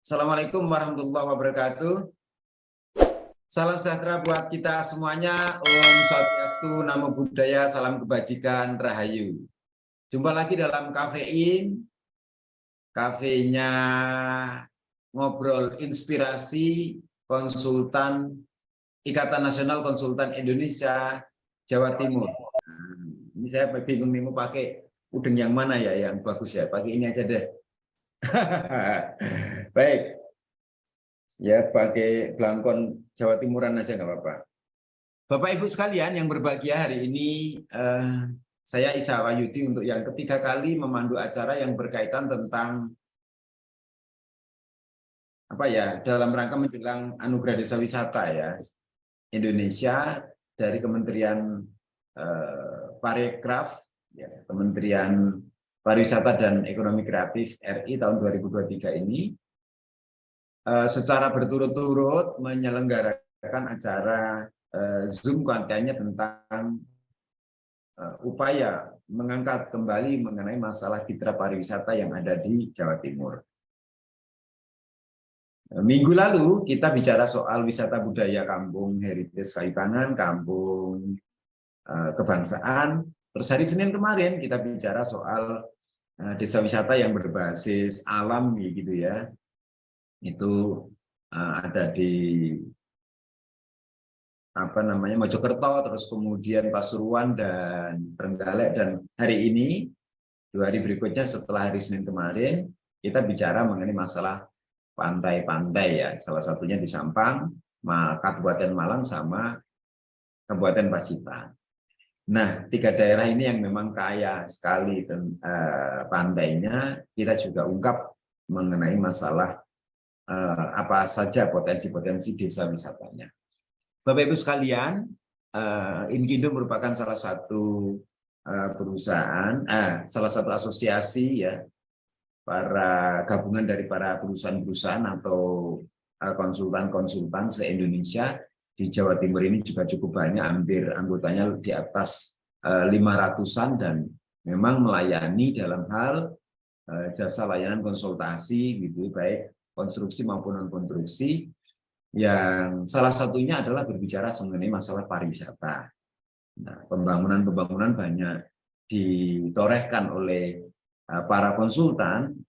Assalamualaikum warahmatullahi wabarakatuh. Salam sejahtera buat kita semuanya. Om Swastiastu, Namo Buddhaya, salam kebajikan, Rahayu. Jumpa lagi dalam kafein, kafenya ngobrol inspirasi konsultan Ikatan Nasional Konsultan Indonesia Jawa Timur. Ini saya bingung nih mau pakai udeng yang mana ya yang bagus ya. Pakai ini aja deh. Baik. Ya, pakai belangkon Jawa Timuran aja nggak apa-apa. Bapak Ibu sekalian yang berbahagia, hari ini saya Isa Wahyudi untuk yang ketiga kali memandu acara yang berkaitan tentang apa ya, dalam rangka menjelang Anugerah Desa Wisata ya Indonesia dari Kementerian Parekraf, ya, Kementerian Pariwisata dan Ekonomi Kreatif RI tahun 2023 ini secara berturut-turut menyelenggarakan acara Zoom kontennya tentang upaya mengangkat kembali mengenai masalah citra pariwisata yang ada di Jawa Timur. Minggu lalu kita bicara soal wisata budaya kampung heritage Kaitangan, kampung kebangsaan. Terus hari Senin kemarin kita bicara soal desa wisata yang berbasis alam gitu ya. Itu ada di Mojokerto, terus kemudian Pasuruan dan Trenggalek, dan hari ini 2 hari berikutnya setelah hari Senin kemarin kita bicara mengenai masalah pantai-pantai ya, salah satunya di Sampang, Kabupaten Malang sama Kabupaten Pacitan. Nah, 3 daerah ini yang memang kaya sekali pantainya, kita juga ungkap mengenai masalah apa saja potensi-potensi desa wisatanya. Bapak Ibu sekalian, Inkindo merupakan salah satu perusahaan, salah satu asosiasi ya, para gabungan dari para perusahaan-perusahaan atau konsultan-konsultan se-Indonesia. Di Jawa Timur ini juga cukup banyak, hampir anggotanya di atas 500-an, dan memang melayani dalam hal jasa layanan konsultasi gitu, baik konstruksi maupun non-konstruksi, yang salah satunya adalah berbicara mengenai masalah pariwisata. Nah, pembangunan banyak ditorehkan oleh para konsultan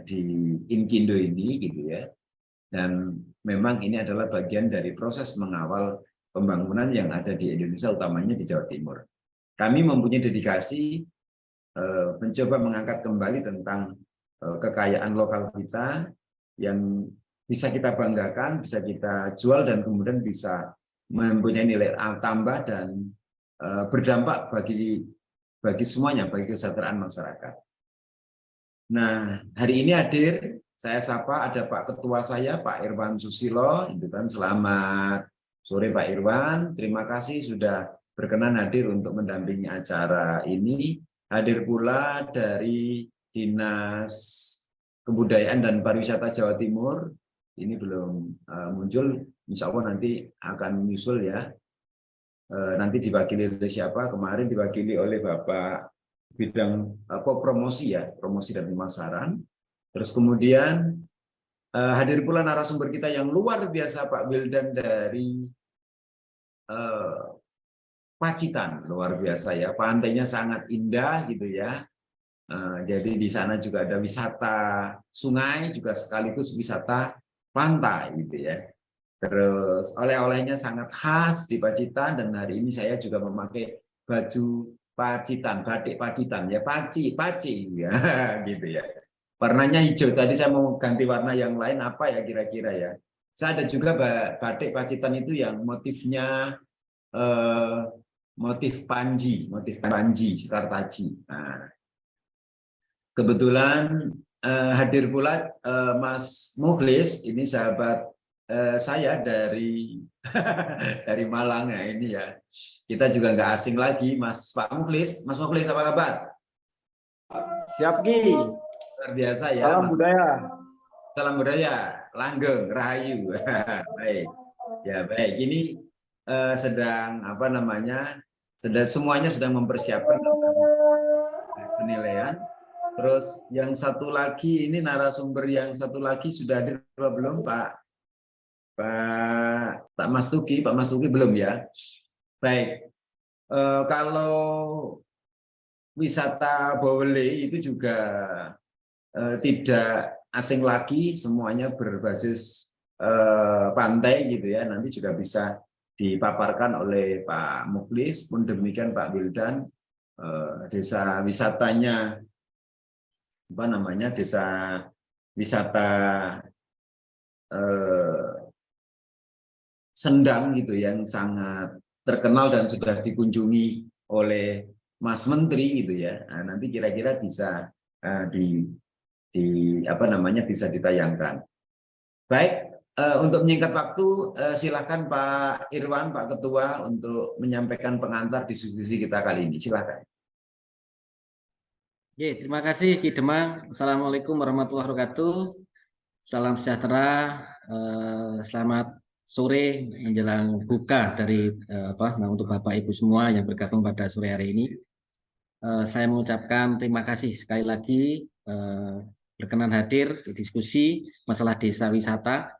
di Inkindo ini gitu ya. Dan memang ini adalah bagian dari proses mengawal pembangunan yang ada di Indonesia, utamanya di Jawa Timur. Kami mempunyai dedikasi mencoba mengangkat kembali tentang kekayaan lokal kita yang bisa kita banggakan, bisa kita jual, dan kemudian bisa mempunyai nilai tambah dan berdampak bagi semuanya, bagi kesejahteraan masyarakat. Nah, hari ini hadir, saya sapa ada Pak Ketua saya, Pak Irwan Susilo. Itu kan, selamat sore Pak Irwan. Terima kasih sudah berkenan hadir untuk mendampingi acara ini. Hadir pula dari Dinas Kebudayaan dan Pariwisata Jawa Timur. Ini belum muncul, insya Allah nanti akan menyusul ya. Nanti diwakili oleh siapa? Kemarin diwakili oleh Bapak bidang promosi ya, promosi dan pemasaran. Terus kemudian hadir pula narasumber kita yang luar biasa, Pak Wildan dari Pacitan, luar biasa ya. Pantainya sangat indah gitu ya. Jadi di sana juga ada wisata sungai, juga sekaligus wisata pantai gitu ya. Terus oleh-olehnya sangat khas di Pacitan, dan hari ini saya juga memakai baju Pacitan, batik Pacitan ya, paci ya gitu ya. Warnanya hijau. Tadi saya mau ganti warna yang lain, apa ya kira-kira ya. Saya ada juga batik Pacitan itu yang motifnya motif panji, Sekartaji. Nah, kebetulan hadir pula Mas Mukhlis, ini sahabat saya dari dari Malang ya ini ya. Kita juga nggak asing lagi, Pak Mukhlis. Mas Mukhlis, apa kabar? Siap Ki. Luar biasa ya. Salam budaya. Salam budaya, langgeng, rahayu. Baik. Ya baik. Ini sedang apa namanya? Semuanya sedang mempersiapkan penilaian Terus yang satu lagi ini narasumber yang satu lagi sudah hadir apa belum Pak? Pak Mas Tuki, Pak Mas Tuki belum ya? Baik. Kalau wisata Bawele itu juga tidak asing lagi, semuanya berbasis pantai gitu ya. Nanti juga bisa dipaparkan oleh Pak Muklis, pun demikian Pak Wildan. Desa wisatanya apa namanya, desa wisata Sendang gitu yang sangat terkenal dan sudah dikunjungi oleh Mas Menteri gitu ya. Nah, nanti kira-kira bisa di apa namanya, bisa ditayangkan. Baik, untuk menyingkat waktu silakan Pak Irwan, Pak Ketua, untuk menyampaikan pengantar diskusi kita kali ini. Silakan. Oke, terima kasih Ki Demang. Assalamualaikum warahmatullahi wabarakatuh. Salam sejahtera. Selamat sore menjelang buka dari untuk Bapak Ibu semua yang bergabung pada sore hari ini. Saya mengucapkan terima kasih sekali lagi berkenan hadir di diskusi masalah desa wisata.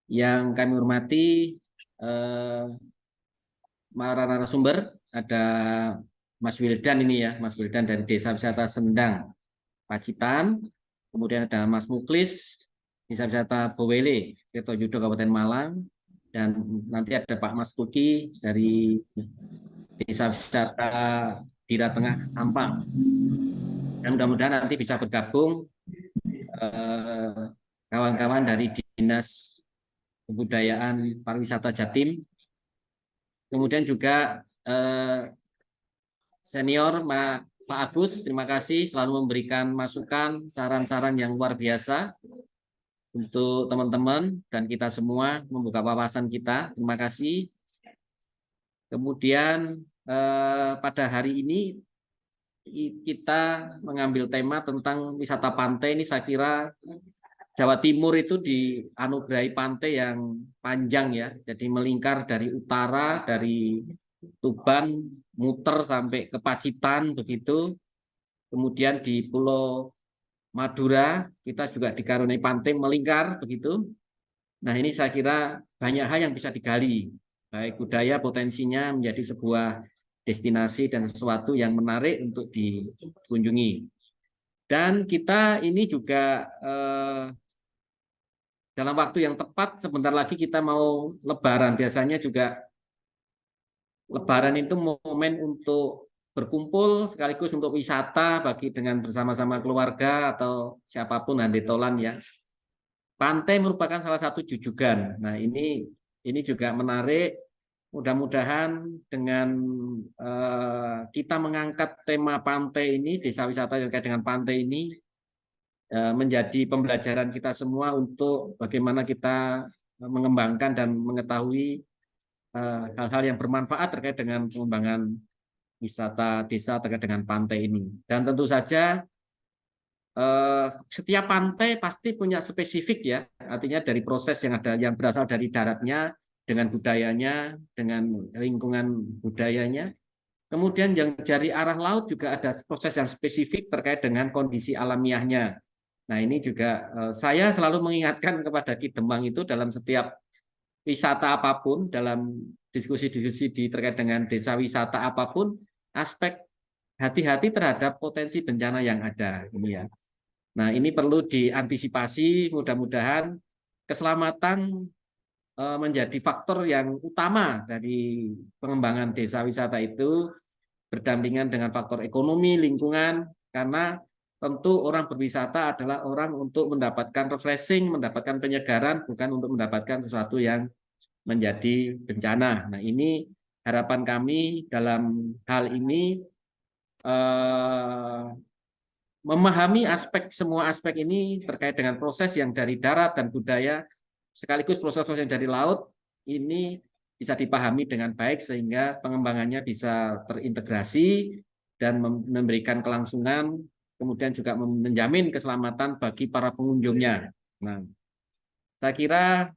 Yang kami hormati para narasumber, ada Mas Wildan ini ya, Mas Wildan dari Desa Wisata Sendang, Pacitan. Kemudian ada Mas Muklis, Desa Wisata Bawele, Tirtojudo, Kabupaten Malang. Dan nanti ada Pak Mas Tuki dari Desa Wisata Dira Tengah, Sampang. Dan mudah-mudahan nanti bisa bergabung kawan-kawan dari Dinas Kebudayaan Pariwisata Jatim. Kemudian juga senior Pak Agus, terima kasih selalu memberikan masukan, saran-saran yang luar biasa untuk teman-teman dan kita semua membuka wawasan kita. Terima kasih. Kemudian pada hari ini kita mengambil tema tentang wisata pantai. Ini saya kira Jawa Timur itu dianugerahi pantai yang panjang ya, jadi melingkar dari utara, dari Tuban, muter sampai ke Pacitan begitu. Kemudian di Pulau Madura kita juga dikaruniai pantai melingkar begitu. Nah, ini saya kira banyak hal yang bisa digali, baik budaya potensinya menjadi sebuah destinasi dan sesuatu yang menarik untuk dikunjungi. Dan kita ini juga dalam waktu yang tepat, sebentar lagi kita mau Lebaran. Biasanya juga Lebaran itu momen untuk berkumpul sekaligus untuk wisata bagi dengan bersama-sama keluarga atau siapapun handetolan ya. Pantai merupakan salah satu jujugan. Nah, ini juga menarik. Mudah-mudahan dengan kita mengangkat tema pantai ini, desa wisata yang terkait dengan pantai ini menjadi pembelajaran kita semua untuk bagaimana kita mengembangkan dan mengetahui hal-hal yang bermanfaat terkait dengan pengembangan wisata desa terkait dengan pantai ini. Dan tentu saja setiap pantai pasti punya spesifik ya, artinya dari proses yang ada yang berasal dari daratnya, dengan budayanya, dengan lingkungan budayanya. Kemudian yang dari arah laut juga ada proses yang spesifik terkait dengan kondisi alamiahnya. Nah, ini juga saya selalu mengingatkan kepada Ki Demang itu dalam setiap wisata apapun, dalam diskusi-diskusi terkait dengan desa wisata apapun, aspek hati-hati terhadap potensi bencana yang ada. Ini ya. Nah, ini perlu diantisipasi, mudah-mudahan keselamatan menjadi faktor yang utama dari pengembangan desa wisata itu berdampingan dengan faktor ekonomi, lingkungan, karena tentu orang berwisata adalah orang untuk mendapatkan refreshing, mendapatkan penyegaran, bukan untuk mendapatkan sesuatu yang menjadi bencana. Nah, ini harapan kami dalam hal ini memahami semua aspek ini terkait dengan proses yang dari darat dan budaya, sekaligus proses-proses yang dari laut, ini bisa dipahami dengan baik sehingga pengembangannya bisa terintegrasi dan memberikan kelangsungan, kemudian juga menjamin keselamatan bagi para pengunjungnya. Nah, saya kira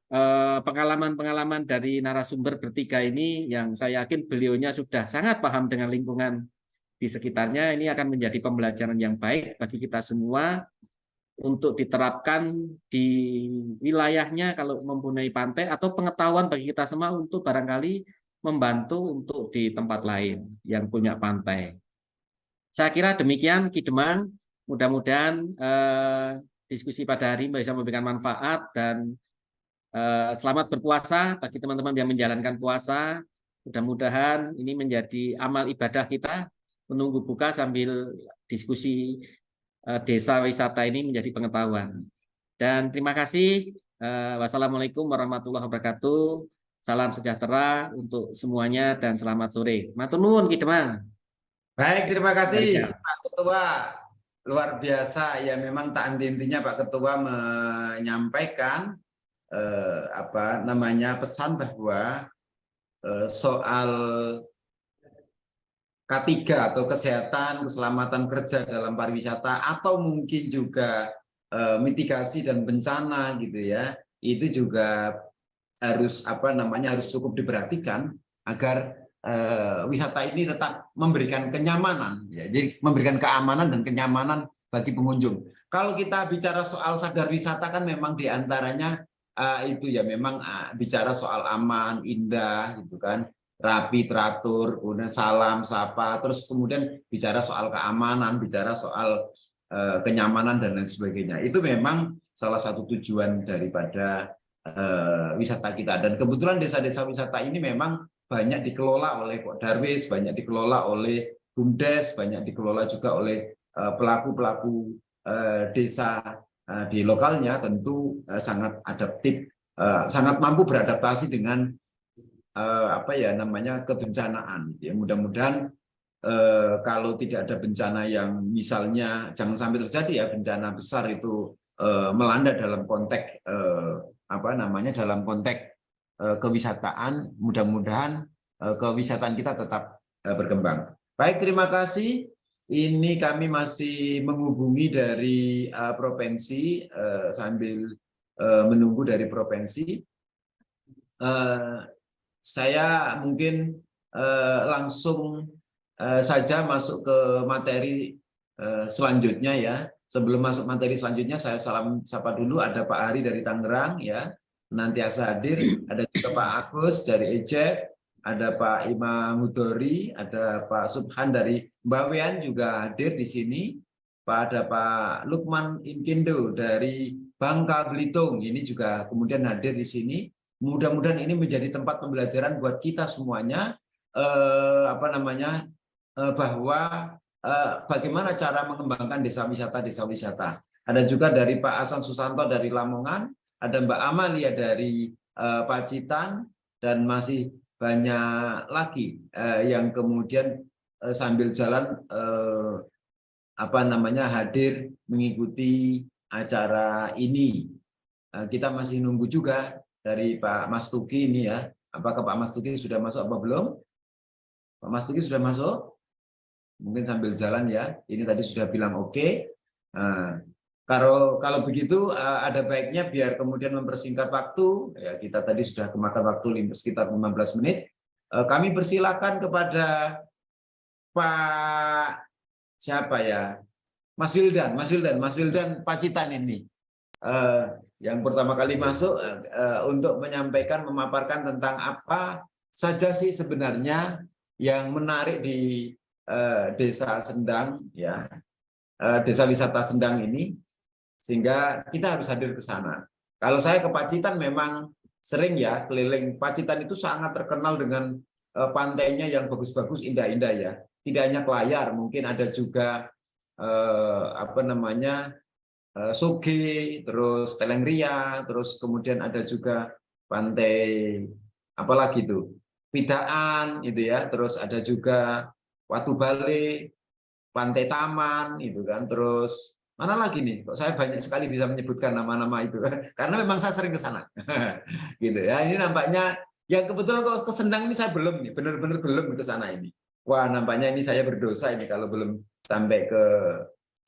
pengalaman-pengalaman dari narasumber bertiga ini yang saya yakin beliaunya sudah sangat paham dengan lingkungan di sekitarnya, ini akan menjadi pembelajaran yang baik bagi kita semua untuk diterapkan di wilayahnya kalau mempunyai pantai, atau pengetahuan bagi kita semua untuk barangkali membantu untuk di tempat lain yang punya pantai. Saya kira demikian Ki Demang. Mudah-mudahan diskusi pada hari ini bisa memberikan manfaat, dan selamat berpuasa bagi teman-teman yang menjalankan puasa. Mudah-mudahan ini menjadi amal ibadah kita menunggu buka sambil diskusi desa wisata ini menjadi pengetahuan. Dan terima kasih. Wassalamualaikum warahmatullahi wabarakatuh. Salam sejahtera untuk semuanya dan selamat sore. Matur nuwun Ki Demang. Baik, terima kasih Pak Ketua. Luar biasa ya, memang tak henti-hentinya Pak Ketua menyampaikan pesan bahwa soal K3 atau kesehatan, keselamatan kerja dalam pariwisata, atau mungkin juga mitigasi dan bencana gitu ya, itu juga harus harus cukup diperhatikan agar wisata ini tetap memberikan kenyamanan, ya, jadi memberikan keamanan dan kenyamanan bagi pengunjung. Kalau kita bicara soal sadar wisata kan memang diantaranya itu ya memang bicara soal aman, indah gitu kan, rapi, teratur, kemudian salam, sapa, terus kemudian bicara soal keamanan, bicara soal kenyamanan dan lain sebagainya. Itu memang salah satu tujuan daripada wisata kita. Dan kebetulan desa-desa wisata ini memang banyak dikelola oleh Pak Darwis, banyak dikelola oleh BUMDes, banyak dikelola juga oleh pelaku-pelaku desa di lokalnya, tentu sangat adaptif, sangat mampu beradaptasi dengan kebencanaan. Ya, mudah-mudahan kalau tidak ada bencana yang misalnya jangan sampai terjadi ya bencana besar itu melanda dalam konteks dalam konteks kewisataan, mudah-mudahan kewisataan kita tetap berkembang. Baik, terima kasih. Ini kami masih menghubungi dari provinsi sambil menunggu dari provinsi. Saya mungkin langsung saja masuk ke materi selanjutnya ya. Sebelum masuk materi selanjutnya, saya salam sapa dulu. Ada Pak Ari dari Tangerang ya, senantiasa hadir. Ada juga Pak Agus dari EJEF, ada Pak Imam Hudori, ada Pak Subhan dari Bawean juga hadir di sini. Ada Pak Lukman Inkindo dari Bangka Belitung, ini juga kemudian hadir di sini. Mudah-mudahan ini menjadi tempat pembelajaran buat kita semuanya, bahwa bagaimana cara mengembangkan desa wisata. Ada juga dari Pak Hasan Susanto dari Lamongan, ada Mbak Amalia dari Pacitan, dan masih banyak lagi yang kemudian sambil jalan hadir mengikuti acara ini. Kita masih nunggu juga dari Pak Mas Tuki ini ya. Apakah Pak Mas Tuki sudah masuk apa belum? Pak Mas Tuki sudah masuk? Mungkin sambil jalan ya. Ini tadi sudah bilang oke. Kalau begitu ada baiknya biar kemudian mempersingkat waktu. Ya, kita tadi sudah kemakan waktu sekitar 15 menit. Kami persilakan kepada Pak siapa ya? Mas Wildan Pacitan ini. Yang pertama kali masuk untuk menyampaikan, memaparkan tentang apa saja sih sebenarnya yang menarik di Desa Sendang ya, Desa Wisata Sendang ini, sehingga kita harus hadir ke sana. Kalau saya ke Pacitan memang sering ya keliling. Pacitan itu sangat terkenal dengan pantainya yang bagus-bagus, indah-indah ya. Tidak hanya Kelayar, mungkin ada juga Soge, terus Telengria, terus kemudian ada juga pantai apalagi itu Pidaan itu ya, terus ada juga Watu Bale, Pantai Taman itu kan, terus mana lagi nih? Kok saya banyak sekali bisa menyebutkan nama-nama itu karena memang saya sering ke sana. Gitu ya. Ini nampaknya yang kebetulan kok ke Sendang ini saya belum nih, benar-benar belum ke sana ini. Wah, nampaknya ini saya berdosa ini kalau belum sampai ke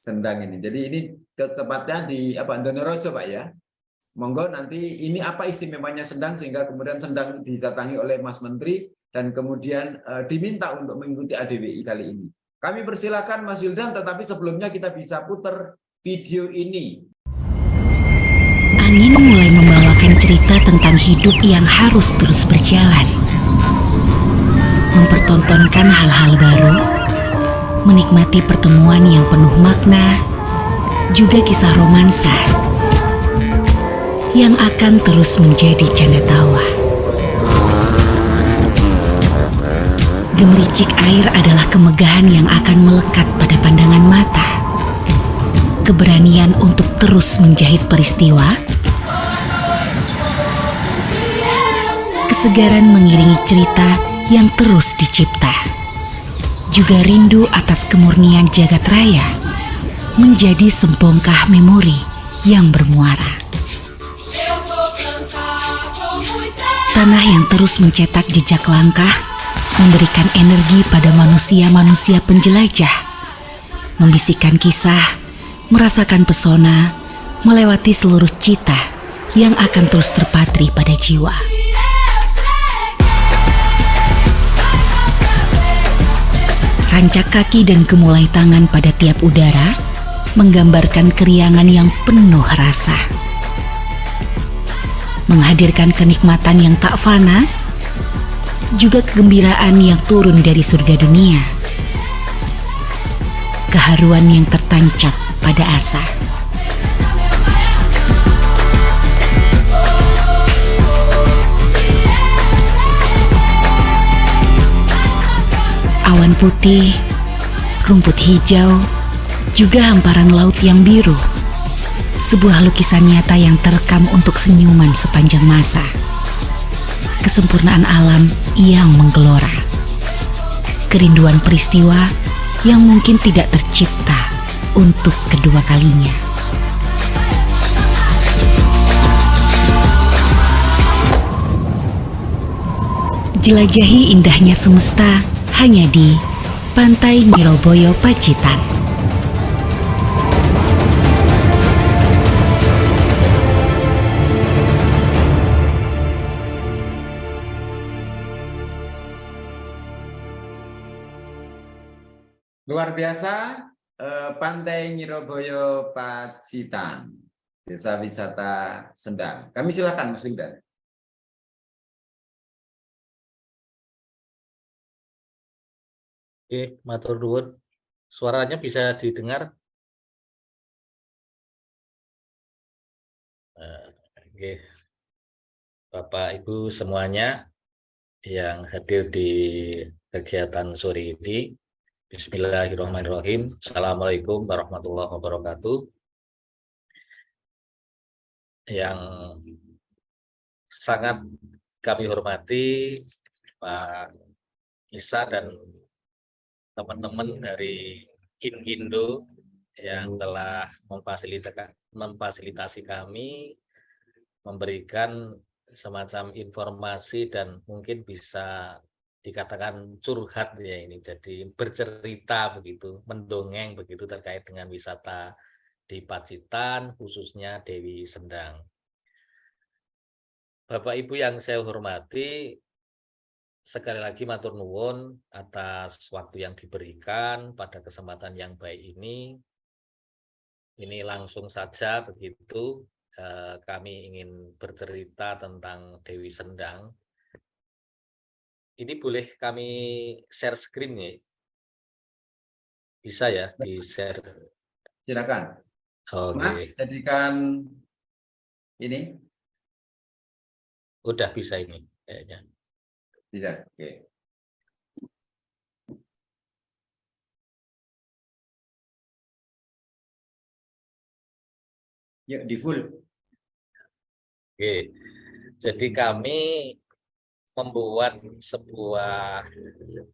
Sendang ini. Jadi ini tepatnya di Donorojo Pak ya. Monggo nanti ini apa istimewanya Sendang sehingga kemudian Sendang didatangi oleh Mas Menteri dan kemudian diminta untuk mengikuti ADWI kali ini. Kami persilakan Mas Yuldan, tetapi sebelumnya kita bisa putar video ini. Angin mulai membawakan cerita tentang hidup yang harus terus berjalan. Mempertontonkan hal-hal baru, menikmati pertemuan yang penuh makna, juga kisah romansa yang akan terus menjadi canda tawa. Gemericik air adalah kemegahan yang akan melekat pada pandangan mata. Keberanian untuk terus menjahit peristiwa, kesegaran mengiringi cerita yang terus dicipta, juga rindu atas kemurnian jagat raya menjadi sebongkah memori yang bermuara. Tanah yang terus mencetak jejak langkah memberikan energi pada manusia-manusia penjelajah, membisikkan kisah, merasakan pesona, melewati seluruh cita yang akan terus terpatri pada jiwa. Rancak kaki dan gemulai tangan pada tiap udara menggambarkan keriangan yang penuh rasa, menghadirkan kenikmatan yang tak fana, juga kegembiraan yang turun dari surga dunia, keharuan yang tertancap pada asa. Awan putih, rumput hijau, juga hamparan laut yang biru, sebuah lukisan nyata yang terekam untuk senyuman sepanjang masa. Kesempurnaan alam yang menggelora, kerinduan peristiwa yang mungkin tidak tercipta untuk kedua kalinya. Jelajahi indahnya semesta hanya di Pantai Nyiroboyo, Pacitan. Luar biasa, Pantai Nyiroboyo, Pacitan, Desa Wisata Sendang. Kami silakan Mas Yuldan. Oke, matur nuwun. Suaranya bisa didengar? Oke. Bapak Ibu semuanya yang hadir di kegiatan sore ini, Bismillahirrahmanirrahim. Assalamualaikum warahmatullahi wabarakatuh. Yang sangat kami hormati Pak Isa dan teman-teman dari Inkindo yang telah memfasilitasi kami, memberikan semacam informasi dan mungkin bisa dikatakan curhat ya ini, jadi bercerita begitu, mendongeng begitu terkait dengan wisata di Pacitan, khususnya Dewi Sendang. Bapak Ibu yang saya hormati, sekali lagi matur nuwun atas waktu yang diberikan pada kesempatan yang baik ini. Ini langsung saja begitu, kami ingin bercerita tentang Dewi Sendang. Ini boleh kami share screen ya? Bisa ya di-share? Silakan. Oke. Mas, jadikan ini. Udah bisa ini kayaknya. Bisa, oke. Yuk, di full. Oke. Jadi kami membuat sebuah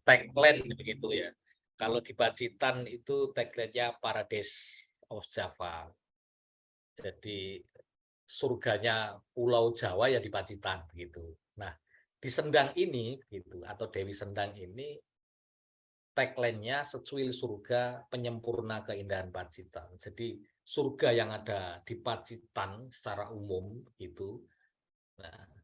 tagline begitu ya. Kalau di Pacitan itu tagline-nya Paradise of Java. Jadi surganya Pulau Jawa ya di Pacitan begitu. Nah, di Sendang ini gitu atau Dewi Sendang ini tagline-nya secuil surga penyempurna keindahan Pacitan. Jadi surga yang ada di Pacitan secara umum gitu. Nah,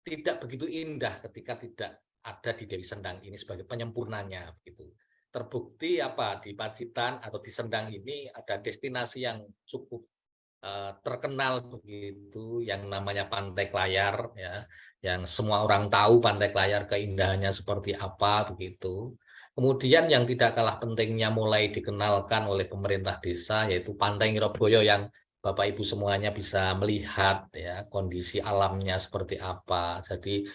tidak begitu indah ketika tidak ada di Dewi Sendang ini sebagai penyempurnanya gitu. terbukti apa di Pacitan atau di Sendang ini ada destinasi yang cukup terkenal begitu yang namanya Pantai Klayar ya, yang semua orang tahu Pantai Klayar keindahannya seperti apa begitu. Kemudian yang tidak kalah pentingnya mulai dikenalkan oleh pemerintah desa yaitu Pantai Ngiroboyo yang Bapak Ibu semuanya bisa melihat ya kondisi alamnya seperti apa. Jadi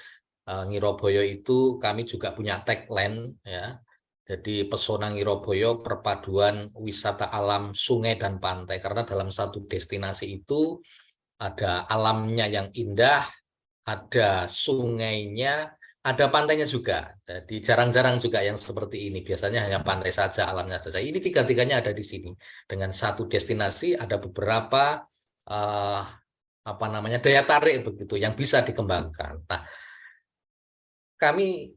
Ngiroboyo itu kami juga punya tagline ya. Jadi pesona Ngiroboyo perpaduan wisata alam sungai dan pantai karena dalam satu destinasi itu ada alamnya yang indah, ada sungainya, ada pantainya juga. Jadi jarang-jarang juga yang seperti ini. Biasanya hanya pantai saja, alamnya saja. Ini tiga-tiganya ada di sini. Dengan satu destinasi ada beberapa apa namanya daya tarik begitu yang bisa dikembangkan. Nah, kami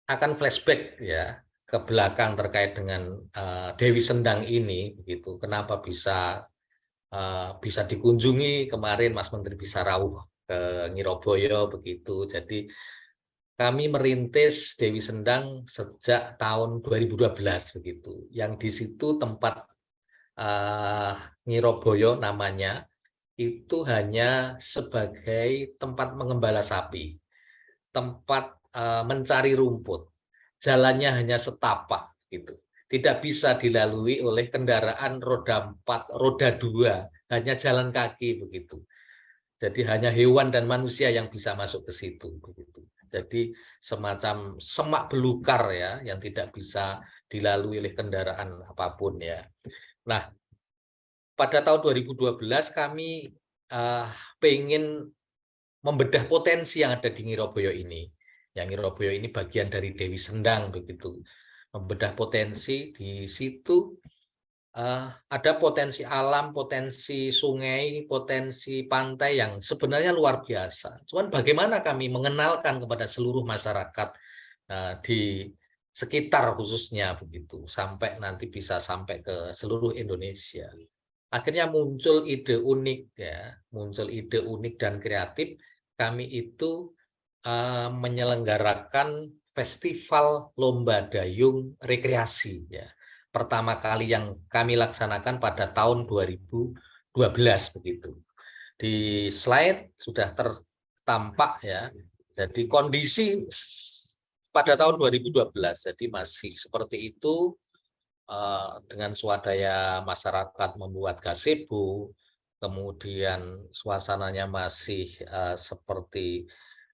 akan flashback ya ke belakang terkait dengan Dewi Sendang ini begitu. Kenapa bisa dikunjungi kemarin Mas Menteri bisa rawuh ke Ngiroboyo begitu. Jadi kami merintis Dewi Sendang sejak tahun 2012 begitu. Yang di situ tempat Ngiroboyo namanya itu hanya sebagai tempat mengembala sapi, tempat mencari rumput. Jalannya hanya setapak gitu. Tidak bisa dilalui oleh kendaraan roda 4, roda 2, hanya jalan kaki begitu. Jadi hanya hewan dan manusia yang bisa masuk ke situ begitu. Jadi semacam semak belukar ya yang tidak bisa dilalui oleh kendaraan apapun ya. Nah, pada tahun 2012 kami pengen membedah potensi yang ada di Ngiroboyo ini. Yang Ngiroboyo ini bagian dari Dewi Sendang begitu. Membedah potensi di situ ada potensi alam, potensi sungai, potensi pantai yang sebenarnya luar biasa. Cuman bagaimana kami mengenalkan kepada seluruh masyarakat di sekitar khususnya begitu sampai nanti bisa sampai ke seluruh Indonesia. Akhirnya muncul ide unik ya, muncul ide unik dan kreatif. Kami itu menyelenggarakan festival lomba dayung rekreasi ya. Pertama kali yang kami laksanakan pada tahun 2012 begitu. Di slide sudah tertampak ya. Jadi kondisi pada tahun 2012 jadi masih seperti itu. Dengan swadaya masyarakat membuat gazebo, kemudian suasananya masih seperti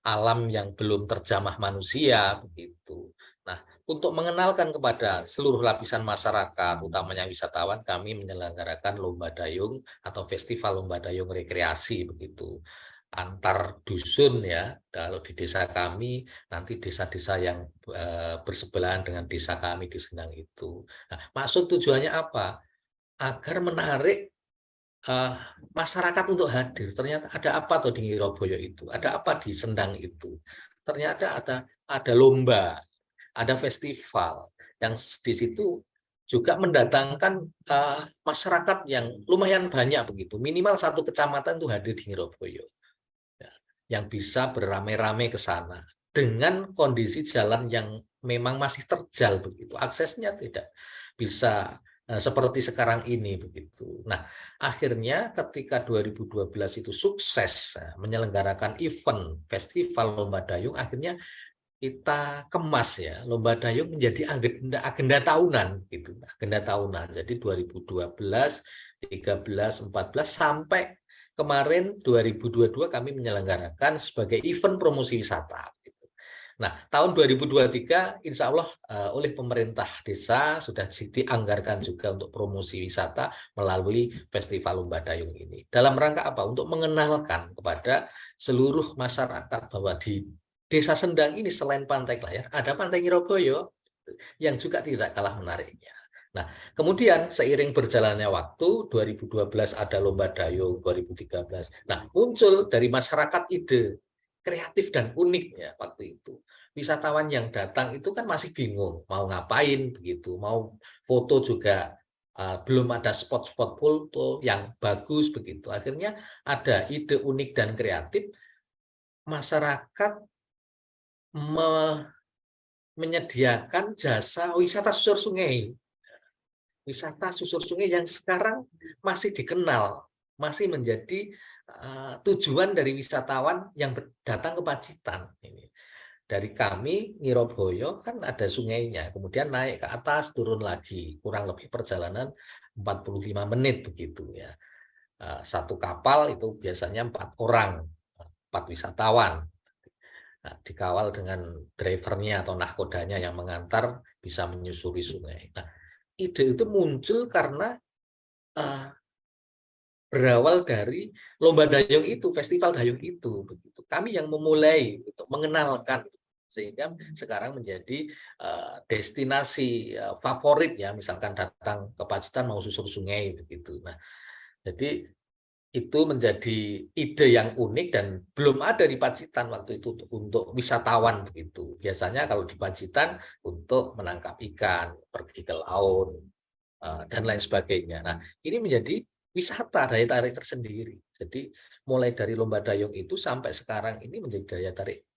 alam yang belum terjamah manusia begitu. Nah, untuk mengenalkan kepada seluruh lapisan masyarakat, utamanya wisatawan, kami menyelenggarakan lomba dayung atau festival lomba dayung rekreasi begitu. Antar dusun ya, kalau di desa kami nanti desa-desa yang bersebelahan dengan desa kami di Sendang itu. Nah, maksud tujuannya apa? Agar menarik masyarakat untuk hadir. Ternyata ada apa tuh di Ngiroboyo itu? Ada apa di Sendang itu? Ternyata ada lomba, ada festival yang di situ juga mendatangkan masyarakat yang lumayan banyak begitu. Minimal satu kecamatan itu hadir di Ngiroboyo. Yang bisa beramai-ramai ke sana dengan kondisi jalan yang memang masih terjal begitu, aksesnya tidak bisa seperti sekarang ini begitu. Nah, akhirnya ketika 2012 itu sukses menyelenggarakan event festival lomba dayung, akhirnya kita kemas ya lomba dayung menjadi agenda tahunan gitu, agenda tahunan. Jadi 2012, 13, 14 sampai kemarin 2022 kami menyelenggarakan sebagai event promosi wisata. Nah, tahun 2023 insya Allah oleh pemerintah desa sudah dianggarkan juga untuk promosi wisata melalui Festival Lomba Dayung ini. Dalam rangka apa? Untuk mengenalkan kepada seluruh masyarakat bahwa di Desa Sendang ini selain Pantai Klayar, ada Pantai Ngiroboyo yang juga tidak kalah menariknya. Nah, kemudian seiring berjalannya waktu, 2012 ada Lomba Dayung, 2013. Nah, muncul dari masyarakat ide kreatif dan unik ya waktu itu. Wisatawan yang datang itu kan masih bingung mau ngapain begitu, mau foto juga belum ada spot-spot foto yang bagus begitu. Akhirnya ada ide unik dan kreatif, masyarakat menyediakan jasa wisata susur sungai. Wisata susur sungai yang sekarang masih dikenal, masih menjadi tujuan dari wisatawan yang datang ke Pacitan. Ini. Dari kami, Ngiroboyo, kan ada sungainya, kemudian naik ke atas, turun lagi, kurang lebih perjalanan 45 menit begitu ya. Satu kapal itu biasanya 4 orang, 4 wisatawan. Nah, dikawal dengan drivernya atau nahkodanya yang mengantar bisa menyusuri sungai. Nah, ide itu muncul karena berawal dari lomba dayung itu, festival dayung itu. Begitu. Kami yang memulai untuk mengenalkan sehingga sekarang menjadi destinasi favorit ya, misalkan datang ke Pacitan mau susur sungai begitu. Nah, jadi itu menjadi ide yang unik dan belum ada di Pacitan waktu itu untuk wisatawan begitu. Biasanya kalau di Pacitan untuk menangkap ikan, pergi ke laut, dan lain sebagainya. Nah, ini menjadi wisata, daya tarik tersendiri. Jadi mulai dari lomba dayung itu sampai sekarang ini menjadi daya tarik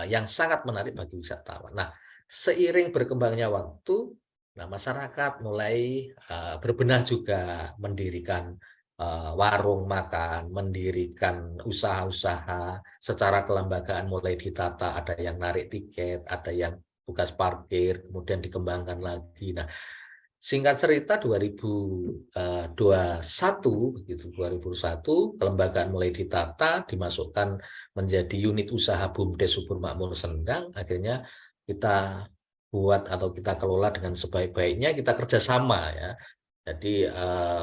yang sangat menarik bagi wisatawan. Nah, seiring berkembangnya waktu, nah masyarakat mulai berbenah juga mendirikan warung makan, mendirikan usaha-usaha secara kelembagaan mulai ditata, ada yang narik tiket, ada yang tugas parkir, kemudian dikembangkan lagi. Nah, singkat cerita 2021 begitu 2001 kelembagaan mulai ditata, dimasukkan menjadi unit usaha BUMDes Subur Makmur Sendang, akhirnya kita buat atau kita kelola dengan sebaik-baiknya, kita kerjasama ya. Jadi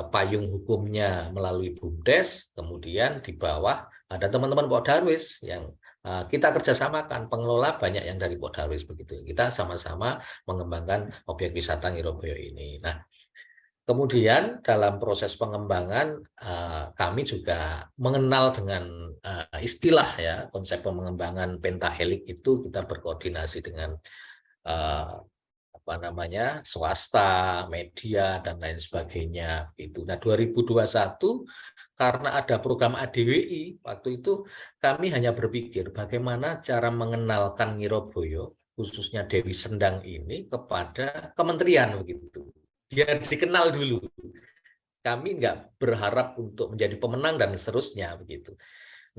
payung hukumnya melalui BUMDes, kemudian di bawah ada teman-teman Pokdarwis yang kita kerjasamakan, pengelola banyak yang dari Pokdarwis begitu. Kita sama-sama mengembangkan objek wisata Ngiroboyo ini. Nah, kemudian dalam proses pengembangan kami juga mengenal dengan istilah ya konsep pengembangan pentahelik itu kita berkoordinasi dengan swasta, media, dan lain sebagainya. Nah, 2021 karena ada program ADWI, waktu itu kami hanya berpikir bagaimana cara mengenalkan Ngiroboyo, khususnya Dewi Sendang ini kepada kementerian begitu. Biar dikenal dulu. Kami nggak berharap untuk menjadi pemenang dan seterusnya begitu.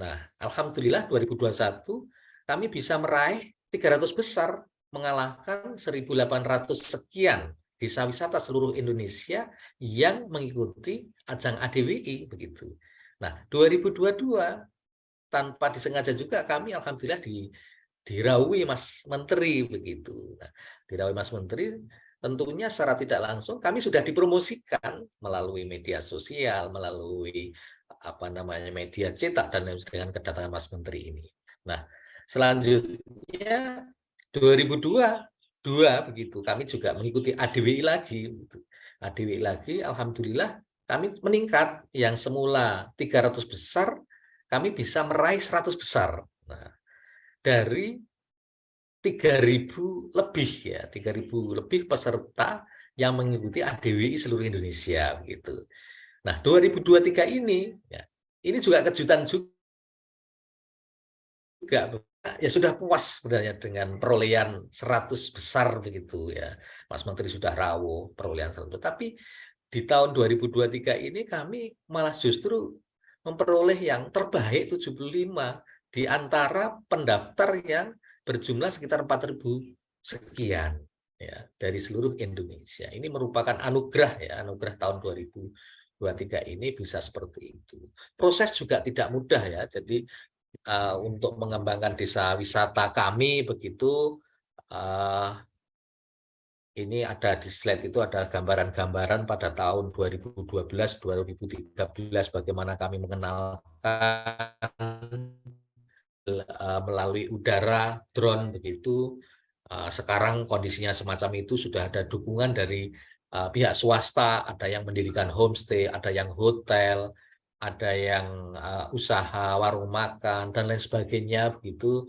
Nah, alhamdulillah 2021 kami bisa meraih 300 besar, mengalahkan 1.800 sekian desa wisata seluruh Indonesia yang mengikuti ajang ADWI begitu. Nah, 2022 tanpa disengaja juga kami alhamdulillah diraui Mas Menteri begitu. Nah, diraui Mas Menteri tentunya secara tidak langsung kami sudah dipromosikan melalui media sosial, melalui media cetak dan lain sebagainya dengan kedatangan Mas Menteri ini. Nah, selanjutnya 2002 begitu kami juga mengikuti ADWI lagi. ADWI lagi, alhamdulillah kami meningkat yang semula 300 besar, kami bisa meraih 100 besar. Nah, dari 3.000 lebih ya, 3.000 lebih peserta yang mengikuti ADWI seluruh Indonesia begitu. Nah, 2023 ini ya, ini juga kejutan juga. Ya sudah puas sebenarnya dengan perolehan 100 besar begitu ya. Mas Menteri sudah rawuh perolehan 100. Tapi di tahun 2023 ini kami malah justru memperoleh yang terbaik 75 di antara pendaftar yang berjumlah sekitar 4.000 sekian ya dari seluruh Indonesia. Ini merupakan anugerah ya, anugerah tahun 2023 ini bisa seperti itu. Proses juga tidak mudah ya. Jadi untuk mengembangkan desa wisata kami begitu, ini ada di slide itu ada gambaran-gambaran pada tahun 2012-2013 bagaimana kami mengenalkan melalui udara, drone begitu. Sekarang kondisinya semacam itu, sudah ada dukungan dari pihak swasta, ada yang mendirikan homestay, ada yang hotel, ada yang usaha warung makan dan lain sebagainya begitu.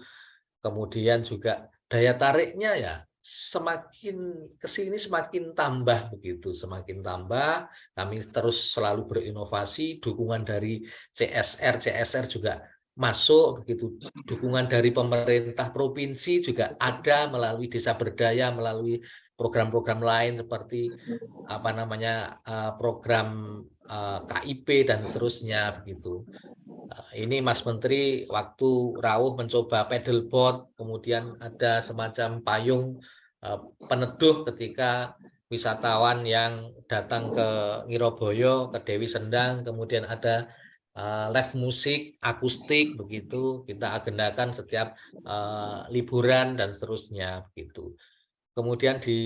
Kemudian juga daya tariknya ya semakin kesini semakin tambah begitu, semakin tambah. Kami terus selalu berinovasi, dukungan dari CSR juga masuk begitu. Dukungan dari pemerintah provinsi juga ada melalui Desa Berdaya, melalui program-program lain seperti program KIP dan seterusnya begitu. Ini Mas Menteri waktu rawuh mencoba paddleboard, kemudian ada semacam payung peneduh ketika wisatawan yang datang ke Ngiroboyo, ke Dewi Sendang, kemudian ada live musik akustik begitu, kita agendakan setiap liburan dan seterusnya begitu. Kemudian di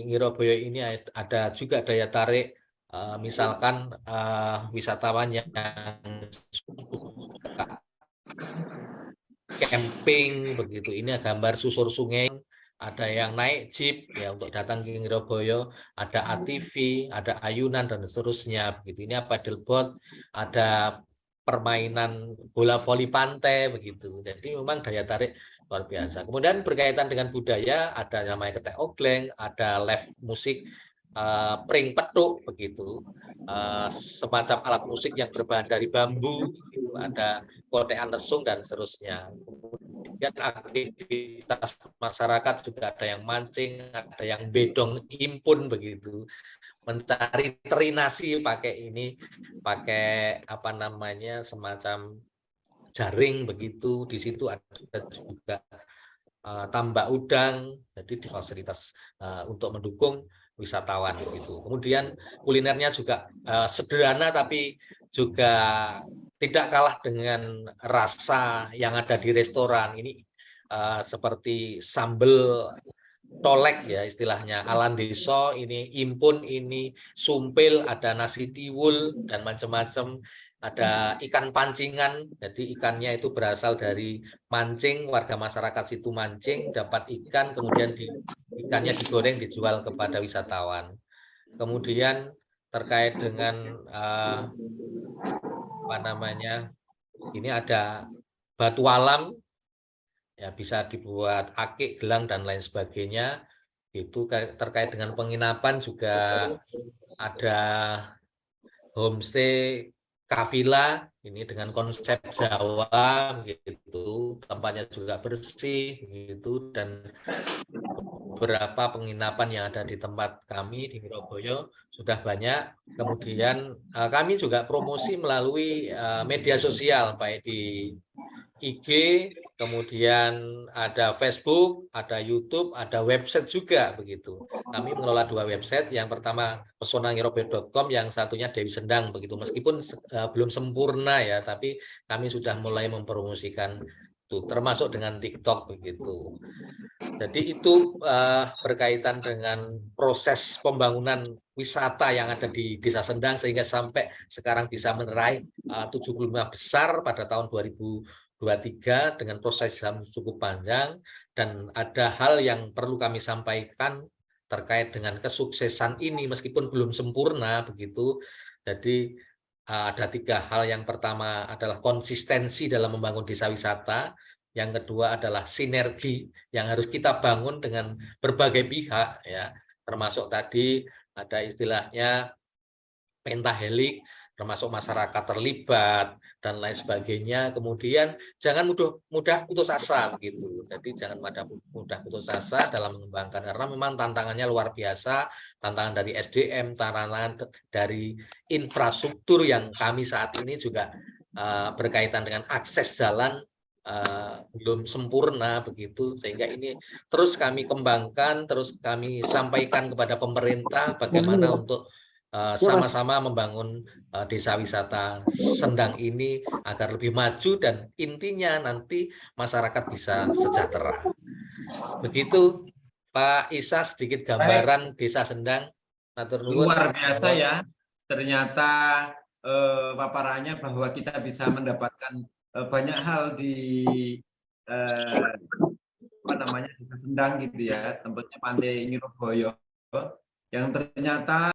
Ngiroboyo ini ada juga daya tarik, misalkan wisatawan yang suka camping begitu. Ini gambar susur sungai, ada yang naik jeep ya untuk datang ke Ngiroboyo, ada ATV, ada ayunan dan seterusnya begitu. Ini paddleboard, ada permainan bola voli pantai begitu. Jadi memang daya tarik luar biasa. Kemudian berkaitan dengan budaya, ada namanya ketek ogleng, ada live musik pring petuk begitu, semacam alat musik yang berbahan dari bambu, gitu. Ada kotekan lesung dan seterusnya. Kemudian aktivitas masyarakat juga ada yang mancing, ada yang bedong impun begitu, mencari teri nasi pakai semacam jaring begitu. Di situ ada juga tambak udang, jadi di fasilitas untuk mendukung wisatawan begitu. Kemudian kulinernya juga sederhana tapi juga tidak kalah dengan rasa yang ada di restoran. Ini seperti sambal tolek ya istilahnya, alandeso, ini impun, ini sumpil, ada nasi tiwul dan macam-macam. Ada ikan pancingan, jadi ikannya itu berasal dari mancing, warga masyarakat situ mancing, dapat ikan, kemudian ikannya digoreng, dijual kepada wisatawan. Kemudian terkait dengan ini ada batu alam, ya bisa dibuat akik, gelang dan lain sebagainya. Itu terkait dengan penginapan juga ada homestay Kavila, ini dengan konsep Jawa gitu, tempatnya juga bersih gitu, dan beberapa penginapan yang ada di tempat kami di Ngiroboyo sudah banyak. Kemudian kami juga promosi melalui media sosial, baik di IG, kemudian ada Facebook, ada YouTube, ada website juga begitu. Kami mengelola 2 website, yang pertama pesonangiroboyo.com, yang satunya Dewi Sendang begitu. Meskipun belum sempurna ya, tapi kami sudah mulai mempromosikan itu, termasuk dengan TikTok begitu. Jadi itu berkaitan dengan proses pembangunan wisata yang ada di Desa Sendang sehingga sampai sekarang bisa meraih 75 besar pada tahun 2023 dengan proses yang cukup panjang. Dan ada hal yang perlu kami sampaikan terkait dengan kesuksesan ini meskipun belum sempurna begitu. Jadi ada 3 hal. Yang pertama adalah konsistensi dalam membangun desa wisata. Yang kedua adalah sinergi yang harus kita bangun dengan berbagai pihak ya, termasuk tadi ada istilahnya pentahelik, termasuk masyarakat terlibat dan lain sebagainya. Kemudian jangan mudah putus asa begitu. Jadi jangan mudah putus asa dalam mengembangkan, karena memang tantangannya luar biasa, tantangan dari SDM, tantangan dari infrastruktur yang kami saat ini juga berkaitan dengan akses jalan belum sempurna begitu, sehingga ini terus kami kembangkan, terus kami sampaikan kepada pemerintah bagaimana untuk sama-sama membangun desa wisata Sendang ini agar lebih maju dan intinya nanti masyarakat bisa sejahtera. Begitu Pak Isa, sedikit gambaran Desa Sendang. Luar biasa ya, ternyata paparannya bahwa kita bisa mendapatkan banyak hal di Desa Sendang gitu ya, tempatnya Pantai Ngiroboyo, yang ternyata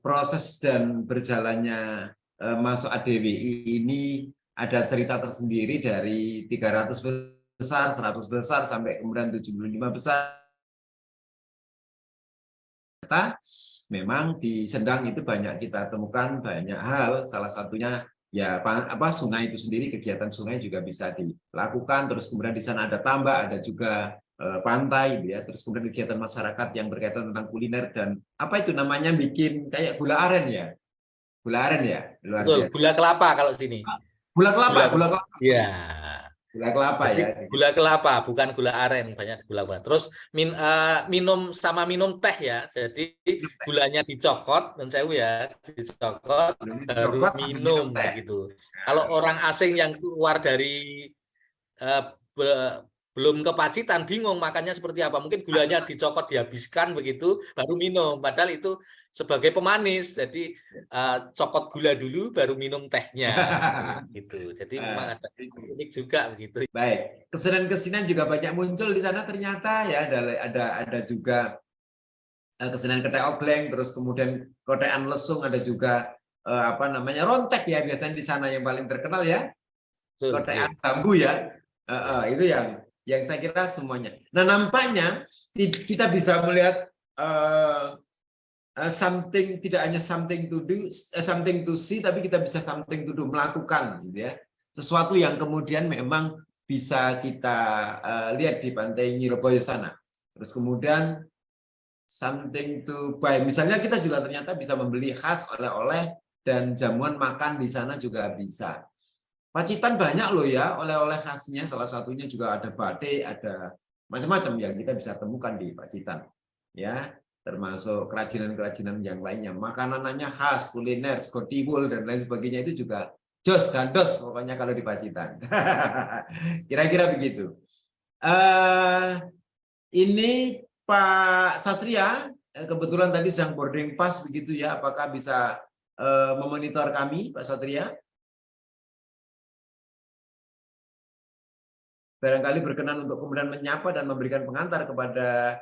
proses dan berjalannya masuk ADWI ini ada cerita tersendiri dari 300 besar, 100 besar, sampai kemudian 75 besar. Memang di Sendang itu banyak kita temukan banyak hal, salah satunya ya sungai itu sendiri, kegiatan sungai juga bisa dilakukan. Terus kemudian di sana ada tambak, ada juga pantai, ya. Terus kemudian kegiatan masyarakat yang berkaitan tentang kuliner dan apa itu namanya bikin kayak gula aren ya, luar Betul, biasa. gula kelapa kalau sini. Gula kelapa. Iya. Gula kelapa Jadi ya. gula kelapa, bukan gula aren, banyak gula kelapa. Terus minum teh ya. Jadi gulanya dicokot, dan saya dicokot baru Coklat sambil minum minum teh. begitu. Kalau orang asing yang keluar dari belum ke Pacitan bingung makannya seperti apa. Mungkin gulanya dicokot dihabiskan begitu baru minum. Padahal itu sebagai pemanis. Jadi cokot gula dulu baru minum tehnya gitu. Jadi memang ada unik juga begitu. Baik, kesenian-kesenian juga banyak muncul di sana ternyata ya. Ada juga kesenian ketek ogleng, terus kemudian kotekan lesung, ada juga rontek ya biasanya di sana yang paling terkenal ya. Kotekan bambu ya. Itu yang saya kira semuanya. Nah, nampaknya kita bisa melihat tidak hanya something to do, something to see, tapi kita bisa something to do, melakukan gitu ya. Sesuatu yang kemudian memang bisa kita lihat di pantai Nyiroboyo sana. Terus kemudian something to buy. Misalnya kita juga ternyata bisa membeli khas oleh-oleh dan jamuan makan di sana juga bisa. Pacitan banyak loh ya oleh-oleh khasnya, salah satunya juga ada batik, ada macam-macam yang kita bisa temukan di Pacitan. Ya, termasuk kerajinan-kerajinan yang lainnya. Makanannya khas, kuliner, skotiwul dan lain sebagainya itu juga jos dan dos pokoknya kalau di Pacitan. Kira-kira begitu. Ini Pak Satria, kebetulan tadi sedang boarding pass begitu ya, apakah bisa memonitor kami, Pak Satria? Barangkali berkenan untuk kemudian menyapa dan memberikan pengantar kepada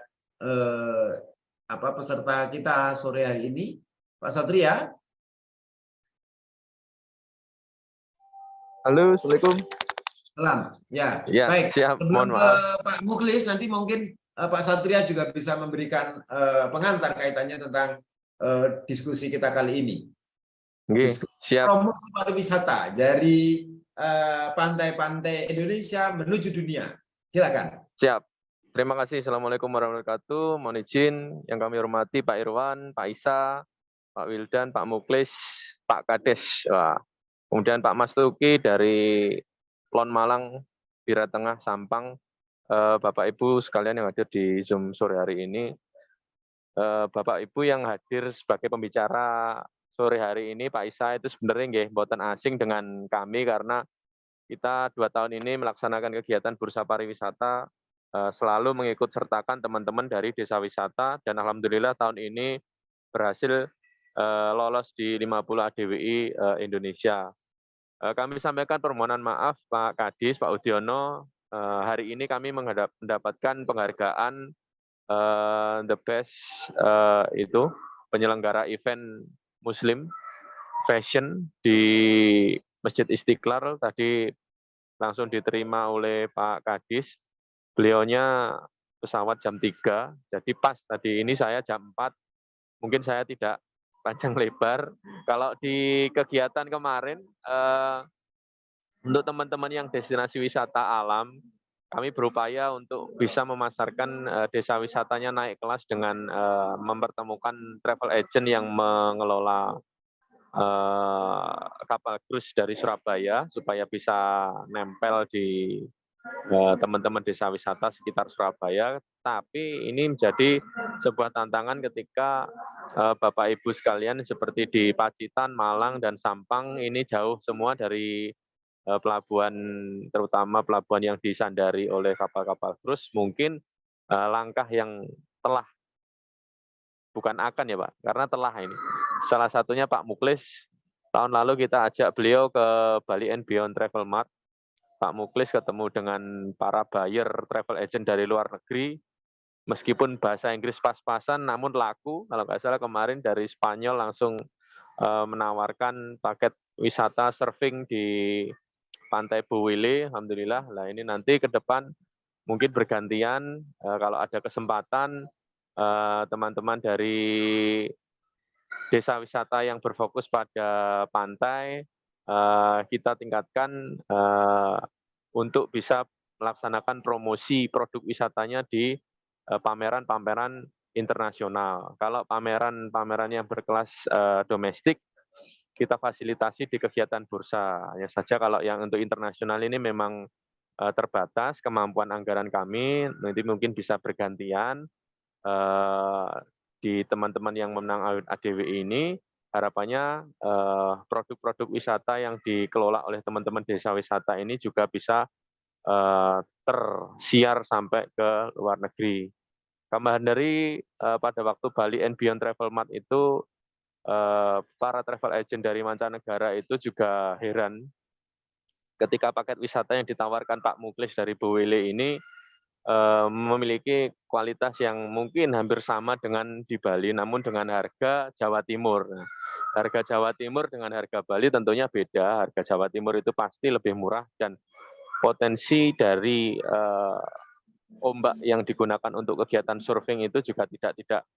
peserta kita sore hari ini, Pak Satria. Halo, Assalamualaikum. Salam. Ya, baik. Siap. Sebelum Mohon ke maaf. Pak Mukhlis, nanti mungkin Pak Satria juga bisa memberikan pengantar kaitannya tentang diskusi kita kali ini. Siap. Promosi pariwisata dari pantai-pantai Indonesia menuju dunia. Silakan. Siap. Terima kasih. Assalamualaikum warahmatullahi wabarakatuh. Mohon izin yang kami hormati Pak Irwan, Pak Isa, Pak Wildan, Pak Mukhlis, Pak Kades. Kemudian Pak Mas Tuki dari Plon Malang, Bira Tengah, Sampang. Bapak Ibu sekalian yang hadir di Zoom sore hari ini. Bapak Ibu yang hadir sebagai pembicara sore hari ini, Pak Isa, itu sebenarnya nggih mboten asing dengan kami karena kita 2 tahun ini melaksanakan kegiatan bursa pariwisata, selalu mengikut sertakan teman-teman dari desa wisata, dan alhamdulillah tahun ini berhasil lolos di 50 ADWI Indonesia. Kami sampaikan permohonan maaf Pak Kadis, Pak Udiono, hari ini kami mendapatkan penghargaan the best itu penyelenggara event Muslim fashion di Masjid Istiqlal, tadi langsung diterima oleh Pak Kadis. Beliaunya pesawat jam 3, jadi pas tadi ini saya jam 4, mungkin saya tidak panjang lebar. Kalau di kegiatan kemarin, untuk teman-teman yang destinasi wisata alam, kami berupaya untuk bisa memasarkan desa wisatanya naik kelas dengan mempertemukan travel agent yang mengelola kapal cruise dari Surabaya supaya bisa nempel di teman-teman desa wisata sekitar Surabaya. Tapi ini menjadi sebuah tantangan ketika Bapak Ibu sekalian seperti di Pacitan, Malang, dan Sampang ini jauh semua dari pelabuhan, terutama pelabuhan yang disandari oleh kapal-kapal cruise. Mungkin langkah yang telah, bukan akan ya Pak, karena telah ini. Salah satunya Pak Mukhlis, tahun lalu kita ajak beliau ke Bali and Beyond Travel Mart. Pak Mukhlis ketemu dengan para buyer travel agent dari luar negeri, meskipun bahasa Inggris pas-pasan, namun laku. Kalau nggak salah kemarin dari Spanyol langsung menawarkan paket wisata surfing di Pantai Buwile, alhamdulillah. Nah ini nanti ke depan mungkin bergantian, kalau ada kesempatan teman-teman dari desa wisata yang berfokus pada pantai kita tingkatkan untuk bisa melaksanakan promosi produk wisatanya di pameran-pameran internasional. Kalau pameran-pameran yang berkelas domestik, kita fasilitasi di kegiatan bursa. Hanya saja kalau yang untuk internasional ini memang terbatas kemampuan anggaran kami, nanti mungkin bisa bergantian di teman-teman yang memenang ADW ini. Harapannya produk-produk wisata yang dikelola oleh teman-teman desa wisata ini juga bisa tersiar sampai ke luar negeri. Tambahan dari pada waktu Bali and Beyond Travel Mart itu para travel agent dari mancanegara itu juga heran ketika paket wisata yang ditawarkan Pak Muklis dari Bowele ini memiliki kualitas yang mungkin hampir sama dengan di Bali, namun dengan harga Jawa Timur. Nah, harga Jawa Timur dengan harga Bali tentunya beda. Harga Jawa Timur itu pasti lebih murah dan potensi dari ombak yang digunakan untuk kegiatan surfing itu juga tidak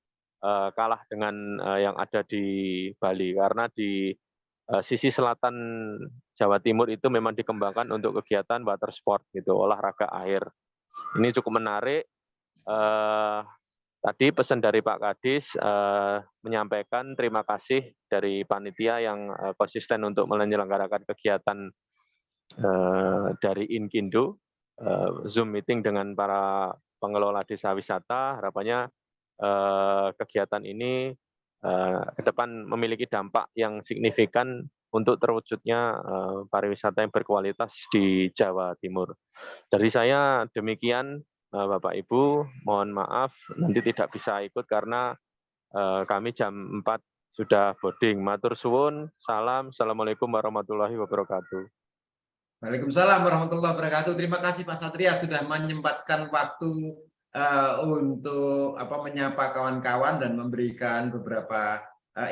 kalah dengan yang ada di Bali, karena di sisi selatan Jawa Timur itu memang dikembangkan untuk kegiatan water sport gitu, olahraga air. Ini cukup menarik. Tadi pesan dari Pak Kadis menyampaikan terima kasih dari panitia yang konsisten untuk menyelenggarakan kegiatan dari Inkindo, Zoom meeting dengan para pengelola desa wisata. Harapannya kegiatan ini ke depan memiliki dampak yang signifikan untuk terwujudnya pariwisata yang berkualitas di Jawa Timur. Dari saya demikian, Bapak Ibu, mohon maaf nanti tidak bisa ikut karena kami jam 4 sudah boarding. Matur suwun, salam, assalamualaikum warahmatullahi wabarakatuh. Waalaikumsalam warahmatullahi wabarakatuh. Terima kasih Pak Satria sudah menyempatkan waktu untuk menyapa kawan-kawan dan memberikan beberapa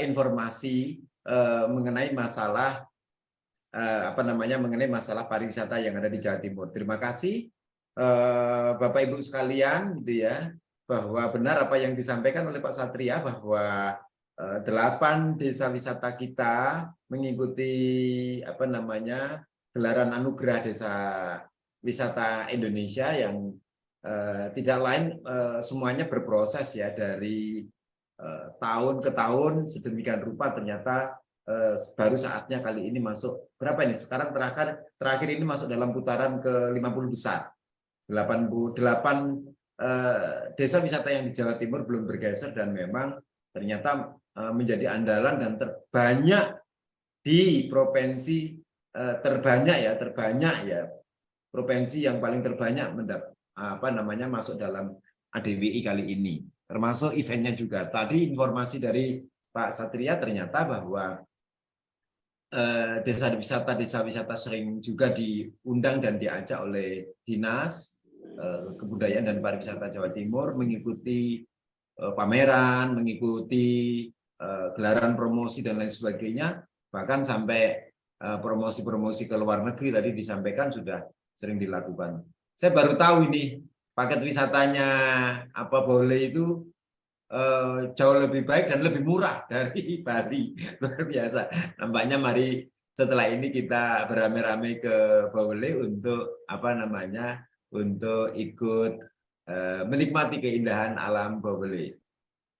informasi mengenai masalah mengenai masalah pariwisata yang ada di Jawa Timur. Terima kasih Bapak Ibu sekalian, gitu ya, bahwa benar apa yang disampaikan oleh Pak Satria bahwa 8 desa wisata kita mengikuti gelaran anugerah desa wisata Indonesia yang tidak lain semuanya berproses ya dari tahun ke tahun sedemikian rupa. Ternyata baru saatnya kali ini masuk berapa ini sekarang terakhir ini masuk dalam putaran ke 50 besar. 88 desa wisata yang di Jawa Timur belum bergeser dan memang ternyata menjadi andalan dan terbanyak di provinsi terbanyak provinsi yang paling terbanyak masuk dalam ADWI kali ini, termasuk eventnya juga. Tadi informasi dari Pak Satria ternyata bahwa desa wisata sering juga diundang dan diajak oleh Dinas Kebudayaan dan Pariwisata Jawa Timur mengikuti pameran, mengikuti gelaran promosi dan lain sebagainya, bahkan sampai promosi-promosi ke luar negeri tadi disampaikan sudah sering dilakukan. Saya baru tahu ini paket wisatanya Bowele itu jauh lebih baik dan lebih murah dari Bali. Luar biasa. Nampaknya mari setelah ini kita beramai-ramai ke Bowele untuk untuk ikut menikmati keindahan alam Bowele.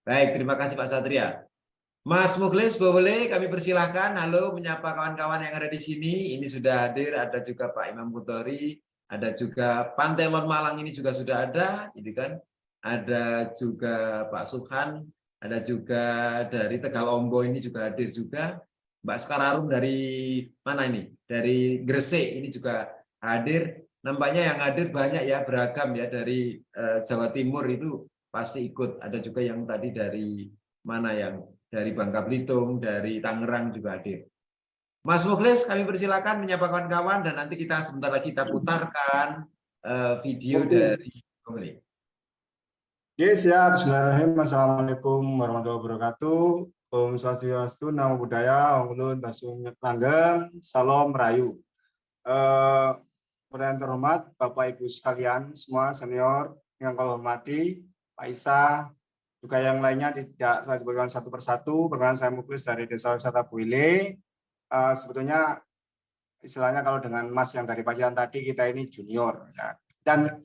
Baik, terima kasih Pak Satria. Mas Muklis Bowele, kami persilahkan. Halo, menyapa kawan-kawan yang ada di sini. Ini sudah hadir, ada juga Pak Imam Kutori, ada juga Pantelon Malang ini juga sudah ada, ini kan. Ada juga Pak Sukhan, ada juga dari Tegalombo ini juga hadir juga. Mbak Skararum dari mana ini? Dari Gresik ini juga hadir. Nampaknya yang hadir banyak ya, beragam ya, dari Jawa Timur itu pasti ikut. Ada juga yang tadi dari mana, yang dari Bangka Belitung, dari Tangerang juga hadir. Mas Muklis, kami persilakan menyapa kawan-kawan dan nanti kita sebentar lagi kita putarkan video dari Bowele. Oke, siap. Bismillahirrahmanirrahim. Assalamualaikum warahmatullahi wabarakatuh. Om Swastiastu, Namo Buddhaya, Om Ulun, Basung Langgeng, Salam Rayu. Yang terhormat Bapak Ibu sekalian, semua senior yang kami hormati, Pak Isa, juga yang lainnya tidak saya sebutkan satu persatu. Perkenalkan, saya Muklis dari Desa Wisata Bowele. Sebetulnya istilahnya kalau dengan Mas yang dari Pacitan tadi, kita ini junior. Ya. Dan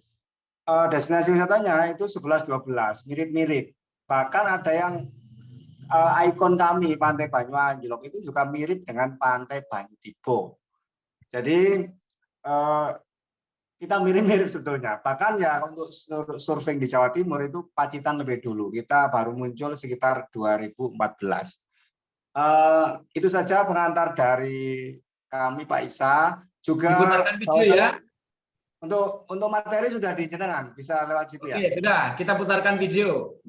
destinasi wisatanya itu 11-12, mirip-mirip. Bahkan ada yang ikon kami, Pantai Banyu Anjlok, itu juga mirip dengan Pantai Banyu Tibo. Jadi kita mirip-mirip sebetulnya. Bahkan ya untuk surfing di Jawa Timur itu Pacitan lebih dulu. Kita baru muncul sekitar 2014. Itu saja pengantar dari kami Pak Isa. Juga Diputarkan video ya. Untuk materi sudah dijenengan, bisa lewat situ ya. Oke, sudah. Kita putarkan video.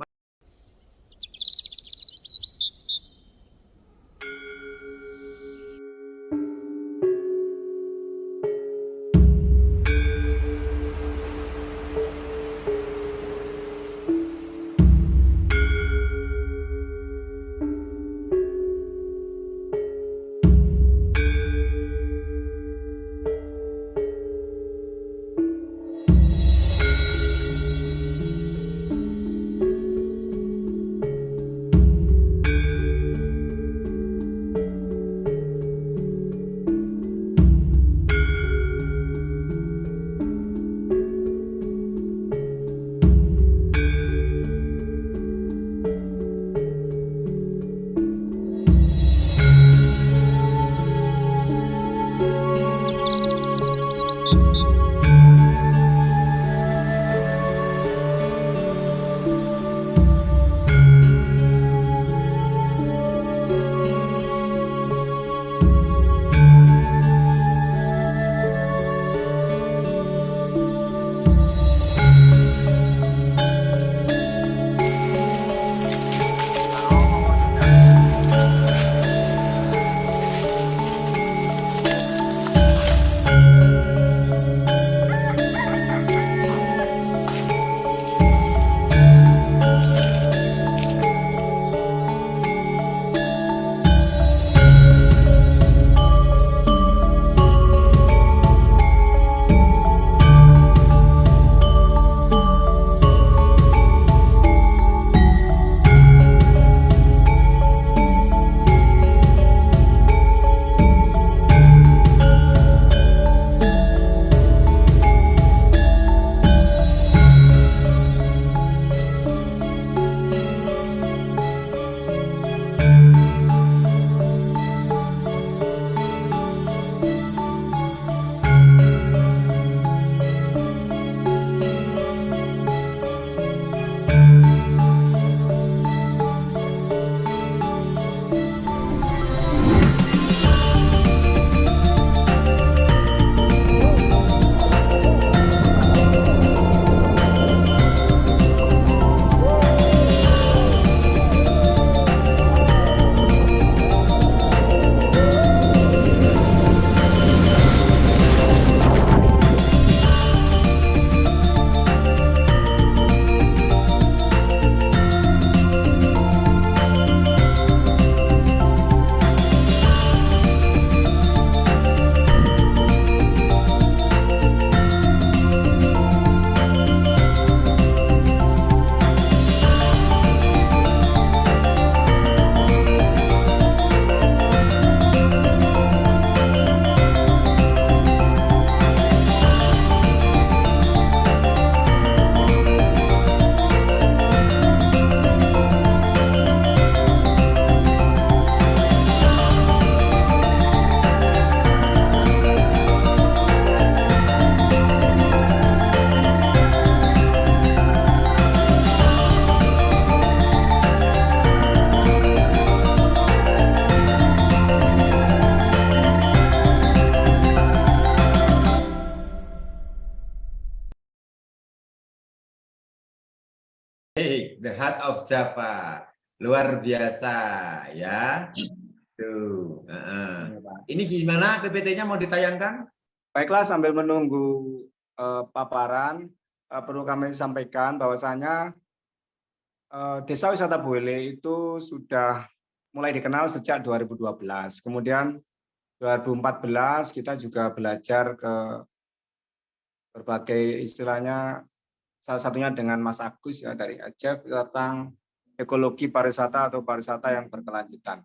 Hey, the heart of Java, luar biasa ya. Tuh, ini gimana PPT-nya mau ditayangkan? Baiklah, sambil menunggu paparan, perlu kami sampaikan bahwasanya Desa Wisata Buile itu sudah mulai dikenal sejak 2012. Kemudian 2014 kita juga belajar ke berbagai istilahnya, salah satunya dengan Mas Agus ya dari AJEF tentang ekologi pariwisata atau pariwisata yang berkelanjutan.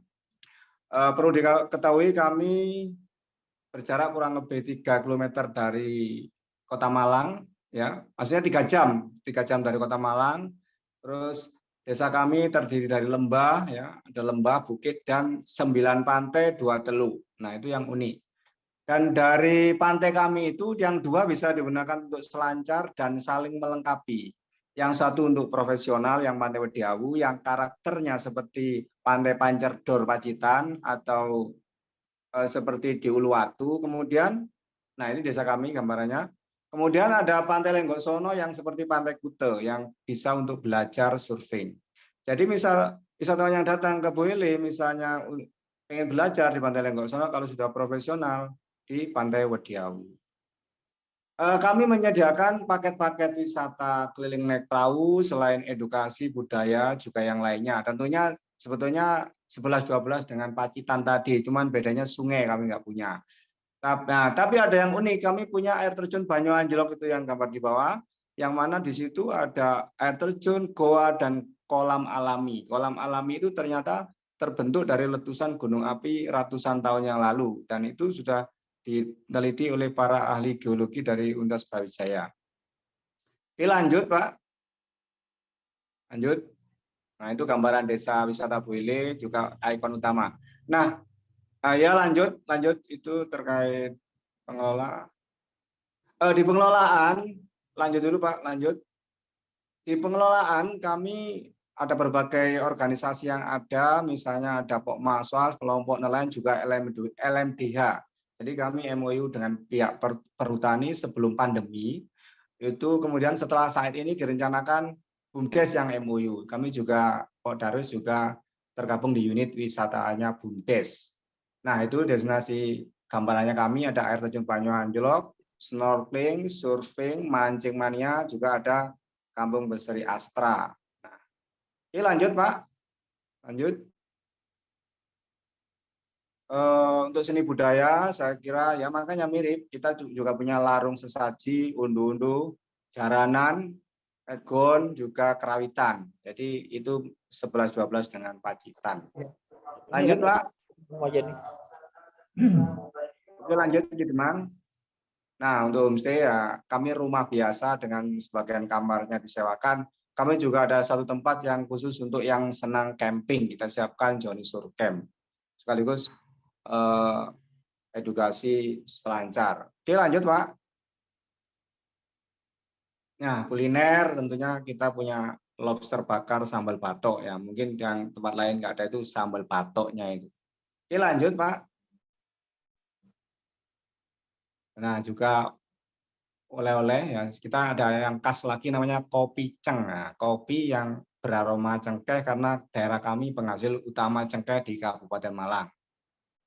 Perlu diketahui kami berjarak kurang lebih 3 km dari Kota Malang, ya, maksudnya 3 jam dari Kota Malang. Terus desa kami terdiri dari lembah, ya, ada lembah, bukit, dan 9 pantai, 2 teluk. Nah, itu yang unik. Dan dari pantai kami itu yang 2 bisa digunakan untuk selancar dan saling melengkapi. Yang satu untuk profesional, yang Pantai Wediawu, yang karakternya seperti Pantai Pancerdor Pacitan atau seperti di Uluwatu. Kemudian, nah ini desa kami gambarannya. Kemudian ada Pantai Lenggoksono yang seperti Pantai Kute yang bisa untuk belajar surfing. Jadi misal wisatawan yang datang ke Boyolali misalnya ingin belajar di Pantai Lenggoksono, kalau sudah profesional di Pantai Wediawu. Kami menyediakan paket-paket wisata keliling naik perahu selain edukasi budaya juga yang lainnya. Tentunya sebetulnya 11-12 dengan Pacitan tadi, cuman bedanya sungai kami nggak punya. Nah, tapi ada yang unik, kami punya air terjun Banyu Anjlok itu yang gambar di bawah, yang mana di situ ada air terjun, goa, dan kolam alami. Kolam alami itu ternyata terbentuk dari letusan gunung api ratusan tahun yang lalu, dan itu sudah diteliti oleh para ahli geologi dari Universitas Brawijaya. Oke, lanjut Pak. Lanjut. Nah, itu gambaran desa wisata Boyolali, juga ikon utama. Nah, ya lanjut itu terkait pengelola. Di pengelolaan, lanjut dulu Pak, lanjut. Di pengelolaan kami ada berbagai organisasi yang ada, misalnya ada Pokmaswas, kelompok nelayan, juga LMDH. Jadi kami MOU dengan pihak perhutani sebelum pandemi. Itu kemudian setelah saat ini direncanakan BUMDes yang MOU. Kami juga Darus juga tergabung di unit wisatanya BUMDes. Nah, itu destinasi gambarannya kami ada air terjun Banyu Anjlok, snorkeling, surfing, mancing mania, juga ada Kampung Berseri Astra. Nah, oke, lanjut Pak. Lanjut. Untuk seni budaya, saya kira ya makanya mirip. Kita juga punya larung sesaji, undu-undu, jaranan, egon, juga kerawitan. Jadi itu 11-12 dengan Pacitan. Lanjut Pak. Oke, lanjut di Demang. Nah, untuk homestay ya kami rumah biasa dengan sebagian kamarnya disewakan. Kami juga ada satu tempat yang khusus untuk yang senang camping. Kita siapkan Johnny Sur Camp. Sekaligus edukasi selancar. Oke, lanjut Pak. Nah, kuliner tentunya kita punya lobster bakar sambal batok ya. Mungkin yang tempat lain nggak ada itu sambal batoknya itu. Oke, lanjut Pak. Nah, juga oleh-oleh ya, kita ada yang khas lagi namanya kopi ceng. Nah, kopi yang beraroma cengkeh karena daerah kami penghasil utama cengkeh di Kabupaten Malang.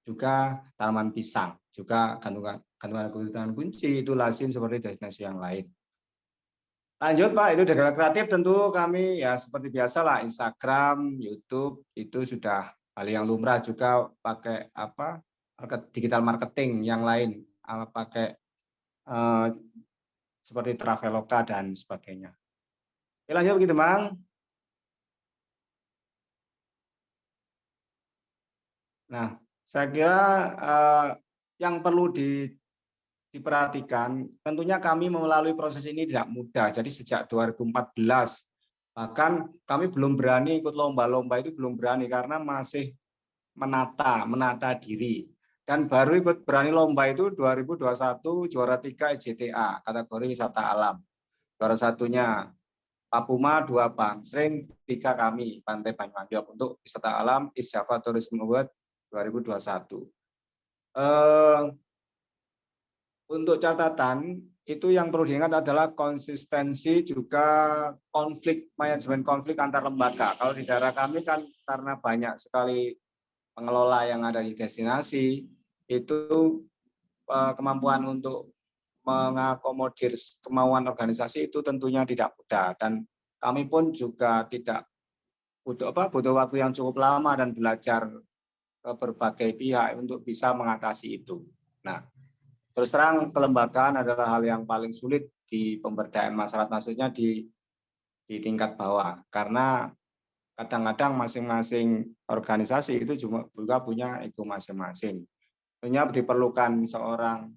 Juga tanaman pisang, juga gantungan kunci, itu lazim seperti destinasi yang lain. Lanjut Pak, itu daerah kreatif tentu kami ya seperti biasa lah, Instagram, YouTube itu sudah hal yang lumrah, juga pakai apa digital marketing yang lain, pakai seperti Traveloka dan sebagainya. Oke, lanjut begitu Mang. Nah, saya kira yang perlu diperhatikan, tentunya kami melalui proses ini tidak mudah. Jadi sejak 2014, bahkan kami belum berani ikut lomba-lomba itu, belum berani karena masih menata diri. Dan baru ikut berani lomba itu 2021 juara 3 EJTA, kategori wisata alam. Juara satunya Papuma 2 Bangsering, 3 kami, Pantai Banyu Anjlok untuk wisata alam East Java Tourism Award 2021. Untuk catatan, itu yang perlu diingat adalah konsistensi, juga manajemen konflik antar lembaga. Kalau di daerah kami kan karena banyak sekali pengelola yang ada di destinasi, itu kemampuan untuk mengakomodir kemauan organisasi itu tentunya tidak mudah, dan kami pun juga tidak butuh waktu yang cukup lama dan belajar ke berbagai pihak untuk bisa mengatasi itu. Nah, terus terang kelembagaan adalah hal yang paling sulit di pemberdayaan masyarakat, maksudnya di tingkat bawah, karena kadang-kadang masing-masing organisasi itu juga punya ego masing-masing. tentunya diperlukan seorang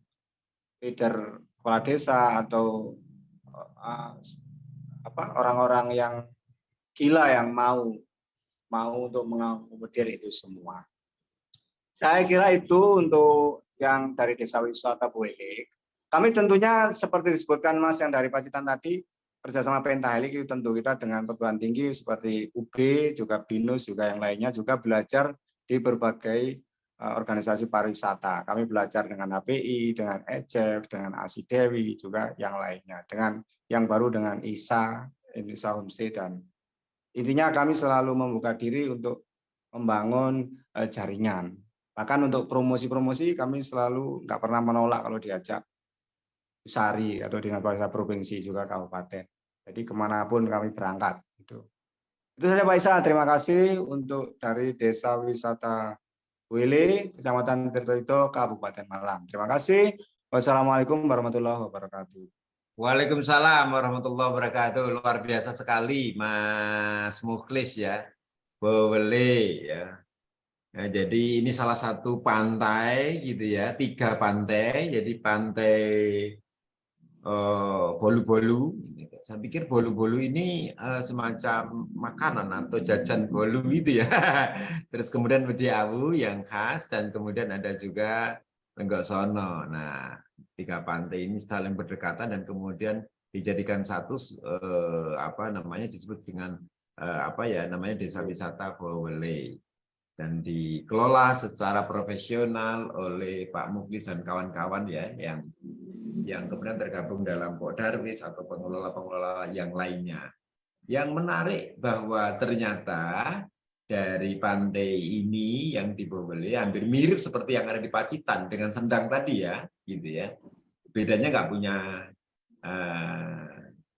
leader kepala desa atau orang-orang yang gila yang mau untuk mengakomodir itu semua. Saya kira itu untuk yang dari Desa Wisata Boelik. Kami tentunya seperti disebutkan Mas yang dari Pacitan tadi, bersama Pentahelix itu tentu kita dengan perguruan tinggi seperti UB, juga BINUS, juga yang lainnya juga belajar di berbagai organisasi pariwisata. Kami belajar dengan HPI, dengan ECEF, dengan ASI-Dewi, juga yang lainnya. Dengan yang baru dengan ISA, Indonesia Homestay, dan intinya kami selalu membuka diri untuk membangun jaringan. Bahkan untuk promosi-promosi kami selalu nggak pernah menolak kalau diajak Sari atau dengan bahasa provinsi juga kabupaten. Jadi kemanapun kami berangkat. Itu saja Pak Isa. Terima kasih untuk dari Desa Wisata Wele, Kecamatan Tirtoito, Kabupaten Malang. Terima kasih. Wassalamualaikum warahmatullahi wabarakatuh. Waalaikumsalam warahmatullahi wabarakatuh. Luar biasa sekali Mas Mukhlis ya. Bowele ya. Nah, jadi ini salah satu pantai gitu ya, 3 pantai. Jadi pantai Bolu-Bolu. Saya pikir bolu-bolu ini semacam makanan atau jajan bolu itu ya. Terus kemudian Wedi Awu yang khas, dan kemudian ada juga Lenggok Sono. Nah, 3 pantai ini saling berdekatan dan kemudian dijadikan satu disebut dengan Desa Wisata Bowele. Dan dikelola secara profesional oleh Pak Mukhlis dan kawan-kawan ya, yang kemudian tergabung dalam Pok Darwis atau pengelola-pengelola yang lainnya. Yang menarik bahwa ternyata dari pantai ini yang di Bowele hampir mirip seperti yang ada di Pacitan dengan Sendang tadi ya, gitu ya. Bedanya nggak punya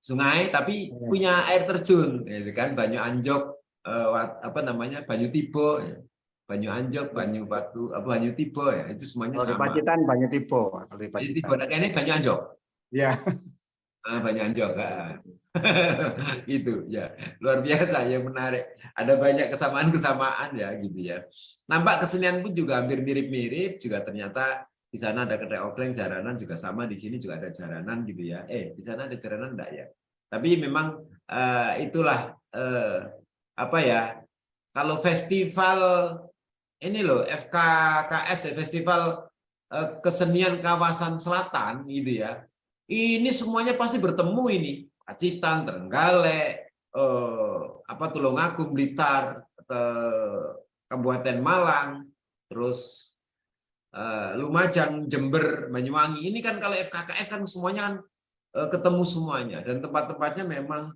sungai tapi punya air terjun, gitu kan, Banyu Anjok. Banyu Tibo, Banyu Anjok, Banyu Batu, Banyu Tibo ya, itu semuanya sama. Pacitan Banyu Tibo, Tibo, ini Banyu Anjok. Ya. Banyu Anjok. Itu ya, luar biasa yang menarik. Ada banyak kesamaan-kesamaan ya gitu ya. Nampak kesenian pun juga hampir mirip-mirip, juga ternyata di sana ada kedai okleng, jaranan juga sama, di sini juga ada jaranan gitu ya. Di sana ada jaranan enggak ya? Tapi memang itulah kalau festival ini loh FKKS ya, festival kesenian kawasan selatan gitu ya, ini semuanya pasti bertemu ini, Pacitan, Trenggalek, Tulungagung, Blitar, Kabupaten Malang, terus Lumajang, Jember, Banyuwangi. Ini kan kalau FKKS kan semuanya kan ketemu semuanya, dan tempat-tempatnya memang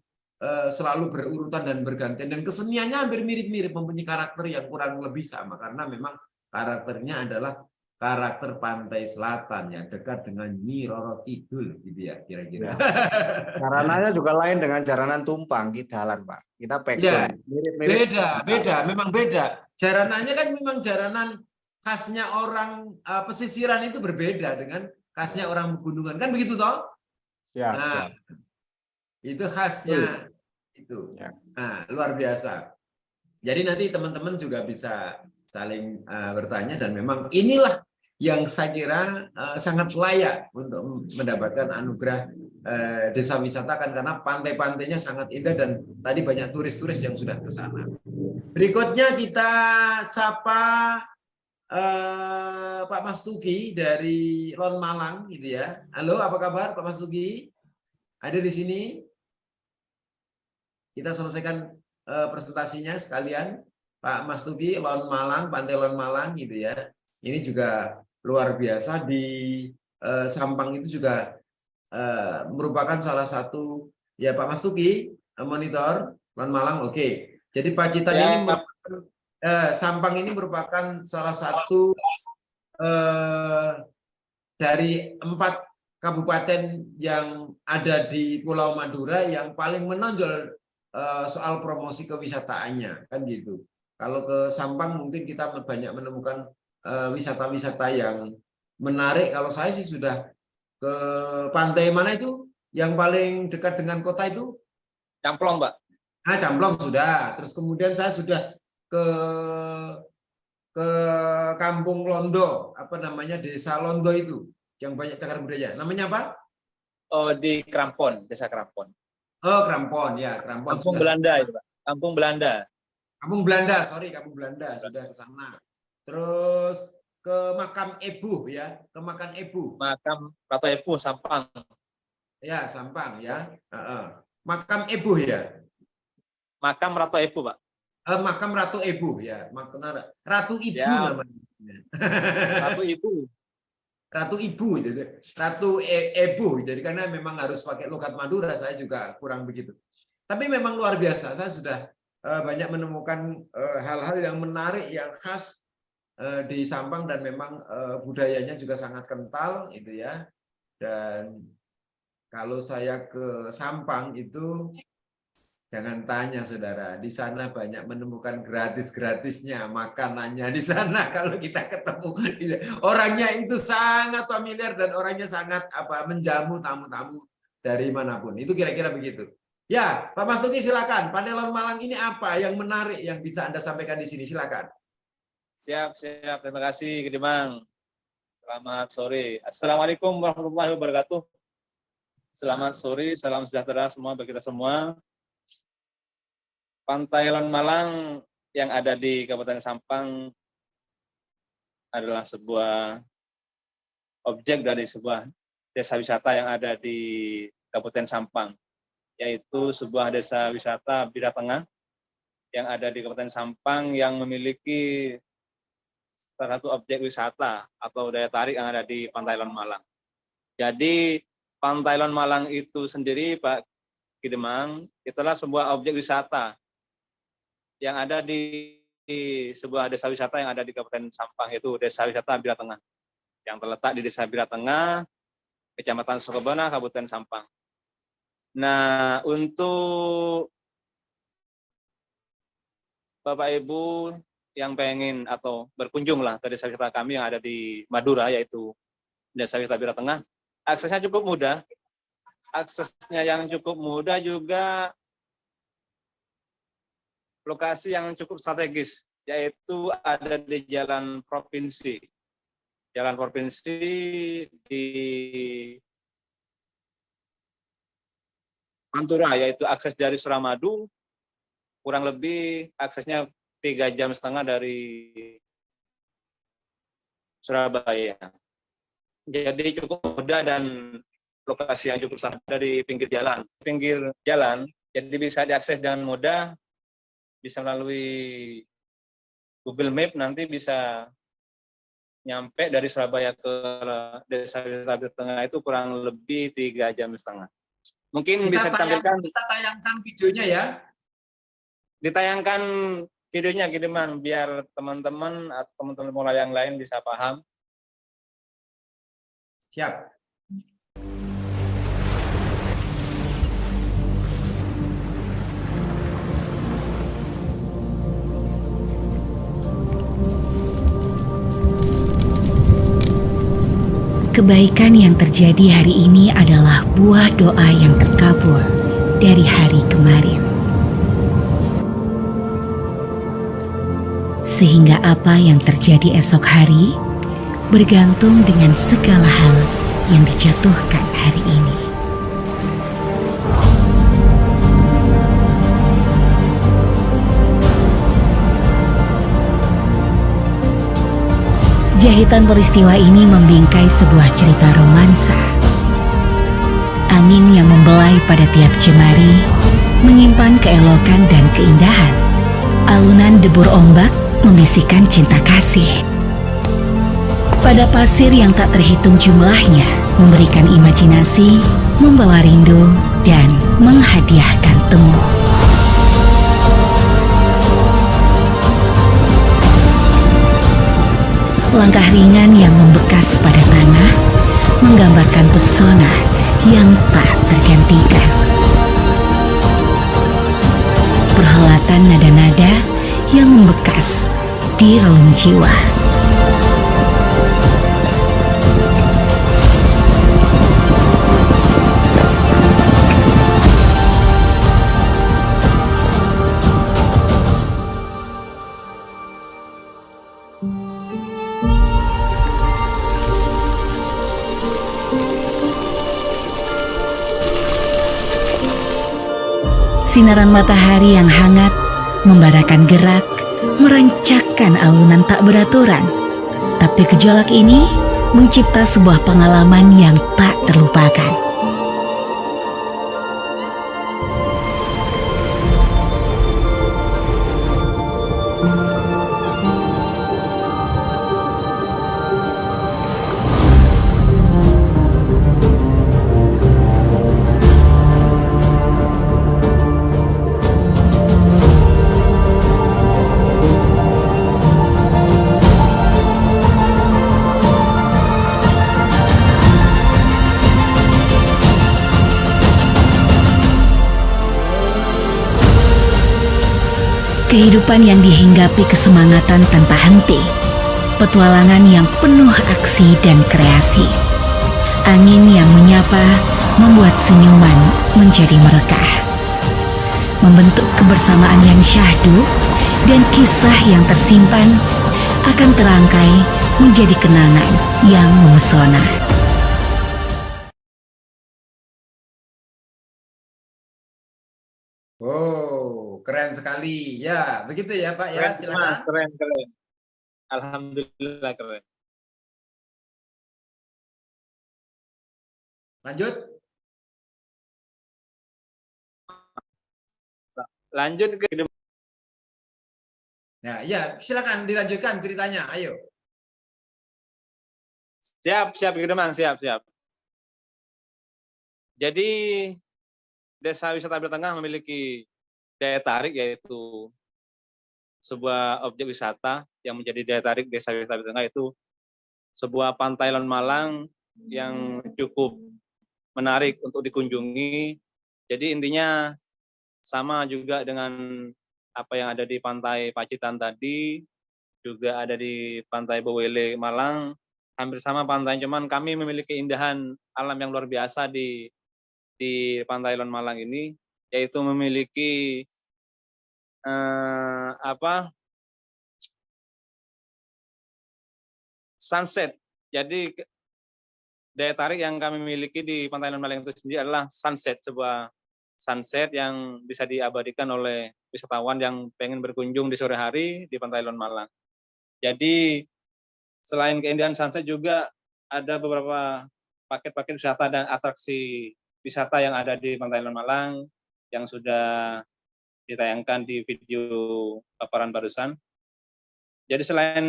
selalu berurutan dan bergantian, dan keseniannya hampir mirip-mirip, mempunyai karakter yang kurang lebih sama, karena memang karakternya adalah karakter pantai selatan yang dekat dengan Nyi Roro Kidul gitu ya kira-kira. Jaranannya juga lain dengan jaranan Tumpang Kidalan, Pak. Kita pekun. Ya, beda, memang beda. Jaranannya kan memang jaranan khasnya orang pesisiran itu berbeda dengan khasnya orang pegunungan, kan begitu toh? Siap, nah, siap. Itu khasnya itu. Nah, luar biasa. Jadi nanti teman-teman juga bisa saling bertanya, dan memang inilah yang saya kira sangat layak untuk mendapatkan anugerah desa wisata, kan karena pantai-pantainya sangat indah dan tadi banyak turis-turis yang sudah ke sana. Berikutnya kita sapa Pak Mas Tugi dari Lon Malang gitu ya. Halo, apa kabar Pak Mas Tugi? Ada di sini? Kita selesaikan presentasinya sekalian. Pak Mas Tugi, Lon Malang, Pantai Lon Malang gitu ya. Ini juga luar biasa, di Sampang itu juga merupakan salah satu ya Pak Mas Tugi, monitor Lon Malang. Oke. Jadi Pacitan ini merupakan, Sampang ini merupakan salah satu dari 4 kabupaten yang ada di Pulau Madura yang paling menonjol soal promosi kewisataannya, kan gitu. Kalau ke Sampang mungkin kita banyak menemukan wisata-wisata yang menarik. Kalau saya sih sudah ke pantai mana itu yang paling dekat dengan kota itu? Camplong, Mbak. Camplong sudah. Terus kemudian saya sudah ke Kampung Londo, apa namanya, Desa Londo itu yang banyak cagar budaya. Namanya apa? Oh, di Krampon, Desa Krampon. Oh, Krampon ya, Krampon. Kampung Belanda itu, Pak. Kampung Belanda. Kampung Belanda, sorry, Kampung Belanda sudah ke sana. Terus ke Makam Ebuh ya, ke Makam Ebuh. Makam Ratu Ebuh, Sampang. Ya, Sampang ya. Makam Ebuh ya. Makam Ratu Ebuh, Pak. Makam Ratu Ebuh ya. Ratu Ibu Ya. namanya. Ratu Ibu. Ratu Ibu, Ratu Ebuh. Jadi karena memang harus pakai logat Madura, saya juga kurang begitu. Tapi memang luar biasa. Saya sudah banyak menemukan hal-hal yang menarik, yang khas di Sampang, dan memang budayanya juga sangat kental itu ya. Dan kalau saya ke Sampang itu jangan tanya saudara, di sana banyak menemukan gratis-gratisnya, makanannya di sana. Kalau kita ketemu orangnya itu sangat familiar dan orangnya sangat menjamu tamu-tamu dari manapun. Itu kira-kira begitu. Ya, Pak Mas Tuki silakan. Panelon Malang ini apa yang menarik yang bisa Anda sampaikan di sini? Silakan. Siap. Terima kasih, Kedimang. Selamat sore. Assalamualaikum warahmatullahi wabarakatuh. Selamat sore, salam sejahtera semua bagi kita semua. Pantai Lon Malang yang ada di Kabupaten Sampang adalah sebuah objek dari sebuah desa wisata yang ada di Kabupaten Sampang, yaitu sebuah desa wisata Bira Tengah yang ada di Kabupaten Sampang yang memiliki salah satu objek wisata atau daya tarik yang ada di Pantai Lon Malang. Jadi Pantai Lon Malang itu sendiri, Pak Kidemang, itulah sebuah objek wisata yang ada di sebuah desa wisata yang ada di Kabupaten Sampang, yaitu Desa Wisata Bira Tengah, yang terletak di Desa Bira Tengah, Kecamatan Sukabana, Kabupaten Sampang. Nah, untuk Bapak Ibu yang pengen atau berkunjung lah ke desa wisata kami yang ada di Madura, yaitu Desa Wisata Bira Tengah, aksesnya cukup mudah. Aksesnya yang cukup mudah juga lokasi yang cukup strategis, yaitu ada di Jalan Provinsi. Jalan Provinsi di Pantura, yaitu akses dari Suramadu, kurang lebih aksesnya 3,5 jam dari Surabaya. Jadi cukup mudah dan lokasi yang cukup strategis dari pinggir jalan, jadi bisa diakses dengan mudah, bisa melalui Google Map, nanti bisa nyampe dari Surabaya ke Desa Wisata Tengah itu kurang lebih 3,5 jam. Mungkin bisa ditampilkan. Kita tayangkan videonya ya. Ditayangkan videonya gitu, Man, biar teman-teman atau teman-teman yang lain bisa paham. Siap. Kebaikan yang terjadi hari ini adalah buah doa yang terkabul dari hari kemarin. Sehingga apa yang terjadi esok hari bergantung dengan segala hal yang dijatuhkan hari ini. Jahitan peristiwa ini membingkai sebuah cerita romansa. Angin yang membelai pada tiap jemari menyimpan keelokan dan keindahan. Alunan debur ombak membisikkan cinta kasih. Pada pasir yang tak terhitung jumlahnya, memberikan imajinasi, membawa rindu, dan menghadiahkan temu. Langkah ringan yang membekas pada tanah menggambarkan pesona yang tak tergantikan. Perhelatan nada-nada yang membekas di relung jiwa. Sinaran matahari yang hangat membarakan gerak, merancakkan alunan tak beraturan. Tapi gejolak ini mencipta sebuah pengalaman yang tak terlupakan. Kehidupan yang dihinggapi kesemangatan tanpa henti, petualangan yang penuh aksi dan kreasi. Angin yang menyapa membuat senyuman menjadi merekah, membentuk kebersamaan yang syahdu, dan kisah yang tersimpan akan terangkai menjadi kenangan yang memesona. Oh, keren sekali. Ya, begitu ya Pak ya, Keren, silakan. keren, keren. Alhamdulillah keren. Lanjut. Lanjut ke Nah, ya, silakan dilanjutkan ceritanya. Ayo. siap Kidemang, siap. Jadi Desa Wisata Abir Tengah memiliki daya tarik, yaitu sebuah objek wisata yang menjadi daya tarik Desa Wisata Abir Tengah, itu sebuah pantai Lon Malang yang cukup menarik untuk dikunjungi. Jadi intinya sama juga dengan apa yang ada di pantai Pacitan tadi, juga ada di pantai Bowele Malang, hampir sama pantai, cuman kami memiliki indahan alam yang luar biasa di pantai Lon Malang ini, yaitu memiliki sunset. Jadi daya tarik yang kami miliki di pantai Lon Malang itu sendiri adalah sunset, sebuah sunset yang bisa diabadikan oleh wisatawan yang pengen berkunjung di sore hari di pantai Lon Malang. Jadi selain keindahan sunset juga ada beberapa paket-paket wisata dan atraksi wisata yang ada di pantai Lon Malang yang sudah ditayangkan di video paparan barusan. Jadi selain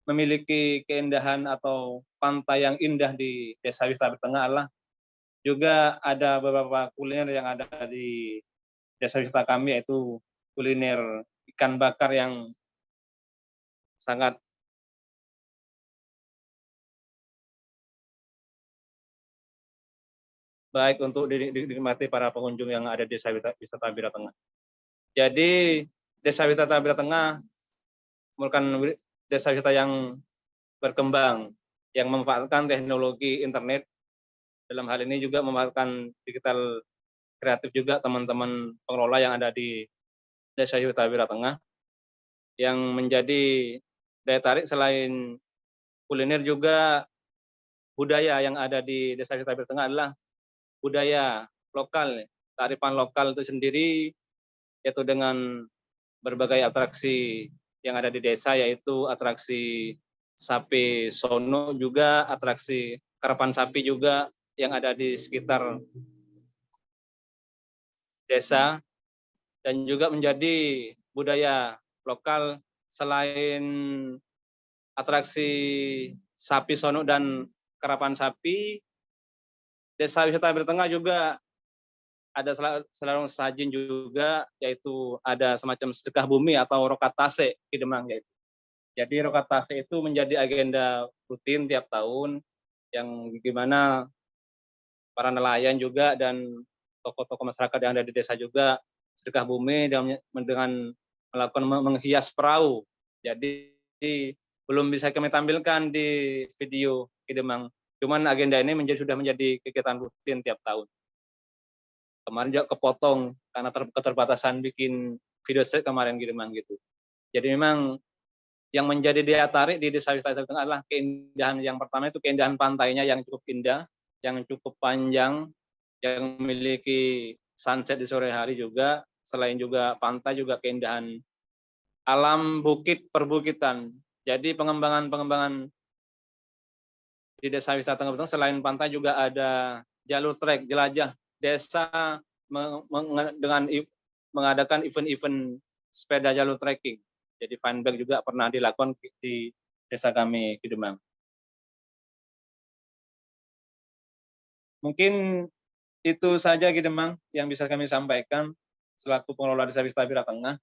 memiliki keindahan atau pantai yang indah di Desa Wisata Abir Tengah adalah juga ada beberapa kuliner yang ada di desa wisata kami, yaitu kuliner ikan bakar yang sangat baik untuk dinikmati para pengunjung yang ada di Desa Wisata Abir Tengah. Jadi Desa Wisata Abir Tengah merupakan desa wisata yang berkembang, yang memanfaatkan teknologi internet. Dalam hal ini juga memanfaatkan digital kreatif juga teman-teman pengelola yang ada di Desa Wisata Abir Tengah. Yang menjadi daya tarik selain kuliner juga budaya yang ada di Desa Wisata Abir Tengah adalah budaya lokal, kearifan lokal itu sendiri, yaitu dengan berbagai atraksi yang ada di desa, yaitu atraksi sapi sono, juga atraksi karapan sapi juga yang ada di sekitar desa, dan juga menjadi budaya lokal. Selain atraksi sapi sono dan karapan sapi, Desa Wisata Abir Tengah juga ada selarung sajin juga, yaitu ada semacam sedekah bumi atau rokatase di Demang. Jadi rokatase itu menjadi agenda rutin tiap tahun, yang gimana para nelayan juga dan tokoh-tokoh masyarakat yang ada di desa juga sedekah bumi dengan melakukan menghias perahu. Jadi belum bisa kami tampilkan di video di Demang. Cuman agenda ini sudah menjadi kegiatan rutin tiap tahun. Kemarin juga kepotong karena keterbatasan bikin video set kemarin gitu. Jadi memang yang menjadi daya tarik di Desa Wisata Abir Tengah adalah keindahan. Yang pertama itu keindahan pantainya yang cukup indah, yang cukup panjang, yang memiliki sunset di sore hari juga, selain juga pantai juga keindahan alam bukit perbukitan. Jadi pengembangan di Desa Wisata Tengah Betung selain pantai juga ada jalur trek jelajah desa dengan mengadakan event-event sepeda jalur trekking. Jadi fun bike juga pernah dilakukan di desa kami Kidemang. Mungkin itu saja Kidemang yang bisa kami sampaikan selaku pengelola Desa Wisata Bira Tengah.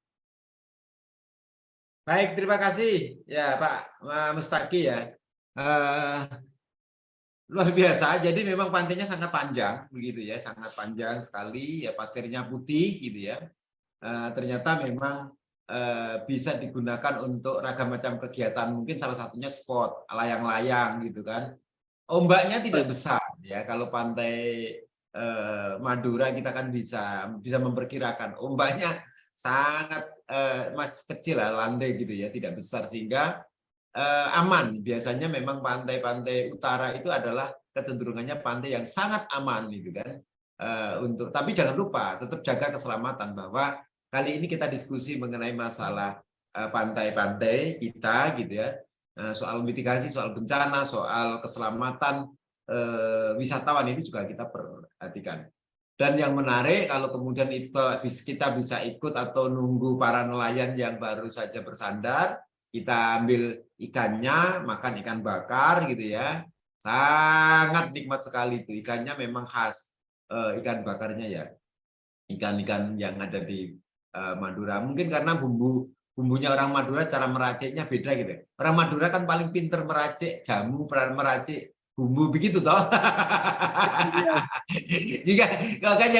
Baik, terima kasih ya Pak Mustaki ya. Luar biasa. Jadi memang pantainya sangat panjang begitu ya, sangat panjang sekali ya, pasirnya putih gitu ya. Ternyata memang bisa digunakan untuk ragam macam kegiatan, mungkin salah satunya spot layang-layang gitu kan. Ombaknya tidak besar ya, kalau pantai Madura kita kan bisa memperkirakan ombaknya sangat masih kecil lah, landai gitu ya, tidak besar, sehingga aman. Biasanya memang pantai-pantai utara itu adalah kecenderungannya pantai yang sangat aman gitu kan. Tapi jangan lupa tetap jaga keselamatan, bahwa kali ini kita diskusi mengenai masalah pantai-pantai kita gitu ya, soal mitigasi, soal bencana, soal keselamatan wisatawan itu juga kita perhatikan. Dan yang menarik kalau kemudian itu kita bisa ikut atau nunggu para nelayan yang baru saja bersandar, kita ambil ikannya, makan ikan bakar gitu ya, sangat nikmat sekali itu. Ikannya memang khas, ikan bakarnya ya, ikan-ikan yang ada di Madura. Mungkin karena bumbunya orang Madura, cara meraciknya beda gitu. Orang Madura kan paling pinter meracik jamu, meracik bumbu begitu toh. Jika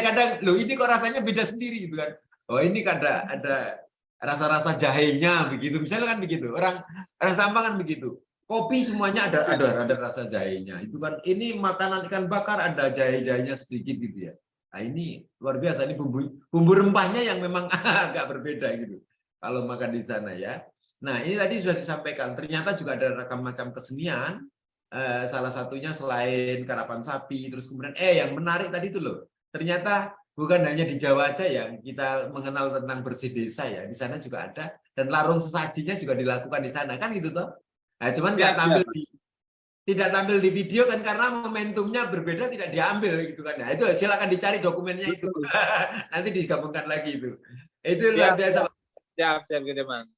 kadang loh ini kok rasanya beda sendiri gitu kan. Oh ini ada rasa-rasa jahenya begitu. Misalnya kan begitu. Orang Sampang kan begitu. Kopi semuanya ada rasa jahenya. Itu kan ini makanan ikan bakar ada jahe-jahenya sedikit gitu ya. Nah, ini luar biasa, ini bumbu rempahnya yang memang agak berbeda gitu kalau makan di sana ya. Nah, ini tadi sudah disampaikan, ternyata juga ada ragam macam kesenian. Salah satunya selain karapan sapi, terus kemudian yang menarik tadi itu loh, ternyata bukan hanya di Jawa aja yang kita mengenal tentang bersih desa ya, di sana juga ada, dan larung sesajinya juga dilakukan di sana kan gitu toh. Nah, cuman tidak tampil di video kan karena momentumnya berbeda, tidak diambil gitu kan. Nah, itu silakan dicari dokumennya itu. Nanti digabungkan lagi itu. Itu luar biasa. Siap gitu, Bang.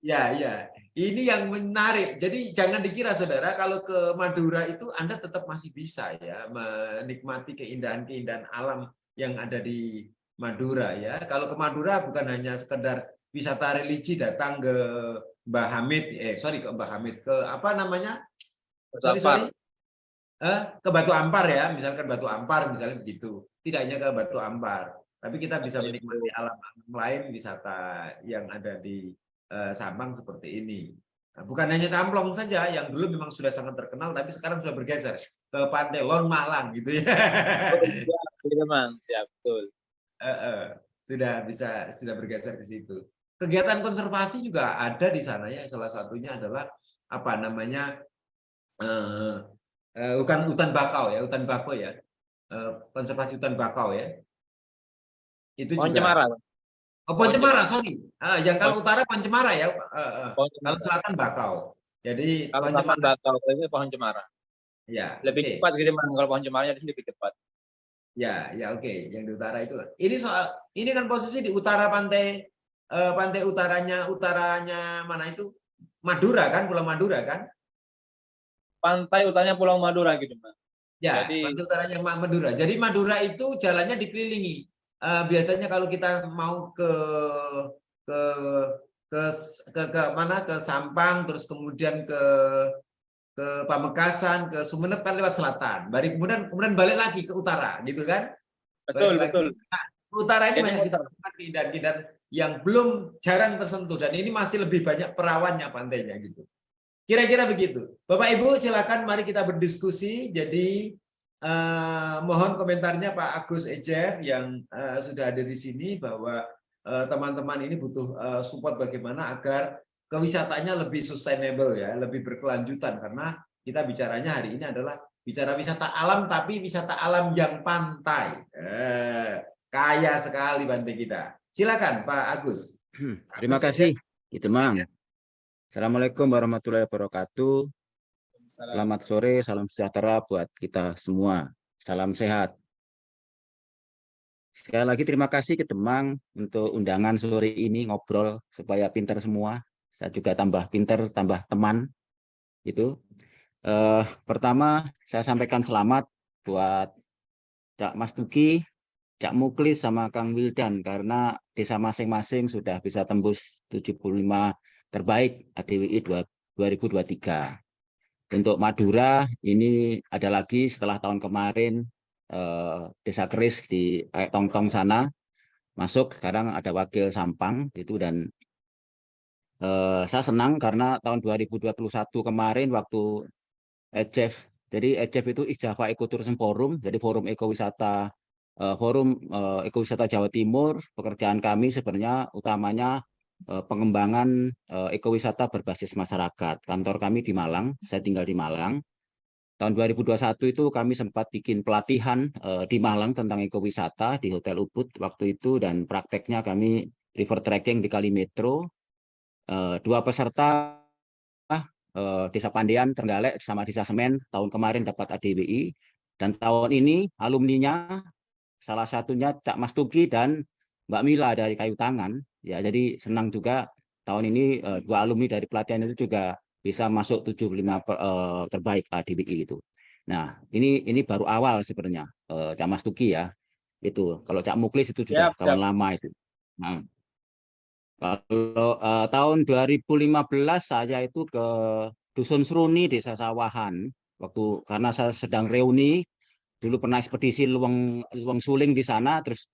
Ya. Ini yang menarik. Jadi jangan dikira saudara kalau ke Madura itu Anda tetap masih bisa ya menikmati keindahan-keindahan alam yang ada di Madura ya. Kalau ke Madura bukan hanya sekedar wisata religi, datang ke Mbah Hamid, ke Mbah Hamid, ke apa namanya? Sorry. Ke Batu Ampar ya, misalkan Batu Ampar misalnya begitu. Tidak hanya ke Batu Ampar, tapi kita bisa menikmati alam lain, wisata yang ada di Sampang seperti ini. Nah, bukan hanya Camplong saja yang dulu memang sudah sangat terkenal, tapi sekarang sudah bergeser ke Pantai Lon Malang gitu ya. Siap, betul. Sudah bergeser ke situ. Kegiatan konservasi juga ada di sana ya. Salah satunya adalah apa namanya hutan bakau ya, hutan bakau ya, konservasi hutan bakau ya. Itu Pohon juga. cemara. Pohon cemara, sorry. Yang kalau utara pohon cemara ya. Kalau selatan bakau. Jadi kalau selatan bakau itu pohon cemara. Ya. Lebih cepat gitu Bang, kalau pohon cemaranya di sini lebih cepat. Ya oke. Yang di utara itu. Ini kan posisi di utara pantai utaranya mana itu? Madura kan, Pulau Madura kan? Pantai utaranya Pulau Madura gitu, Bang. Ya, pantai utaranya Madura. Jadi Madura itu jalannya dikelilingi. Biasanya kalau kita mau ke mana, ke Sampang, terus kemudian ke Pamekasan, ke Sumeneb kan lewat selatan. Kemudian balik lagi ke utara, gitu kan? Betul. Nah, utara ini banyak kita temukan keindahan-keindahan yang belum jarang tersentuh, dan ini masih lebih banyak perawannya pantainya gitu. Kira-kira begitu. Bapak Ibu silakan mari kita berdiskusi. Jadi mohon komentarnya Pak Agus Ejef yang sudah ada di sini, bahwa teman-teman ini butuh support bagaimana agar kewisatanya lebih sustainable ya, lebih berkelanjutan, karena kita bicaranya hari ini adalah bicara wisata alam, tapi wisata alam yang pantai. Kaya sekali Bante kita. Silakan Pak Agus. Terima kasih, Gitu Mang. Assalamualaikum warahmatullahi wabarakatuh. Selamat sore, salam sejahtera buat kita semua. Salam sehat. Sekali lagi terima kasih ke Demang untuk undangan sore ini ngobrol supaya pintar semua. Saya juga tambah pintar, tambah teman. Itu. Pertama saya sampaikan selamat buat Cak Mas Tuki, Cak Muklis sama Kang Wildan karena desa masing-masing sudah bisa tembus 75 terbaik ADWI 2023. Untuk Madura ini ada lagi setelah tahun kemarin Desa Keris di Tongtong sana masuk, sekarang ada wakil Sampang itu, dan saya senang karena tahun 2021 kemarin waktu EJEF, jadi EJEF itu East Java Ecotourism Forum, jadi forum ekowisata ekowisata Jawa Timur. Pekerjaan kami sebenarnya utamanya pengembangan ekowisata berbasis masyarakat. Kantor kami di Malang, saya tinggal di Malang. Tahun 2021 itu kami sempat bikin pelatihan di Malang tentang ekowisata di Hotel Ubud waktu itu, dan prakteknya kami river trekking di Kali Metro. Dua peserta Desa Pandean, Trenggalek sama Desa Semen tahun kemarin dapat ADWI, dan tahun ini alumninya salah satunya Cak Mas Tuki dan Mbak Mila dari Kayu Tangan. Ya, jadi senang juga tahun ini dua alumni dari pelatihan itu juga bisa masuk 75 terbaik ADWI itu. Nah, ini baru awal sebenarnya Cak Mas Tuki ya. Itu kalau Cak Muklis itu sudah tahun lama itu. Nah, kalau tahun 2015 saya itu ke Dusun Seruni, Desa Sawahan. Karena saya sedang reuni, dulu pernah ekspedisi Luweng Suling di sana, terus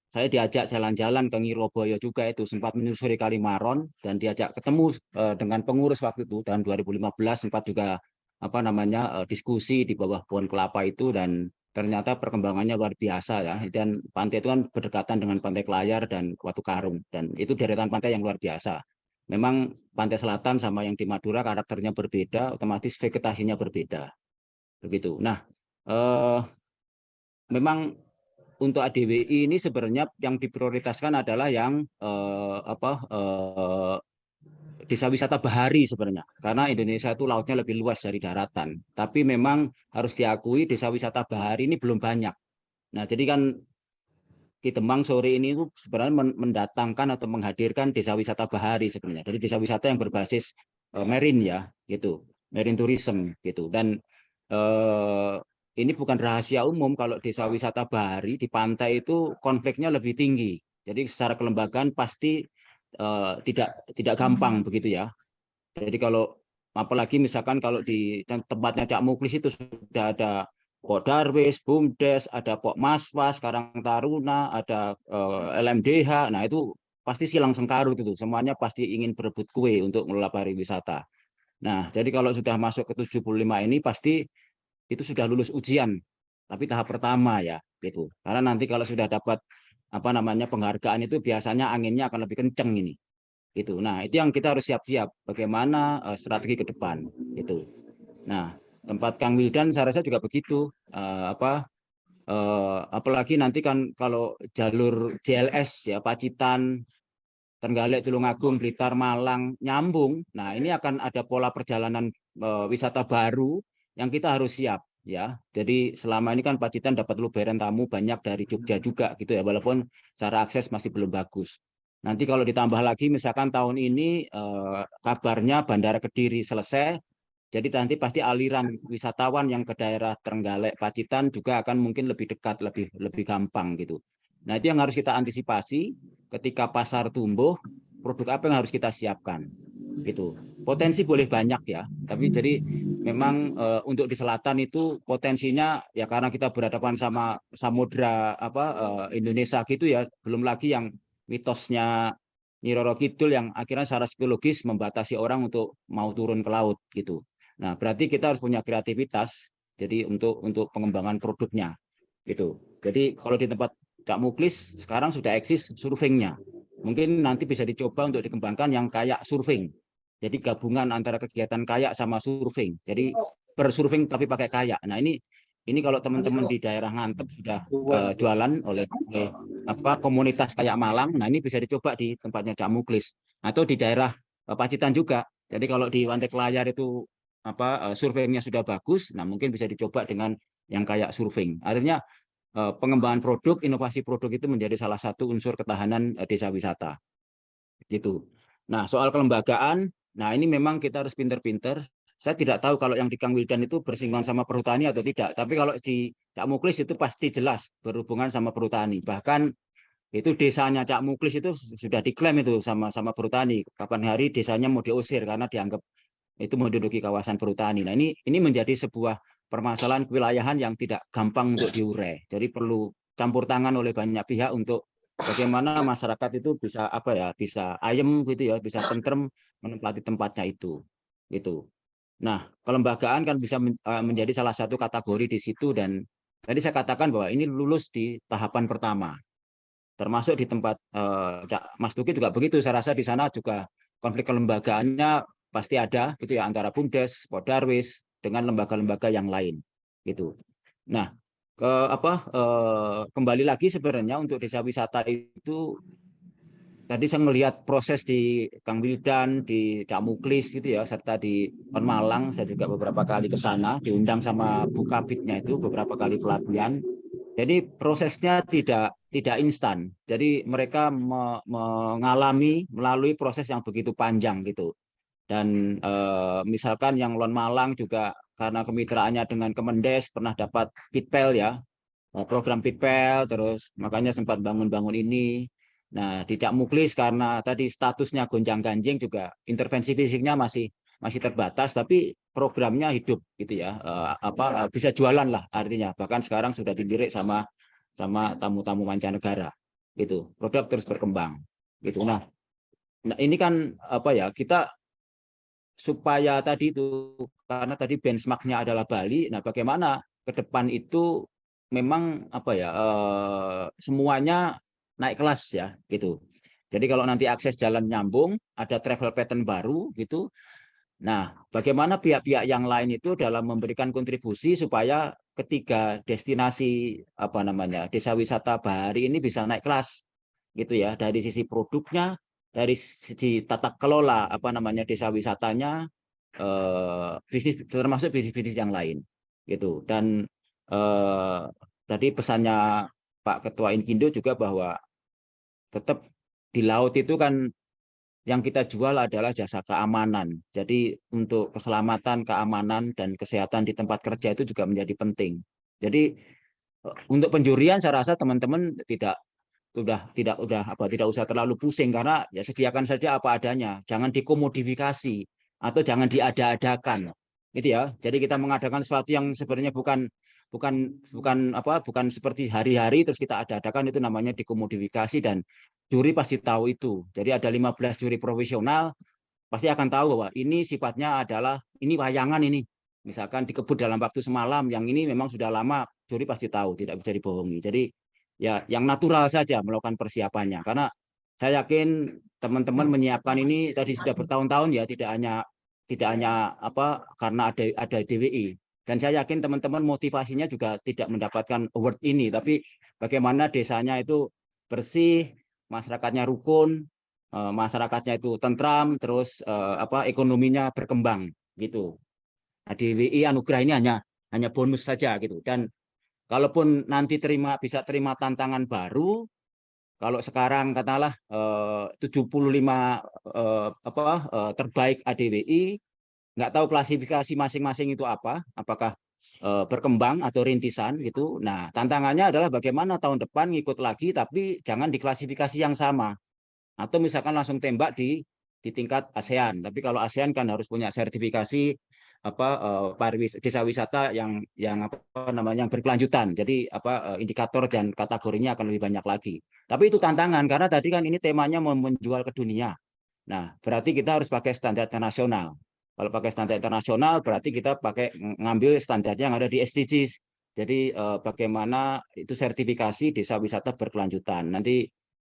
saya diajak jalan-jalan ke Ngiroboyo juga, itu sempat menyusuri Kalimaron dan diajak ketemu dengan pengurus waktu itu. Tahun 2015 sempat juga diskusi di bawah pohon kelapa itu, dan ternyata perkembangannya luar biasa ya. Dan pantai itu kan berdekatan dengan Pantai Kelayar dan Watu Karung, dan itu deretan pantai yang luar biasa. Memang pantai selatan sama yang di Madura karakternya berbeda, otomatis vegetasinya berbeda. Begitu. Nah, memang untuk ADWI ini sebenarnya yang diprioritaskan adalah yang desa wisata bahari sebenarnya, karena Indonesia itu lautnya lebih luas dari daratan. Tapi memang harus diakui desa wisata bahari ini belum banyak. Nah, jadi kan Ki Demang sore ini itu sebenarnya mendatangkan atau menghadirkan desa wisata bahari sebenarnya. Jadi desa wisata yang berbasis marine ya, gitu, marine tourism gitu. Dan ini bukan rahasia umum kalau desa wisata bahari di pantai itu konfliknya lebih tinggi. Jadi secara kelembagaan pasti tidak gampang begitu ya. Jadi kalau apalagi misalkan kalau di tempatnya Cak Muklis itu sudah ada Pok Darwis, BUMDes, ada Pok Maswas, Karang Taruna, ada LMDH. Nah itu pasti silang sengkarut itu. Semuanya pasti ingin berebut kue untuk mengelola pariwisata. Nah jadi kalau sudah masuk ke 75 ini pasti itu sudah lulus ujian, tapi tahap pertama ya, gitu. Karena nanti kalau sudah dapat penghargaan itu biasanya anginnya akan lebih kenceng ini, gitu. Nah itu yang kita harus siap-siap. Bagaimana strategi ke depan, itu. Nah tempat Kang Wildan saya rasa juga begitu. Apalagi nanti kan kalau jalur JLS ya Pacitan, Trenggalek, Tulungagung, Blitar, Malang nyambung. Nah ini akan ada pola perjalanan wisata baru yang kita harus siap ya. Jadi selama ini kan Pacitan dapat luberan tamu banyak dari Jogja juga gitu ya, walaupun secara akses masih belum bagus. Nanti kalau ditambah lagi misalkan tahun ini kabarnya Bandara Kediri selesai, jadi nanti pasti aliran wisatawan yang ke daerah Trenggalek, Pacitan juga akan mungkin lebih dekat, lebih gampang gitu. Nah itu yang harus kita antisipasi ketika pasar tumbuh, produk apa yang harus kita siapkan gitu. Potensi boleh banyak ya, tapi jadi memang untuk di selatan itu potensinya ya karena kita berhadapan sama samudra Indonesia gitu ya, belum lagi yang mitosnya Nyi Roro Kidul yang akhirnya secara psikologis membatasi orang untuk mau turun ke laut gitu. Nah, berarti kita harus punya kreativitas jadi untuk pengembangan produknya gitu. Jadi kalau di tempat Cak Muklis sekarang sudah eksis surfingnya. Mungkin nanti bisa dicoba untuk dikembangkan yang kayak surfing. Jadi gabungan antara kegiatan kayak sama surfing. Jadi bersurfing tapi pakai kayak. Nah, ini kalau teman-teman di daerah Ngantep sudah jualan oleh komunitas kayak Malang. Nah, ini bisa dicoba di tempatnya Cak Muklis atau di daerah Pacitan juga. Jadi kalau di Wantek Layar itu surveinya sudah bagus, nah mungkin bisa dicoba dengan yang kayak survei. Artinya pengembangan produk, inovasi produk itu menjadi salah satu unsur ketahanan desa wisata. Gitu. Nah, soal kelembagaan, nah ini memang kita harus pinter-pinter. Saya tidak tahu kalau yang di Kang Wildan itu bersinggungan sama perhutani atau tidak. Tapi kalau di Cak Muklis itu pasti jelas berhubungan sama perhutani. Bahkan itu desanya Cak Muklis itu sudah diklaim itu sama perhutani. Kapan hari desanya mau diusir karena dianggap itu menduduki kawasan perhutani. Nah, ini menjadi sebuah permasalahan kewilayahan yang tidak gampang untuk diurai. Jadi perlu campur tangan oleh banyak pihak untuk bagaimana masyarakat itu bisa bisa ayem gitu ya, bisa tentrem menempati tempatnya itu. Gitu. Nah, kelembagaan kan bisa menjadi salah satu kategori di situ, dan tadi saya katakan bahwa ini lulus di tahapan pertama. Termasuk di tempat Mas Tuki juga begitu. Saya rasa di sana juga konflik kelembagaannya pasti ada gitu ya, antara Bumdes, Podarwis dengan lembaga-lembaga yang lain gitu. Nah, kembali lagi sebenarnya untuk desa wisata itu tadi saya melihat proses di Kang Wildan, di Cak Muklis gitu ya, serta di Malang. Saya juga beberapa kali ke sana, diundang sama Bu Kabitnya itu beberapa kali pelatihan. Jadi prosesnya tidak instan. Jadi mereka mengalami melalui proses yang begitu panjang gitu. Dan misalkan yang Lon Malang juga karena kemitraannya dengan Kemendes pernah dapat Pitpel ya, program Pitpel, terus makanya sempat bangun-bangun ini. Nah, di Cak Muklis karena tadi statusnya gonjang-ganjing juga intervensi fisiknya masih terbatas, tapi programnya hidup gitu ya, bisa jualan lah artinya. Bahkan sekarang sudah dilirik sama tamu-tamu mancanegara gitu. Produk terus berkembang gitu. Nah ini kan kita supaya tadi itu, karena tadi benchmarknya adalah Bali. Nah, bagaimana ke depan itu memang semuanya naik kelas ya gitu. Jadi kalau nanti akses jalan nyambung, ada travel pattern baru gitu. Nah, bagaimana pihak-pihak yang lain itu dalam memberikan kontribusi supaya ketiga destinasi desa wisata bahari ini bisa naik kelas gitu ya, dari sisi produknya, dari sisi tata kelola desa wisatanya, bisnis, termasuk bisnis-bisnis yang lain gitu. Dan tadi pesannya Pak Ketua Inkindo juga bahwa tetap di laut itu kan yang kita jual adalah jasa keamanan. Jadi untuk keselamatan, keamanan, dan kesehatan di tempat kerja itu juga menjadi penting. Jadi untuk penjurian saya rasa teman-teman tidak usah terlalu pusing, karena ya sediakan saja apa adanya, jangan dikomodifikasi atau jangan diada-adakan. Gitu ya. Jadi kita mengadakan sesuatu yang sebenarnya bukan seperti hari-hari terus kita ada-adakan, itu namanya dikomodifikasi, dan juri pasti tahu itu. Jadi ada 15 juri profesional pasti akan tahu bahwa ini sifatnya adalah ini wayangan ini. Misalkan dikebut dalam waktu semalam, yang ini memang sudah lama, juri pasti tahu, tidak bisa dibohongi. Jadi ya yang natural saja melakukan persiapannya, karena saya yakin teman-teman menyiapkan ini tadi sudah bertahun-tahun ya, tidak hanya karena ada DWI. Dan saya yakin teman-teman motivasinya juga tidak mendapatkan award ini, tapi bagaimana desanya itu bersih, masyarakatnya rukun, masyarakatnya itu tentram, terus ekonominya berkembang gitu. Nah, DWI anugerah ini hanya bonus saja gitu. Dan kalaupun nanti bisa terima tantangan baru, kalau sekarang katakanlah 75 terbaik ADWI, nggak tahu klasifikasi masing-masing itu apa, apakah berkembang atau rintisan gitu. Nah, tantangannya adalah bagaimana tahun depan ngikut lagi, tapi jangan di klasifikasi yang sama. Atau misalkan langsung tembak di tingkat ASEAN. Tapi kalau ASEAN kan harus punya sertifikasi desa wisata yang berkelanjutan. Jadi indikator dan kategorinya akan lebih banyak lagi. Tapi itu tantangan, karena tadi kan ini temanya mau menjual ke dunia. Nah, berarti kita harus pakai standar internasional. Kalau pakai standar internasional berarti kita ngambil standarnya yang ada di SDGs. Jadi bagaimana itu sertifikasi desa wisata berkelanjutan. Nanti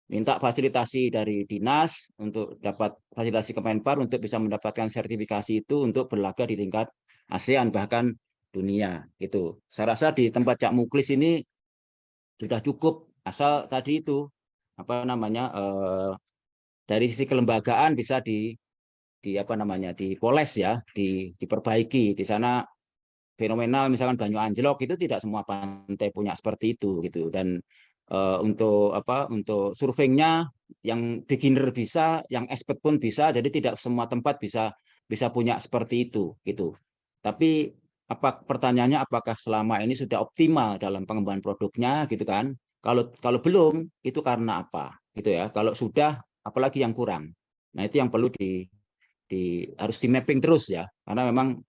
minta fasilitasi dari dinas untuk dapat fasilitasi Kemenpar untuk bisa mendapatkan sertifikasi itu untuk berlaga di tingkat ASEAN bahkan dunia gitu. Saya rasa di tempat Cak Muklis ini sudah cukup Asal tadi itu dari sisi kelembagaan bisa dipoles ya, diperbaiki. Di sana fenomenal, misalkan Banyu Anjlok itu tidak semua pantai punya seperti itu gitu. Dan untuk surveinya yang beginner bisa, yang expert pun bisa, jadi tidak semua tempat bisa punya seperti itu gitu. Tapi pertanyaannya apakah selama ini sudah optimal dalam pengembangan produknya gitu kan? Kalau belum, itu karena apa gitu ya? Kalau sudah, apalagi yang kurang. Nah, itu yang perlu harus di mapping terus ya, karena memang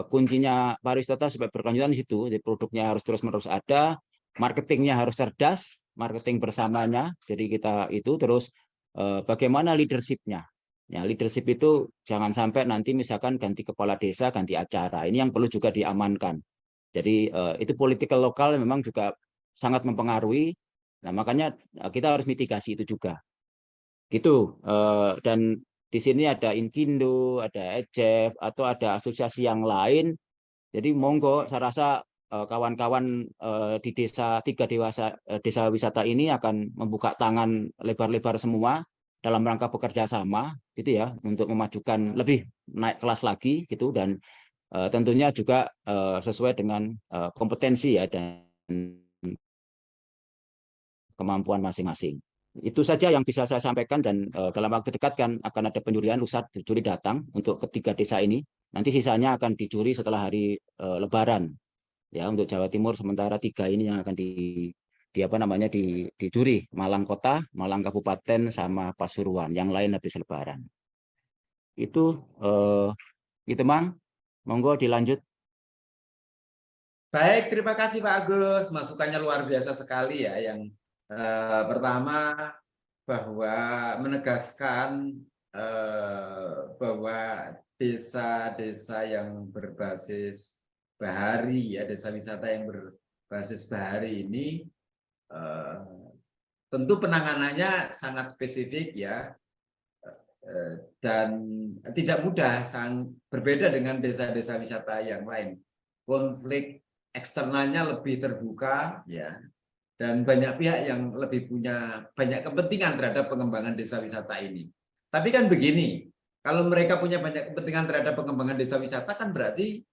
kuncinya pariwisata supaya berkelanjutan di situ. Jadi produknya harus terus-menerus ada, marketingnya harus cerdas, marketing bersamanya. Jadi kita itu terus bagaimana leadership-nya. Ya, leadership itu jangan sampai nanti misalkan ganti kepala desa, ganti acara. Ini yang perlu juga diamankan. Jadi itu political lokal memang juga sangat mempengaruhi. Nah, makanya kita harus mitigasi itu juga. Gitu. Dan di sini ada Inkindo, ada EJEF, atau ada asosiasi yang lain. Jadi monggo, saya rasa kawan-kawan di desa wisata ini akan membuka tangan lebar-lebar semua dalam rangka bekerja sama, gitu ya, untuk memajukan lebih naik kelas lagi, gitu. Dan tentunya juga sesuai dengan kompetensi ya dan kemampuan masing-masing. Itu saja yang bisa saya sampaikan, dan dalam waktu dekat kan akan ada penjurian, lusa juri datang untuk ketiga desa ini. Nanti sisanya akan dicuri setelah hari Lebaran. Ya, untuk Jawa Timur sementara 3 ini yang akan dicuri, Malang Kota, Malang Kabupaten, sama Pasuruan. Yang lain habis Lebaran. Itu Mang. Monggo dilanjut. Baik, terima kasih Pak Agus. Masukannya luar biasa sekali ya. Yang pertama, bahwa menegaskan bahwa desa-desa yang berbasis bahari, ya, desa wisata yang berbasis bahari ini tentu penanganannya sangat spesifik ya, dan tidak mudah, berbeda dengan desa-desa wisata yang lain. Konflik eksternalnya lebih terbuka ya, dan banyak pihak yang lebih punya banyak kepentingan terhadap pengembangan desa wisata ini. Tapi kan begini, kalau mereka punya banyak kepentingan terhadap pengembangan desa wisata, kan berarti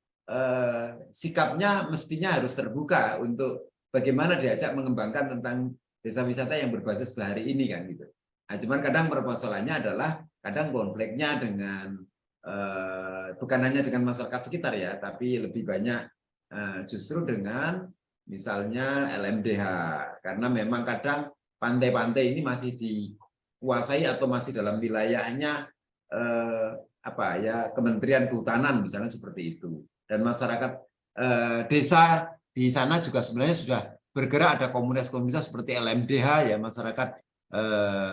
sikapnya mestinya harus terbuka untuk bagaimana diajak mengembangkan tentang desa wisata yang berbasis bahari ini kan gitu. Nah, cuman kadang permasalahannya adalah kadang konfliknya dengan bukan hanya dengan masyarakat sekitar ya, tapi lebih banyak justru dengan misalnya LMDH, karena memang kadang pantai-pantai ini masih dikuasai atau masih dalam wilayahnya Kementerian Kehutanan misalnya seperti itu. Dan masyarakat desa di sana juga sebenarnya sudah bergerak, ada komunitas-komunitas seperti LMDH ya, masyarakat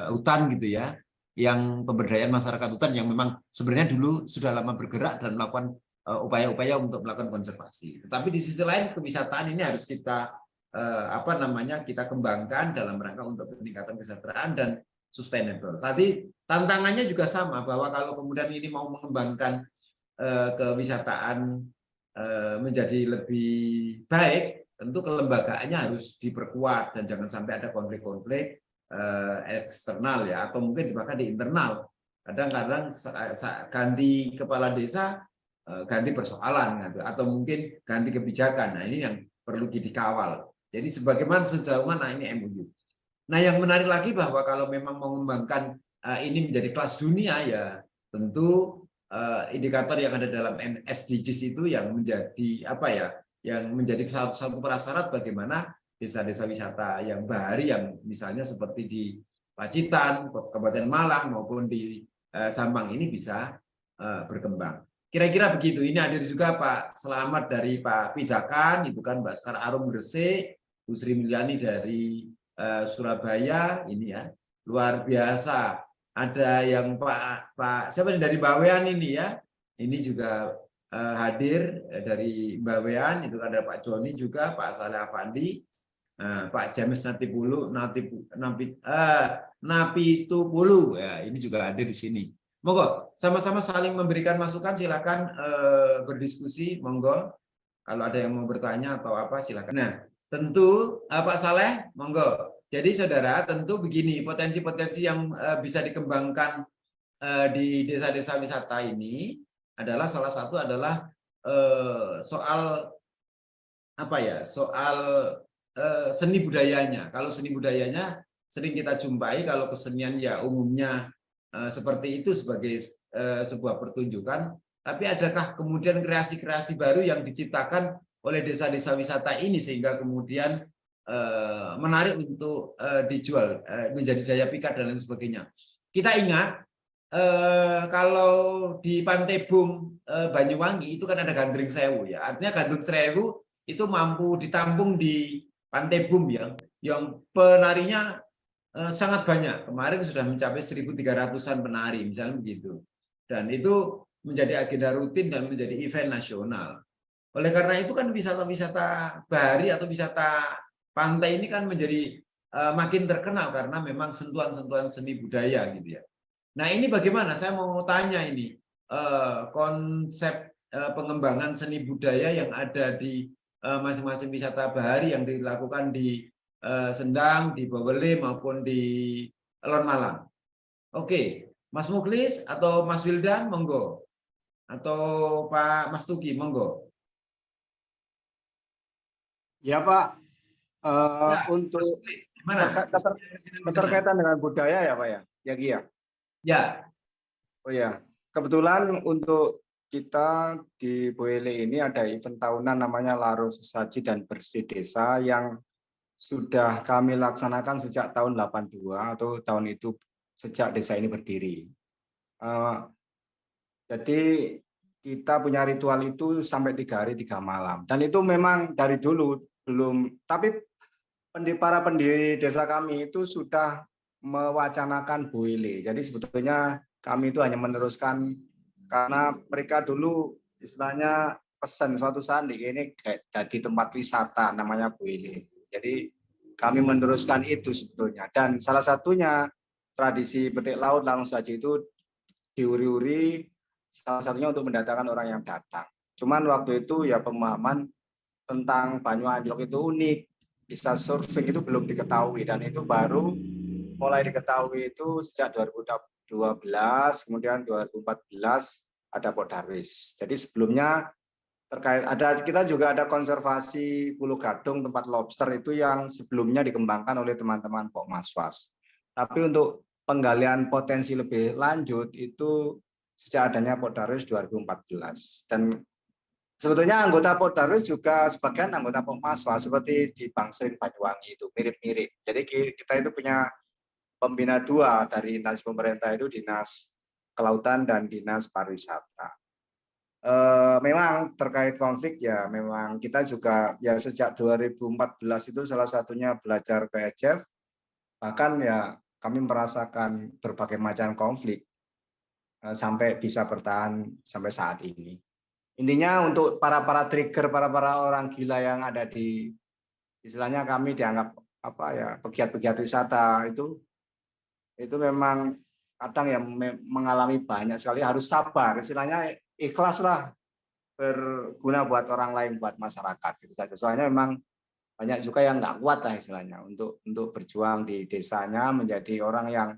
hutan gitu ya, yang pemberdayaan masyarakat hutan yang memang sebenarnya dulu sudah lama bergerak dan melakukan upaya-upaya untuk melakukan konservasi. Tetapi di sisi lain kewisataan ini harus kita kita kembangkan dalam rangka untuk peningkatan kesejahteraan dan sustainable. Tadi tantangannya juga sama, bahwa kalau kemudian ini mau mengembangkan kewisataan menjadi lebih baik, tentu kelembagaannya harus diperkuat dan jangan sampai ada konflik-konflik eksternal ya, atau mungkin bahkan di internal. Kadang-kadang ganti kepala desa, ganti persoalan atau mungkin ganti kebijakan. Nah, ini yang perlu dikawal. Jadi sebagaimana sejauh mana ini MOU. Nah, yang menarik lagi bahwa kalau memang mengembangkan ini menjadi kelas dunia ya, tentu indikator yang ada dalam SDGs itu yang menjadi yang menjadi satu prasyarat bagaimana desa-desa wisata yang bahari, yang misalnya seperti di Pacitan, Kabupaten Malang maupun di Sampang ini bisa berkembang. Kira-kira begitu. Ini hadir juga Pak Selamat dari Pak Pidakan, itu kan Mbak Sekar Arum Gresik, Bu Sri Mulyani dari Surabaya, ini ya luar biasa. Ada yang Pak siapa dari Bawean ini ya, ini juga hadir dari Bawean, itu ada Pak Joni juga, Pak Saleh Afandi, Pak James Napitupulu ya, ini juga hadir di sini. Monggo sama-sama saling memberikan masukan, silakan berdiskusi, monggo. Kalau ada yang mau bertanya atau apa silakan. Nah, tentu Pak Saleh, monggo Jadi saudara, tentu begini, potensi-potensi yang bisa dikembangkan di desa-desa wisata ini adalah salah satu adalah soal apa ya? Soal seni budayanya. Kalau seni budayanya sering kita jumpai, kalau kesenian ya umumnya seperti itu sebagai sebuah pertunjukan. Tapi adakah kemudian kreasi-kreasi baru yang diciptakan oleh desa-desa wisata ini sehingga kemudian menarik untuk dijual, menjadi daya pikat dan lain sebagainya. Kita ingat kalau di Pantai Bum Banyuwangi itu kan ada Gandring Sewu ya. Artinya Gandring Sewu itu mampu ditampung di Pantai Bum yang penarinya sangat banyak. Kemarin sudah mencapai 1.300-an penari misalnya begitu. Dan itu menjadi agenda rutin dan menjadi event nasional. Oleh karena itu kan wisata-wisata bahari atau wisata pantai ini kan menjadi makin terkenal karena memang sentuhan-sentuhan seni budaya gitu ya. Nah ini bagaimana? Saya mau tanya ini konsep pengembangan seni budaya yang ada di masing-masing wisata bahari yang dilakukan di Sendang, di Bawele maupun di Elon Malang. Oke, Mas Muklis atau Mas Wildan, monggo. Atau Pak Mas Tuki, monggo. Ya Pak. Ya, untuk gimana? keterkaitan dengan budaya ya Pak ya, ya Gia. Ya. Oh ya, kebetulan untuk kita di Boele ini ada event tahunan namanya Laro Sesaji dan Bersih Desa yang sudah kami laksanakan sejak tahun 82 atau tahun itu sejak desa ini berdiri. Jadi kita punya ritual itu sampai 3 hari 3 malam dan itu memang dari dulu belum, tapi para pendiri desa kami itu sudah mewacanakan Boele. Jadi sebetulnya kami itu hanya meneruskan karena mereka dulu istilahnya pesan suatu saat ini jadi tempat wisata namanya Boele. Jadi kami meneruskan itu sebetulnya. Dan salah satunya tradisi petik laut langsung saja itu diuri-uri salah satunya untuk mendatangkan orang yang datang. Cuman waktu itu ya pemahaman tentang Banyu Anjlok itu unik. Bisa surfing itu belum diketahui dan itu baru mulai diketahui itu sejak 2012, kemudian 2014 ada Pok Darwis. Jadi sebelumnya terkait kita juga ada konservasi Pulau Gadung tempat lobster itu yang sebelumnya dikembangkan oleh teman-teman Pok Maswas. Tapi untuk penggalian potensi lebih lanjut itu sejak adanya Pok Darwis 2014 dan sebetulnya anggota Pok Darwis juga sebagian anggota Pok Maswas seperti di Bangsering Banyuwangi itu mirip-mirip. Jadi kita itu punya pembina 2 dari instansi pemerintah itu Dinas Kelautan dan Dinas Pariwisata. Memang terkait konflik ya memang kita juga ya sejak 2014 itu salah satunya belajar ke ECF, bahkan ya kami merasakan berbagai macam konflik sampai bisa bertahan sampai saat ini. Intinya untuk para trigger, para orang gila yang ada di istilahnya kami dianggap apa ya pegiat-pegiat wisata itu memang kadang yang mengalami banyak sekali harus sabar, istilahnya ikhlaslah berguna buat orang lain, buat masyarakat gitu saja. Soalnya memang banyak juga yang nggak kuat lah istilahnya untuk berjuang di desanya menjadi orang yang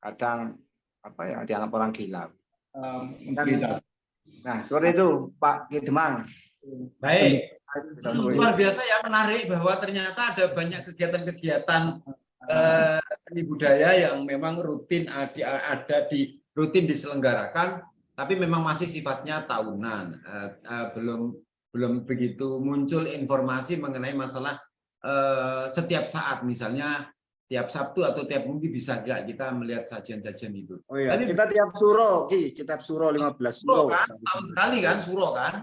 kadang apa ya dianggap orang gila. Nah, seperti itu Pak Kidemang. Baik. Luar biasa ya, menarik bahwa ternyata ada banyak kegiatan-kegiatan seni budaya yang memang rutin rutin diselenggarakan, tapi memang masih sifatnya tahunan. Belum begitu muncul informasi mengenai masalah setiap saat, misalnya tiap Sabtu atau tiap Minggu bisa nggak kita melihat sajian-sajian itu. Oh iya, tapi kita tiap suro, kitab suro 15 suro kan, setahun sekali kan suro kan.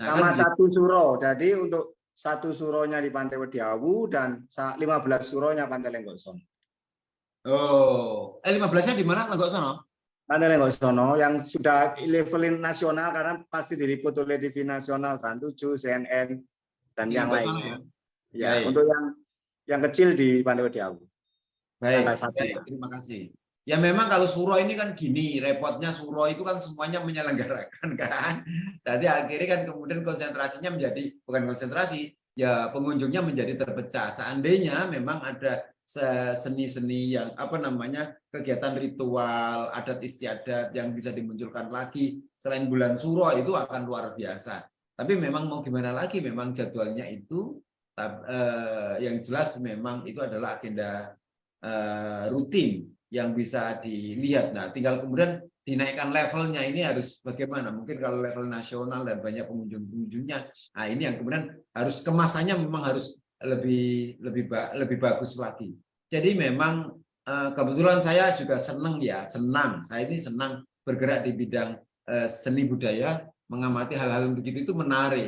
Nah, sama kan satu suro. Jadi untuk satu suronya di Pantai Wediawu dan 15 suronya Pantai Lenggoksono. Oh, 15-nya di mana Lenggoksono? Pantai Lenggoksono yang sudah levelin nasional karena pasti diliput oleh TV nasional, Trans 7, CNN dan yang lainnya. Ya, untuk yang kecil di Pantai Wediawu. Baik, terima kasih. Ya memang kalau suro ini kan gini, repotnya suro itu kan semuanya menyelenggarakan kan. Jadi akhirnya kan kemudian konsentrasinya menjadi, bukan konsentrasi, ya pengunjungnya menjadi terpecah. Seandainya memang ada seni-seni yang kegiatan ritual, adat istiadat yang bisa dimunculkan lagi selain bulan Suro itu akan luar biasa. Tapi memang mau gimana lagi, memang jadwalnya itu yang jelas memang itu adalah agenda rutin yang bisa dilihat. Nah, tinggal kemudian dinaikkan levelnya ini harus bagaimana? Mungkin kalau level nasional dan banyak pengunjung-pengunjungnya, nah ini yang kemudian harus kemasannya memang harus lebih bagus lagi. Jadi memang kebetulan saya juga senang. Saya ini senang bergerak di bidang seni budaya, mengamati hal-hal begitu itu menarik.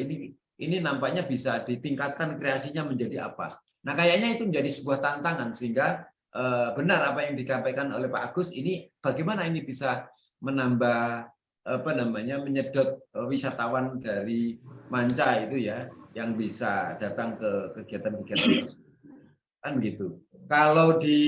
Ini nampaknya bisa ditingkatkan kreasinya menjadi apa. Nah, kayaknya itu menjadi sebuah tantangan sehingga benar apa yang disampaikan oleh Pak Agus ini bagaimana ini bisa menambah menyedot wisatawan dari manca itu ya yang bisa datang ke kegiatan-kegiatan tersebut. Kan begitu. Kalau di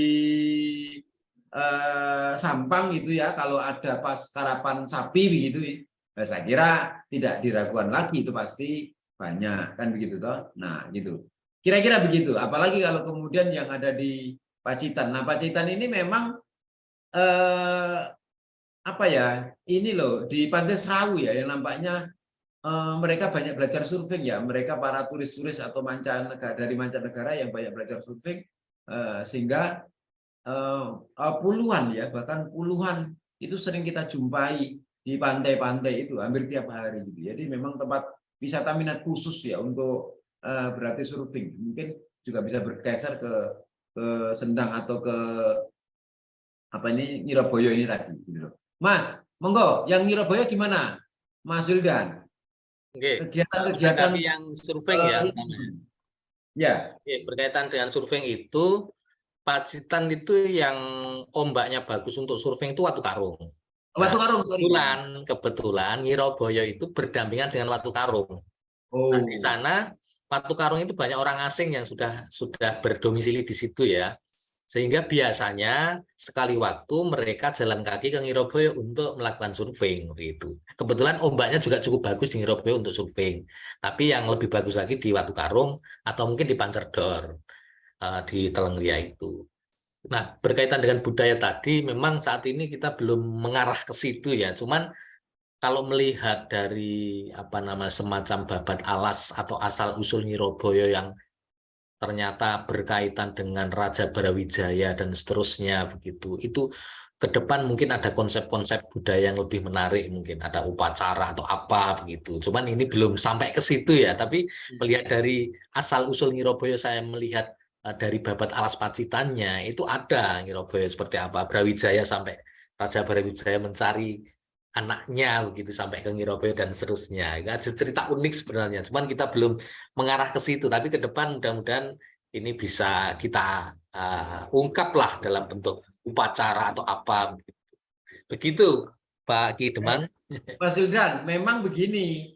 Sampang itu ya kalau ada pas karapan sapi begitu ya, saya kira tidak diragukan lagi itu pasti banyak kan begitu toh. Nah, gitu. Kira-kira begitu. Apalagi kalau kemudian yang ada di Pacitan. Nah, Pacitan ini memang ini loh di Pantai Serawu ya yang nampaknya mereka banyak belajar surfing ya. Mereka para turis-turis atau dari mancanegara yang banyak belajar surfing sehingga puluhan ya, bahkan puluhan itu sering kita jumpai di pantai-pantai itu hampir tiap hari gitu. Jadi memang tempat wisata minat khusus ya untuk berarti surfing. Mungkin juga bisa bergeser ke Sendang atau ke Ngiroboyo ini tadi gitu. Mas, monggo yang Ngiroboyo gimana? Mas Wildan. Kegiatan-kegiatan yang surfing ya namanya. Ya. Berkaitan dengan surfing itu Pacitan itu yang ombaknya bagus untuk surfing itu Watu Karung. Watu Karung, kebetulan Ngiroboyo itu berdampingan dengan Watu Karung. Nah, di sana Watu Karung itu banyak orang asing yang sudah berdomisili di situ ya. Sehingga biasanya sekali waktu mereka jalan kaki ke Ngiroboyo untuk melakukan surfing gitu. Kebetulan ombaknya juga cukup bagus di Ngiroboyo untuk surfing. Tapi yang lebih bagus lagi di Watu Karung atau mungkin di Pancerdor di Telengria itu. Nah, berkaitan dengan budaya tadi memang saat ini kita belum mengarah ke situ ya. Cuman kalau melihat dari semacam babat alas atau asal usul Ngiroboyo yang ternyata berkaitan dengan Raja Brawijaya dan seterusnya begitu, itu ke depan mungkin ada konsep-konsep budaya yang lebih menarik, mungkin ada upacara atau apa begitu. Cuman ini belum sampai ke situ ya, tapi melihat dari asal usul Ngiroboyo saya melihat dari babat alas Pacitannya itu ada Ngiroboyo seperti apa, Brawijaya sampai Raja Brawijaya mencari anaknya begitu sampai ke Ngiroboyo dan seterusnya. Ada cerita unik sebenarnya. Cuman kita belum mengarah ke situ. Tapi ke depan mudah-mudahan ini bisa kita ungkap lah dalam bentuk upacara atau apa. Begitu Pak Ki Demang. Mas Wildan, memang begini.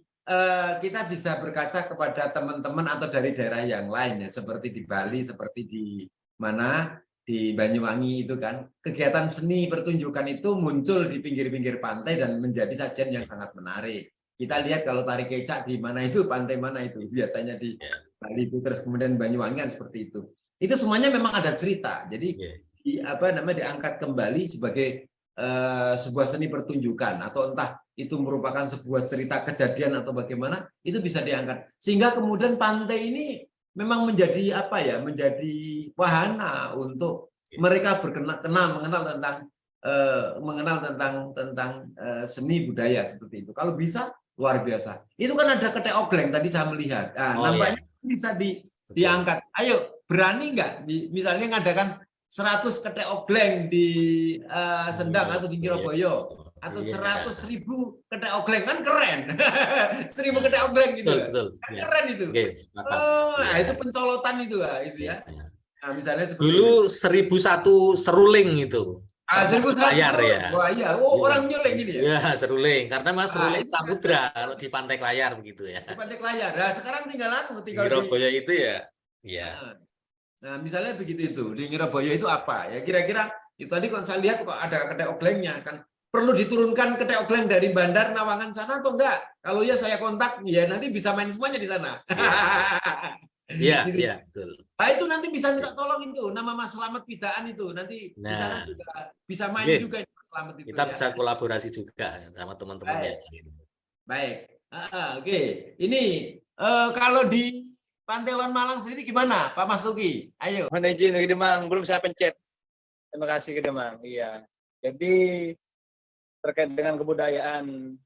Kita bisa berkaca kepada teman-teman atau dari daerah yang lain ya, seperti di Bali, seperti di di Banyuwangi itu kan, kegiatan seni pertunjukan itu muncul di pinggir-pinggir pantai dan menjadi sajian yang sangat menarik. Kita lihat kalau tari kecak di mana itu, pantai mana itu, biasanya di Bali itu, terus kemudian Banyuwangi kan seperti itu. Itu semuanya memang ada cerita. Jadi diangkat kembali sebagai sebuah seni pertunjukan atau entah itu merupakan sebuah cerita kejadian atau bagaimana, itu bisa diangkat. Sehingga kemudian pantai ini memang menjadi menjadi wahana untuk mereka mengenal tentang seni budaya seperti itu. Kalau bisa luar biasa. Itu kan ada ketek ogleng tadi saya melihat. Nampaknya bisa diangkat. Ayo, berani nggak misalnya ngadakan 100 ketek ogleng di Sendang atau di Ngiroboyo, atau 100.000 ketek ogleng, kan keren. 1.000 ketek ogleng gitu. Betul. Kan keren itu. Nah, itu pencolotan itu ya. Nah, misalnya dulu 1.001 seruling itu. 1.100 layar ya. Wah iya, orang nyoleng ini ya. Ya, seruling. Karena Mas seruling samudra kalau di Pantai Layar begitu ya. Di Pantai Layar. Nah, sekarang tinggal Ngiroboyo itu ya. Iya. Nah, misalnya begitu itu. Di Ngiroboyo itu apa? Ya kira-kira itu tadi kalau saya lihat kok ada ketek oglengnya kan. Perlu diturunkan ketek ogleng dari Bandar Nawangan sana atau enggak? Kalau ya saya kontak, ya nanti bisa main semuanya di sana. Iya, Gitu. iya, betul. Nah, itu nanti bisa minta tolong itu nama Mas Slamet Pidaan itu nanti di sana Nah, juga bisa main oke. juga Mas Slamet itu Kita ya. bisa kolaborasi juga sama teman-teman Baik, yang lain. baik. Oke. Ini kalau di Pantelon Malang sendiri gimana, Pak Masuki? Ayo. Mohon izin Ki Demang, belum saya pencet. Terima kasih Ki Demang. Iya. Jadi terkait dengan kebudayaan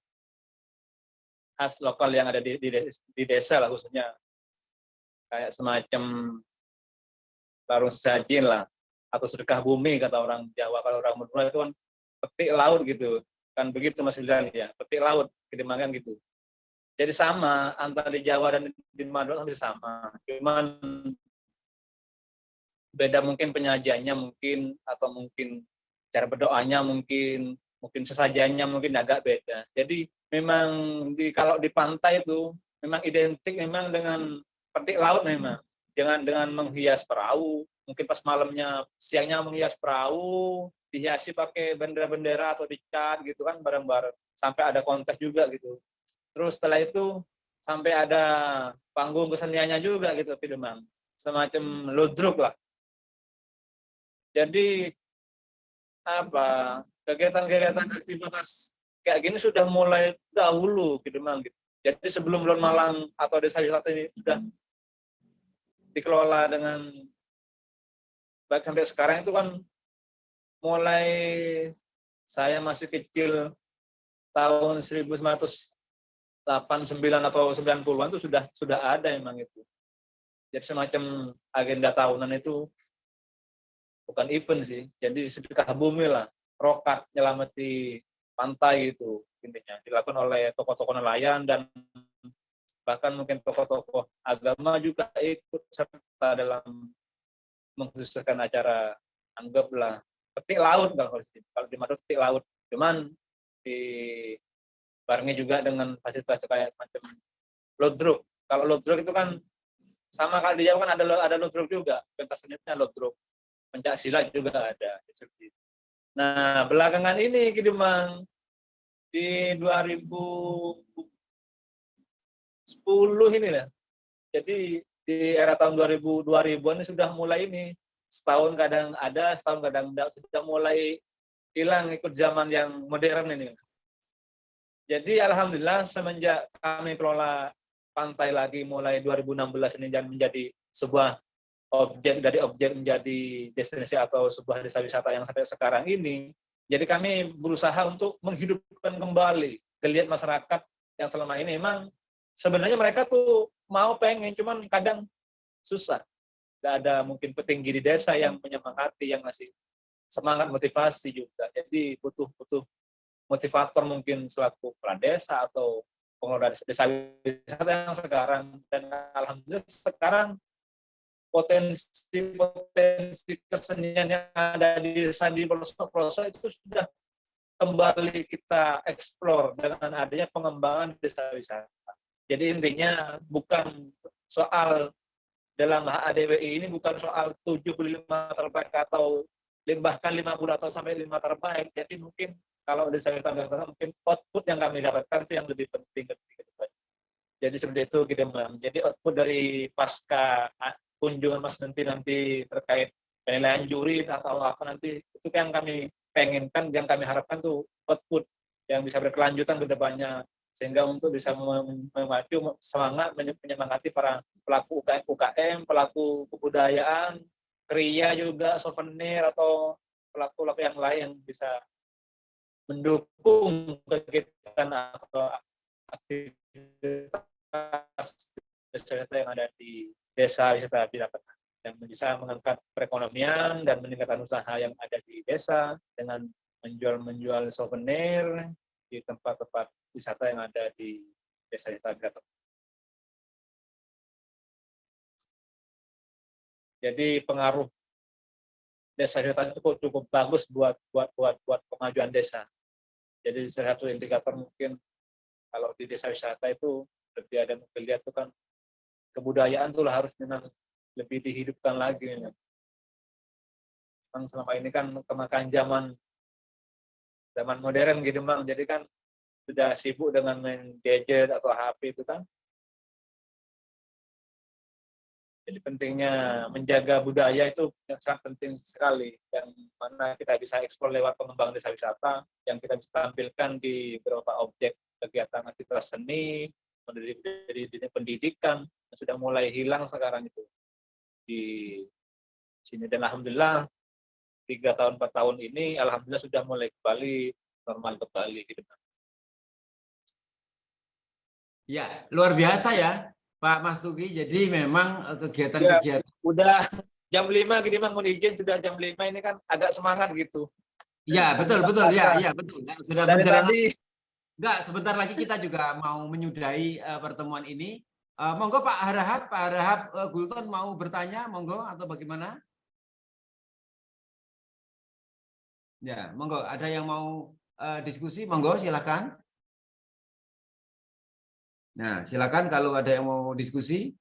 khas lokal yang ada di desa lah khususnya, kayak semacam tarung sajin lah atau sedekah bumi kata orang Jawa. Kalau orang Madura itu kan petik laut gitu kan, begitu Mas Wildan ya, petik laut Ki Demang kan gitu. Jadi sama antara di Jawa dan di Madura hampir sama, cuman beda mungkin penyajiannya mungkin, atau mungkin cara berdoanya mungkin sesajiannya mungkin agak beda. Jadi memang kalau di pantai itu memang identik memang dengan petik laut memang. Jangan dengan menghias perahu, mungkin pas malamnya, siangnya menghias perahu, dihiasi pakai bendera-bendera atau dicat gitu kan bareng-bareng. Sampai ada kontes juga gitu. Terus setelah itu sampai ada panggung keseniannya juga gitu Ki Demang. Semacam ludruk lah. Jadi apa, kegiatan-kegiatan aktivitas kayak gini sudah mulai dahulu Ki Demang gitu. Jadi sebelum Lon Malang atau desa wisata ini sudah dikelola dengan baik sampai sekarang itu kan mulai saya masih kecil tahun 1989 atau 90-an itu sudah ada emang itu. Jadi semacam agenda tahunan itu bukan event sih, jadi sedekah bumi lah, rokat nyelamati pantai itu intinya dilakukan oleh tokoh-tokoh nelayan dan bahkan mungkin tokoh-tokoh agama juga ikut serta dalam mengkhususkan acara, anggaplah petik laut kalau di Madura petik laut, cuman dibarengi juga dengan fasilitas kayak semacam ludruk. Kalau ludruk itu kan sama kalau di Jawa kan ada ludruk juga, pentas seninya ludruk. Pencak silat juga ada. Nah, belakangan ini Ki Demang di 2010 ini ya. Jadi di era tahun 2000-an ini sudah mulai ini. Setahun kadang ada, setahun kadang enggak, sudah mulai hilang ikut zaman yang modern ini. Jadi alhamdulillah semenjak kami kelola pantai lagi mulai 2016 ini dan menjadi sebuah objek menjadi destinasi atau sebuah desa wisata yang sampai sekarang ini. Jadi kami berusaha untuk menghidupkan kembali geliat masyarakat yang selama ini memang sebenarnya mereka tuh mau pengen, cuman kadang susah. Nggak ada mungkin petinggi di desa yang menyemangati, yang ngasih semangat motivasi juga. Jadi butuh motivator mungkin selaku kepala desa atau pengelola desa wisata yang sekarang. Dan alhamdulillah sekarang potensi kesenian yang ada di desa di pelosok-pelosok itu sudah kembali kita eksplor dengan adanya pengembangan desa wisata. Jadi intinya bukan soal dalam HADWI ini bukan soal 75 terbaik atau bahkan 50 atau sampai 5 terbaik. Jadi mungkin kalau desa wisata mungkin output yang kami dapatkan itu yang lebih penting. Jadi seperti itu Ki Demang. Jadi output dari pasca kunjungan Mas nanti terkait penilaian juri atau apa nanti, itu yang kami pengenkan, yang kami harapkan tuh output yang bisa berkelanjutan ke depannya, sehingga untuk bisa memacu semangat menyemangati para pelaku UKM, pelaku kebudayaan, kriya juga, souvenir atau pelaku yang lain yang bisa mendukung kegiatan atau aktivitas wisata yang ada di desa wisata Pidapatan, yang bisa mengangkat perekonomian dan meningkatkan usaha yang ada di desa dengan menjual souvenir di tempat-tempat wisata yang ada di desa wisata Pidapatan. Jadi pengaruh desa wisata itu cukup bagus buat kemajuan desa. Jadi salah satu indikator mungkin kalau di desa wisata itu lebih ada mungkin lihat tuh kan kebudayaan tuh harus memang lebih dihidupkan lagi. Memang selama ini kan kemakan zaman modern gitu Bang. Jadi kan sudah sibuk dengan main gadget atau HP itu kan. Jadi pentingnya menjaga budaya itu yang sangat penting sekali, yang mana kita bisa eksplor lewat pengembangan desa wisata, yang kita bisa tampilkan di beberapa objek kegiatan aktivitas seni, dari pendidikan, yang sudah mulai hilang sekarang itu di sini. Dan alhamdulillah 3 tahun 4 tahun ini alhamdulillah sudah mulai kembali normal kembali gitu. Ya, luar biasa ya Pak Mas Tuki. Jadi memang kegiatan-kegiatan Udah jam 5 gini Mang, mohon izin sudah jam 5 ini kan agak semangat gitu. ya betul ya betul. Ya, sudah Dari menjelang tadi enggak, sebentar lagi kita juga mau menyudahi pertemuan ini. Monggo Pak Harahap Gulton mau bertanya, monggo atau bagaimana? Ya, monggo. Ada yang mau diskusi, monggo silakan. Nah, silakan kalau ada yang mau diskusi.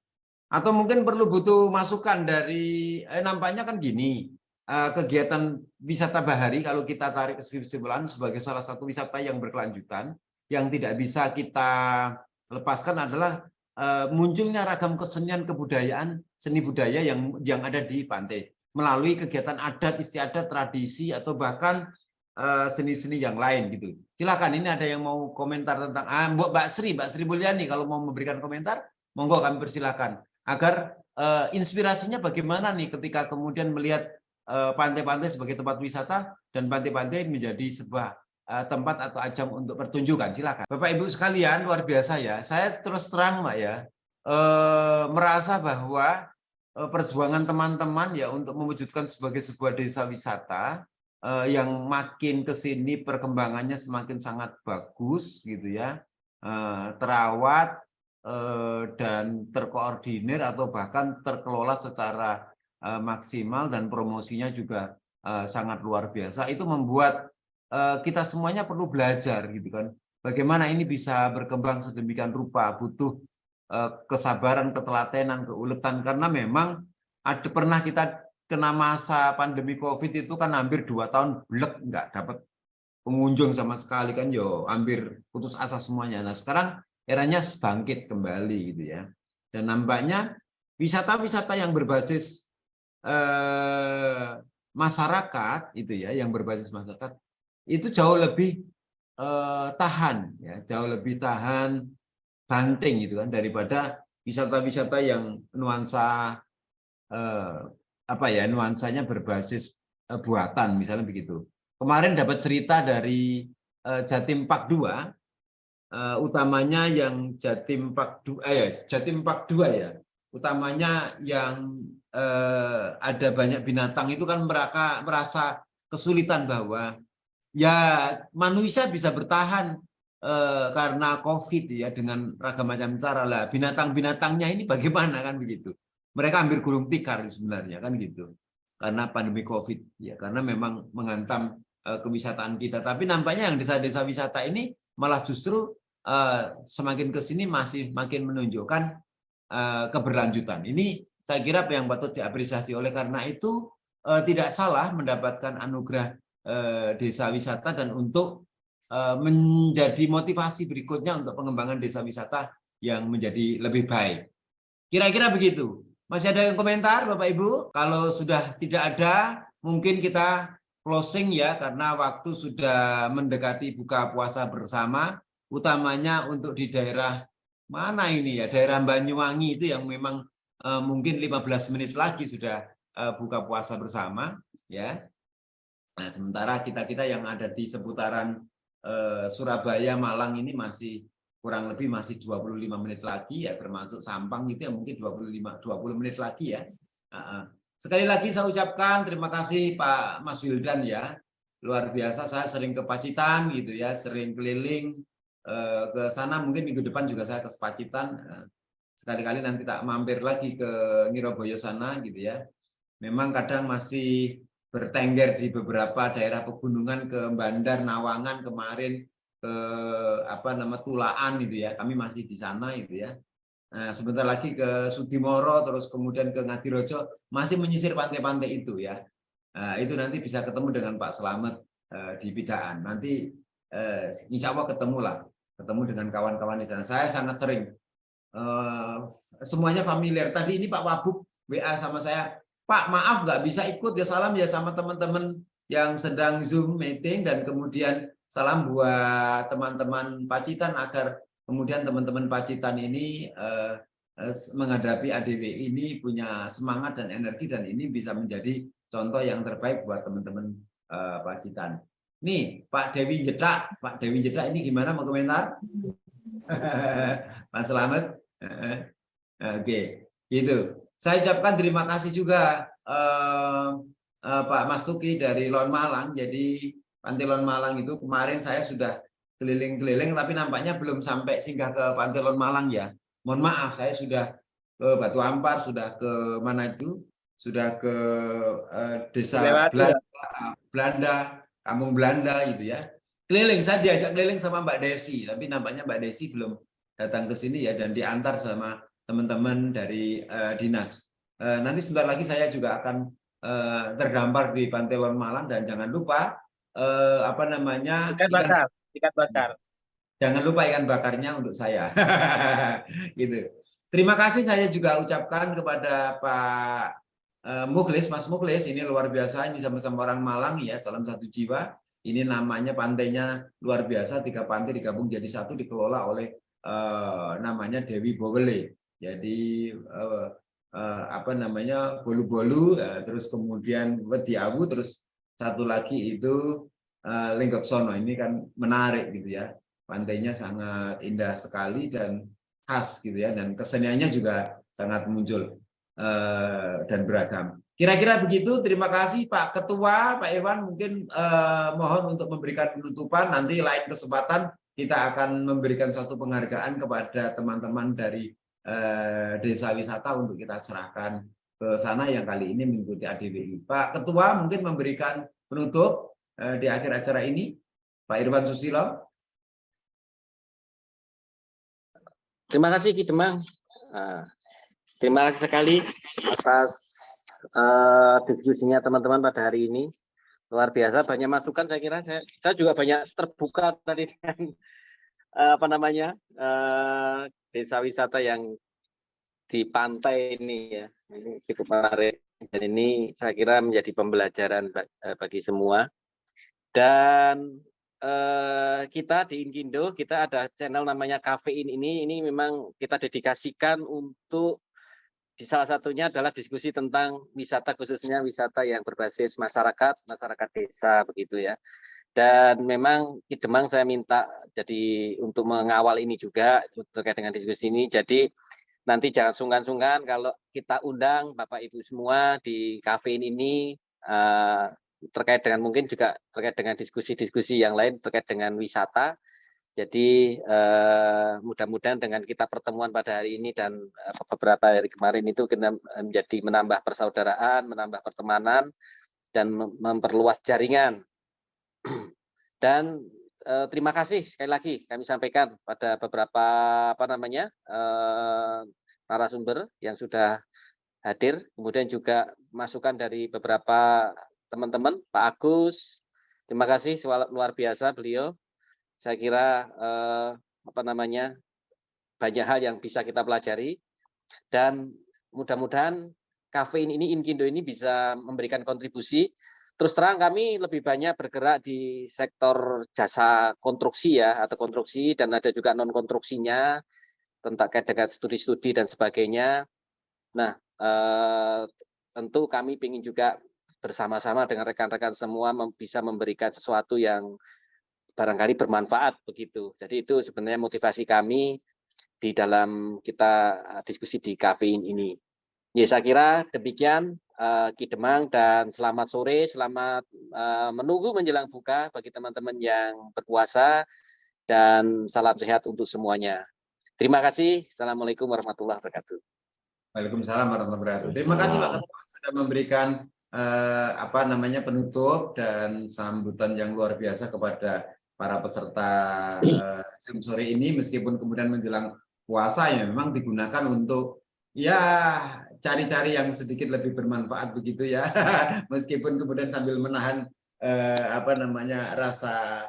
Atau mungkin perlu butuh masukan dari, nampaknya kan gini, kegiatan wisata bahari kalau kita tarik kesimpulan sebagai salah satu wisata yang berkelanjutan, yang tidak bisa kita lepaskan adalah munculnya ragam kesenian kebudayaan, seni budaya yang ada di pantai melalui kegiatan adat, istiadat, tradisi atau bahkan seni-seni yang lain gitu. Silakan, ini ada yang mau komentar tentang Mbak Sri Mulyani kalau mau memberikan komentar, monggo kami persilakan agar inspirasinya bagaimana nih ketika kemudian melihat pantai-pantai sebagai tempat wisata dan pantai-pantai menjadi sebuah tempat atau ajang untuk pertunjukan. Silakan. Bapak Ibu sekalian, luar biasa ya. Saya terus terang Mbak ya, merasa bahwa perjuangan teman-teman ya untuk mewujudkan sebagai sebuah desa wisata yang makin ke sini perkembangannya semakin sangat bagus gitu ya, terawat dan terkoordinir atau bahkan terkelola secara maksimal dan promosinya juga sangat luar biasa. Itu membuat kita semuanya perlu belajar gitu kan, bagaimana ini bisa berkembang sedemikian rupa, butuh kesabaran, ketelatenan, keuletan, karena memang pernah kita kena masa pandemi COVID itu kan hampir 2 tahun blek nggak dapat pengunjung sama sekali kan, yo hampir putus asa semuanya. Nah sekarang eranya bangkit kembali gitu ya, dan nampaknya wisata-wisata yang berbasis masyarakat itu ya, yang berbasis masyarakat itu jauh lebih tahan ya, jauh lebih tahan banting gitu kan, daripada wisata-wisata yang nuansa nuansanya berbasis buatan misalnya begitu. Kemarin dapat cerita dari Jatim Park 2, utamanya yang Jatim Park 2 ya, utamanya yang ada banyak binatang itu kan mereka merasa kesulitan bahwa ya manusia bisa bertahan karena COVID ya dengan ragam macam cara lah, binatang-binatangnya ini bagaimana kan begitu. Mereka hampir gulung tikar sebenarnya kan gitu, karena pandemi COVID ya, karena memang menghantam kewisataan kita. Tapi nampaknya yang desa-desa wisata ini malah justru semakin ke sini masih makin menunjukkan keberlanjutan. Ini saya kira yang patut diapresiasi. Oleh karena itu tidak salah mendapatkan anugerah desa wisata dan untuk menjadi motivasi berikutnya untuk pengembangan desa wisata yang menjadi lebih baik. Kira-kira begitu. Masih ada yang komentar Bapak Ibu? Kalau sudah tidak ada, mungkin kita closing ya, karena waktu sudah mendekati buka puasa bersama, utamanya untuk di daerah mana ini ya, daerah Banyuwangi itu yang memang mungkin 15 menit lagi sudah buka puasa bersama ya. Nah, sementara kita-kita yang ada di seputaran Surabaya, Malang ini masih kurang lebih masih 25 menit lagi ya, termasuk Sampang itu ya mungkin 20 menit lagi ya. Sekali lagi saya ucapkan terima kasih Pak Mas Wildan ya. Luar biasa, saya sering ke Pacitan gitu ya, sering keliling ke sana, mungkin minggu depan juga saya ke Pacitan. Sekali-kali nanti tak mampir lagi ke Ngiroboyo sana gitu ya. Memang kadang masih bertengger di beberapa daerah pegunungan, ke Bandar, Nawangan kemarin, ke Tulaan gitu ya, kami masih di sana gitu ya. Nah, sebentar lagi ke Sudimoro, terus kemudian ke Ngadirojo, masih menyisir pantai-pantai itu ya. Nah, itu nanti bisa ketemu dengan Pak Slamet di Pidaan. Nanti insya Allah ketemu dengan kawan-kawan di sana. Saya sangat sering, semuanya familiar. Tadi ini Pak Wabub WA sama saya, Pak maaf nggak bisa ikut ya, salam ya sama teman-teman yang sedang Zoom meeting, dan kemudian salam buat teman-teman Pacitan agar kemudian teman-teman Pacitan ini menghadapi ADW ini punya semangat dan energi, dan ini bisa menjadi contoh yang terbaik buat teman-teman Pacitan. Nih Pak Dewi Jedak ini gimana, mau komentar? Mas Slamet? Oke, gitu. Saya ucapkan terima kasih juga Pak Mas Tuki dari Lon Malang. Jadi Pantai Lon Malang itu kemarin saya sudah keliling-keliling, tapi nampaknya belum sampai singgah ke Pantai Lon Malang ya. Mohon maaf, saya sudah ke Batu Ampar, sudah ke mana itu, sudah ke desa Belanda, Kampung Belanda gitu ya. Keliling, saya diajak keliling sama Mbak Desi, tapi nampaknya Mbak Desi belum datang ke sini ya, dan diantar sama teman-teman dari dinas. Nanti sebentar lagi saya juga akan terdampar di Pantai Lon Malang, dan jangan lupa apa namanya, ikan bakar. Jangan lupa ikan bakarnya untuk saya. Gitu. Terima kasih saya juga ucapkan kepada Pak Mukhlis, Mas Mukhlis, ini luar biasa, ini sama-sama orang Malang ya, salam satu jiwa. Ini namanya pantainya luar biasa, 3 pantai digabung jadi satu, dikelola oleh namanya Dewi Bowele. Jadi apa namanya, Bolu-Bolu, terus kemudian Wediawu, terus satu lagi itu Lenggoksono. Ini kan menarik gitu ya, pantainya sangat indah sekali dan khas gitu ya, dan keseniannya juga sangat muncul dan beragam. Kira-kira begitu. Terima kasih Pak Ketua, Pak Irwan, mungkin mohon untuk memberikan penutupan. Nanti lain kesempatan kita akan memberikan satu penghargaan kepada teman-teman dari desa wisata untuk kita serahkan ke sana yang kali ini mengikuti ADWI. Pak Ketua mungkin memberikan penutup di akhir acara ini, Pak Irwan Susilo. Terima kasih Ki Demang. Terima kasih sekali atas diskusinya teman-teman pada hari ini. Luar biasa, banyak masukan saya kira. Saya juga banyak terbuka tadi dengan apa namanya, desa wisata yang di pantai ini ya. Ini cukup menarik, dan ini saya kira menjadi pembelajaran bagi semua. Dan kita di Inkindo, kita ada channel namanya Kafein ini memang kita dedikasikan untuk, di salah satunya adalah diskusi tentang wisata, khususnya wisata yang berbasis masyarakat desa begitu ya. Dan memang Ki Demang saya minta jadi untuk mengawal ini juga terkait dengan diskusi ini. Jadi nanti jangan sungkan-sungkan kalau kita undang Bapak Ibu semua di Kafein ini, terkait dengan mungkin juga terkait dengan diskusi-diskusi yang lain terkait dengan wisata. Jadi mudah-mudahan dengan kita pertemuan pada hari ini dan beberapa hari kemarin itu kita menjadi menambah persaudaraan, menambah pertemanan, dan memperluas jaringan. Dan terima kasih sekali lagi kami sampaikan pada beberapa apa namanya narasumber yang sudah hadir, kemudian juga masukan dari beberapa teman-teman, Pak Agus, terima kasih luar biasa beliau. Saya kira apa namanya, banyak hal yang bisa kita pelajari, dan mudah-mudahan Kafein ini, Inkindo ini bisa memberikan kontribusi. Terus terang kami lebih banyak bergerak di sektor jasa konstruksi ya, atau konstruksi, dan ada juga non konstruksinya tentang dengan studi-studi dan sebagainya. Nah, tentu kami ingin juga bersama-sama dengan rekan-rekan semua bisa memberikan sesuatu yang barangkali bermanfaat begitu. Jadi itu sebenarnya motivasi kami di dalam kita diskusi di Kafein ini. Ya, saya kira demikian Ki Demang, dan selamat sore, selamat menunggu menjelang buka bagi teman-teman yang berpuasa, dan salam sehat untuk semuanya. Terima kasih. Assalamualaikum warahmatullahi wabarakatuh. Waalaikumsalam warahmatullahi wabarakatuh. Terima kasih Pak Ketua sudah memberikan apa namanya penutup dan sambutan yang luar biasa kepada para peserta Zoom sore ini, meskipun kemudian menjelang puasa ya memang digunakan untuk ya cari-cari yang sedikit lebih bermanfaat begitu ya, meskipun kemudian sambil menahan apa namanya rasa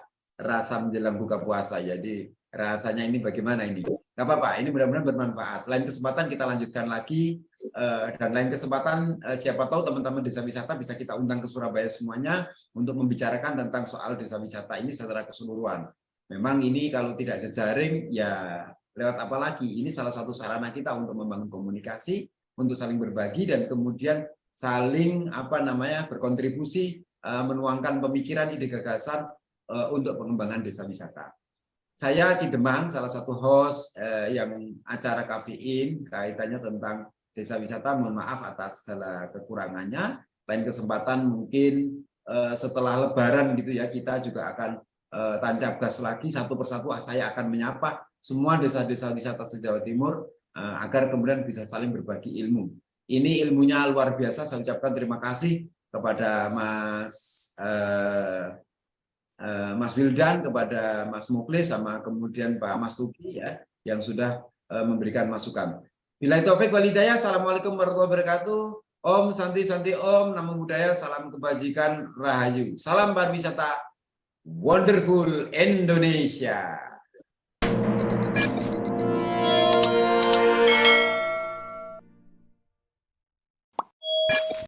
menjelang buka puasa. Jadi rasanya ini bagaimana ini? Nggak apa-apa, ini mudah-mudahan bermanfaat. Lain kesempatan kita lanjutkan lagi dan lain kesempatan siapa tahu teman-teman desa wisata bisa kita undang ke Surabaya semuanya untuk membicarakan tentang soal desa wisata ini secara keseluruhan. Memang ini kalau tidak jejaring ya lewat apa lagi? Ini salah satu sarana kita untuk membangun komunikasi, untuk saling berbagi dan kemudian saling berkontribusi menuangkan pemikiran, ide, gagasan untuk pengembangan desa wisata. Saya Ki Demang, salah satu host yang acara Kafein kaitannya tentang desa wisata. Mohon maaf atas segala kekurangannya. Lain kesempatan mungkin setelah Lebaran gitu ya, kita juga akan tancap gas lagi satu persatu. Saya akan menyapa semua desa-desa wisata se-Jawa Timur agar kemudian bisa saling berbagi ilmu. Ini ilmunya luar biasa. Saya ucapkan terima kasih kepada Mas Wildan, kepada Mas Muklis, sama kemudian Pak Mas Tuki ya, yang sudah memberikan masukan. Billahi taufik wal hidayah. Assalamualaikum warahmatullahi wabarakatuh. Om Santi Santi Om, Namo Buddhaya, salam kebajikan, rahayu. Salam pariwisata, wonderful Indonesia.